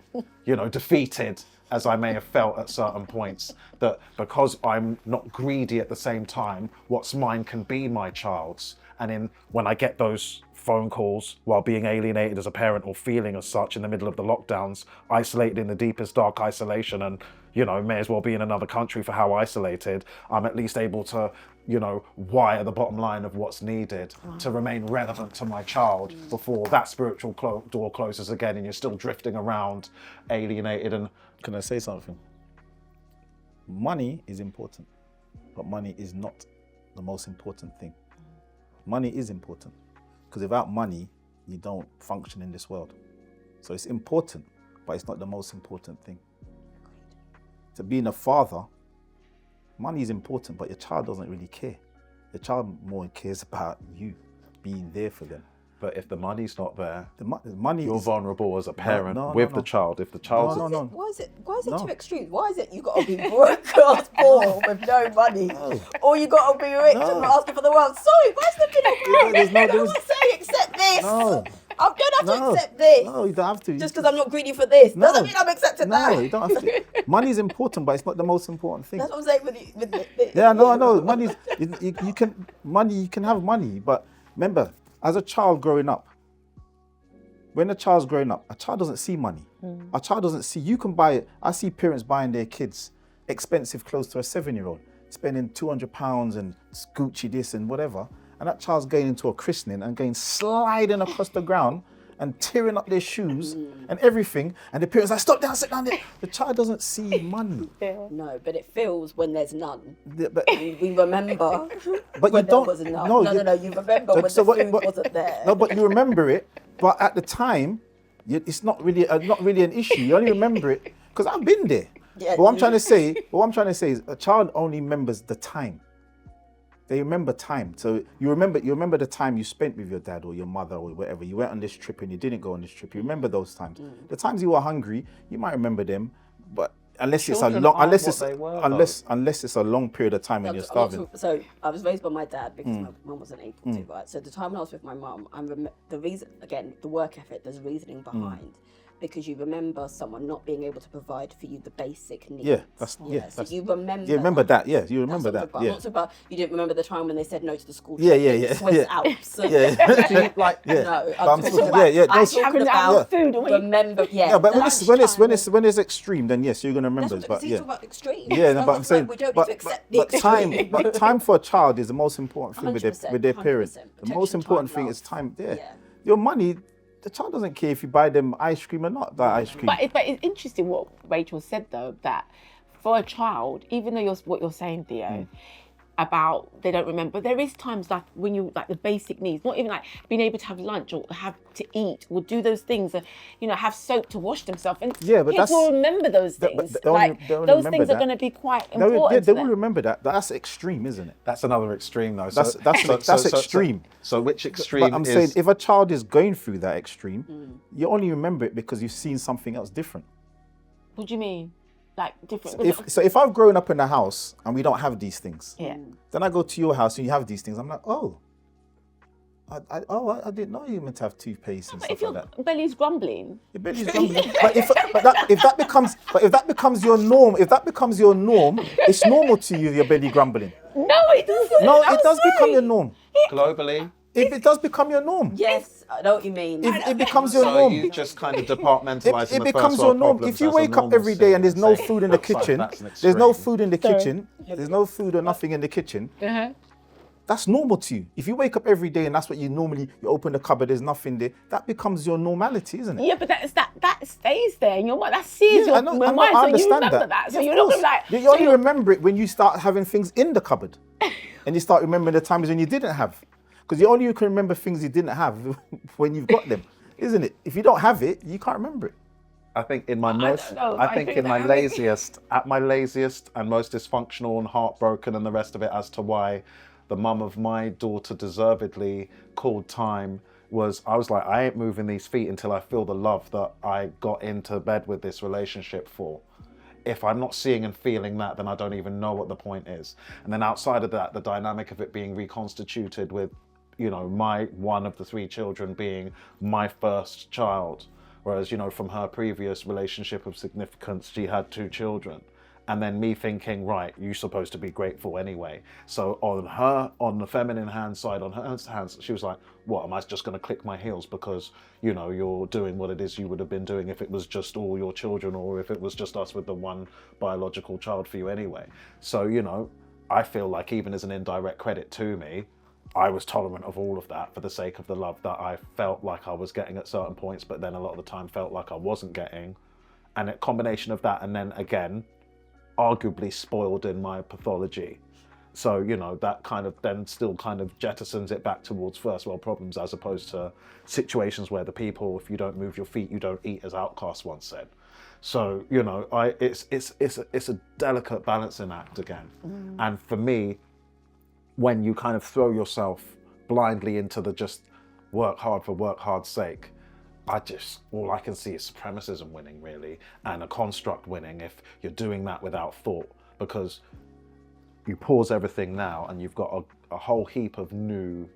you know, defeated as I may have felt at certain points, that because I'm not greedy at the same time, what's mine can be my child's. And when I get those phone calls while being alienated as a parent or feeling as such in the middle of the lockdowns, isolated in the deepest dark isolation, and, you know, may as well be in another country for how isolated, I'm at least able to, you know, wire the bottom line of what's needed to remain relevant to my child before that spiritual door closes again and you're still drifting around alienated. And can I say something? Money is important, but money is not the most important thing. Money is important, because without money, you don't function in this world. So it's important, but it's not the most important thing. To being a father, money is important, but your child doesn't really care. The child more cares about you being there for them. but if the money's not there, The money you're is vulnerable as a parent no, with no. the child. If the child's No. Why is it No. too extreme? Why is it you got to be broke ass poor with no money, or you got to be rich and asking for the world? Sorry, where's the middle ground? I don't want to say accept this. No. I'm gonna have to accept this. No, you don't have to. Just because I'm not greedy for this No. doesn't mean I'm accepting No, that. you don't have to. Money is important, but it's not the most important thing. That's what I'm saying with the Yeah, no, I know. Money's you can have money, but remember, as a child growing up, when a child's growing up, a child doesn't see money. A child doesn't see. You can buy it. I see parents buying their kids expensive clothes to a 7-year-old, spending £200 and Gucci this and whatever, and that child's going into a christening and going sliding across the ground, and tearing up their shoes and everything, and the parents like, stop down, sit down there. The child doesn't see money. No, but it feels when there's none. But We remember But when you don't. there was none. No, No, you remember when the food wasn't there. No, but you remember it. But at the time, it's not really an issue. You only remember it because I've been there. Yeah, But what I'm trying to say is a child only remembers the time. They remember time. So you remember the time you spent with your dad or your mother or whatever. You went on this trip and you didn't go on this trip. You remember those times. The times you were hungry, you might remember them, but unless it's a long period of time when you're starving. So I was raised by my dad because my mum wasn't able to, right? So the time when I was with my mum, the reason, again, the work ethic, there's reasoning behind. Because you remember someone not being able to provide for you the basic needs. So you remember. You remember that, yeah. You remember that, I'm not so about, you didn't remember the time when they said no to the school Yeah. Swiss Alps. No, I'm talking about food. Remember, but when it's extreme, then yes, you're gonna remember. But yeah, talk about extreme. Yeah, but I'm saying, we don't need to accept the extreme. But time for a child is the most important thing with their parents. 100%. The most important thing is time. Your money. The child doesn't care if you buy them ice cream or not. That ice cream. But it's interesting what Rachel said though, that for a child, even though what you're saying, Theo, about they don't remember, there is times like when you like the basic needs, not even like being able to have lunch or have to eat or do those things, have soap to wash themselves, and kids will remember those things. Those things are going to be quite important. They will remember that. That's extreme, isn't it? That's another extreme, though. That's extreme. So which extreme? But I'm saying, if a child is going through that extreme, you only remember it because you've seen something else different. What do you mean? Like different. So if I've grown up in a house and we don't have these things, then I go to your house and you have these things, I'm like, oh, I didn't know you meant to have toothpaste and stuff like that. If your belly's grumbling, but if that becomes your norm, it's normal to you, your belly grumbling. No, it doesn't. No, it does become your norm. Globally. If it does become your norm. Yes, I know what you mean. It becomes your norm. So you just kind of departmentalize it becomes your norm. If you wake up every day and there's no food in the kitchen, there's no food or nothing in the kitchen, that's normal to you. If you wake up every day and that's what you open the cupboard, there's nothing there, that becomes your normality, isn't it? Yeah, but that stays there in your mind. That sees your mind. I understand that. So you're not going to like... You only remember it when you start having things in the cupboard. And you start remembering the times when you didn't have. Because you can remember things you didn't have when you've got them, isn't it? If you don't have it, you can't remember it. I think at my laziest and most dysfunctional and heartbroken and the rest of it as to why the mum of my daughter deservedly called time was, I was like, I ain't moving these feet until I feel the love that I got into bed with this relationship for. If I'm not seeing and feeling that, then I don't even know what the point is. And then outside of that, the dynamic of it being reconstituted with, my one of the 3 children being my first child. Whereas, from her previous relationship of significance, she had 2 children. And then me thinking, right, you're supposed to be grateful anyway. So on the feminine hand side, on her hands, she was like, what, am I just going to click my heels because, you're doing what it is you would have been doing if it was just all your children or if it was just us with the one biological child for you anyway. So, I feel like even as an indirect credit to me, I was tolerant of all of that for the sake of the love that I felt like I was getting at certain points, but then a lot of the time felt like I wasn't getting. And a combination of that, and then again, arguably spoiled in my pathology. So, that kind of then still kind of jettisons it back towards first world problems as opposed to situations where the people, if you don't move your feet, you don't eat, as Outcast once said. So, it's a delicate balancing act again. And for me, when you kind of throw yourself blindly into the just work hard for work hard's sake, all I can see is supremacism winning, really, and a construct winning if you're doing that without thought, because you pause everything now and you've got a whole heap of nouveau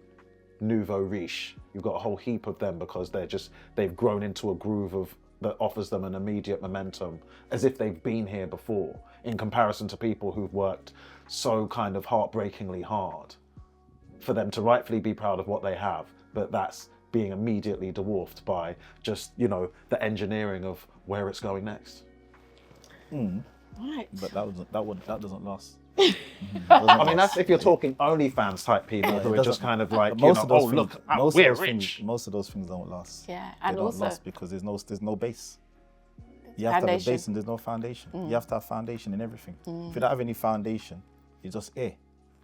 riche. You've got a whole heap of them because they've grown into a groove that offers them an immediate momentum, as if they've been here before, in comparison to people who've worked so kind of heartbreakingly hard for them to rightfully be proud of what they have, but that's being immediately dwarfed by just, the engineering of where it's going next. Right. But that doesn't last. I mean, that's if you're talking OnlyFans type people who are just kind of like, you know, oh look, we're rich. Most of those things don't last. Yeah, They and don't also last because there's no base. You have to have a base and there's no foundation. You have to have foundation in everything. If you don't have any foundation, you're just air.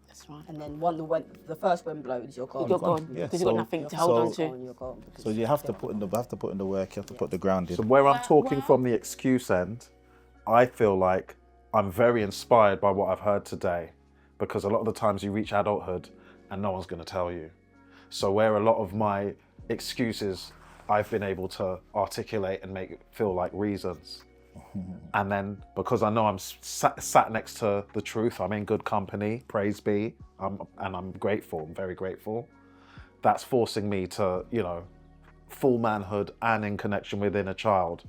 that's right. And then the first wind blows, you're gone. You're gone Yeah, because you've got nothing to hold on to. You're gone. So you have to put in the work. You have to put the ground in. So where I'm talking from the excuse end, I feel like I'm very inspired by what I've heard today, because a lot of the times you reach adulthood and no one's going to tell you. So where a lot of my excuses I've been able to articulate and make it feel like reasons. And then because I know I'm sat next to the truth, I'm in good company, praise be, and I'm grateful, I'm very grateful. That's forcing me to, you know, full manhood and in connection within a child,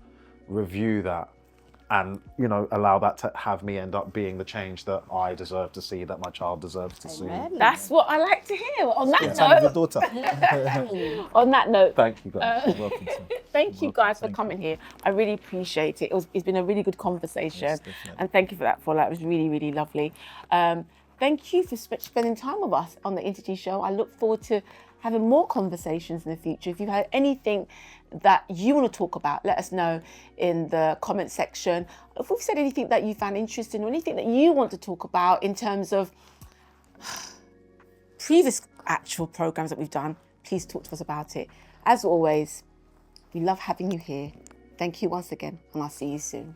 review that and, you know, allow that to have me end up being the change that I deserve to see, that my child deserves to see. That's what I like to hear. On that Time with your note, daughter. on that note, Thank you guys. You're welcome, sir. thank you guys for coming here. I really appreciate it. It's been a really good conversation, Yes, definitely. and thank you for that. It was really, really lovely. Thank you for spending time with us on the IN2G show. I look forward to having more conversations in the future. If you have anything that you want to talk about, let us know in the comment section. If we've said anything that you found interesting or anything that you want to talk about in terms of previous actual programs that we've done, please talk to us about it. As always, we love having you here. Thank you once again, and I'll see you soon.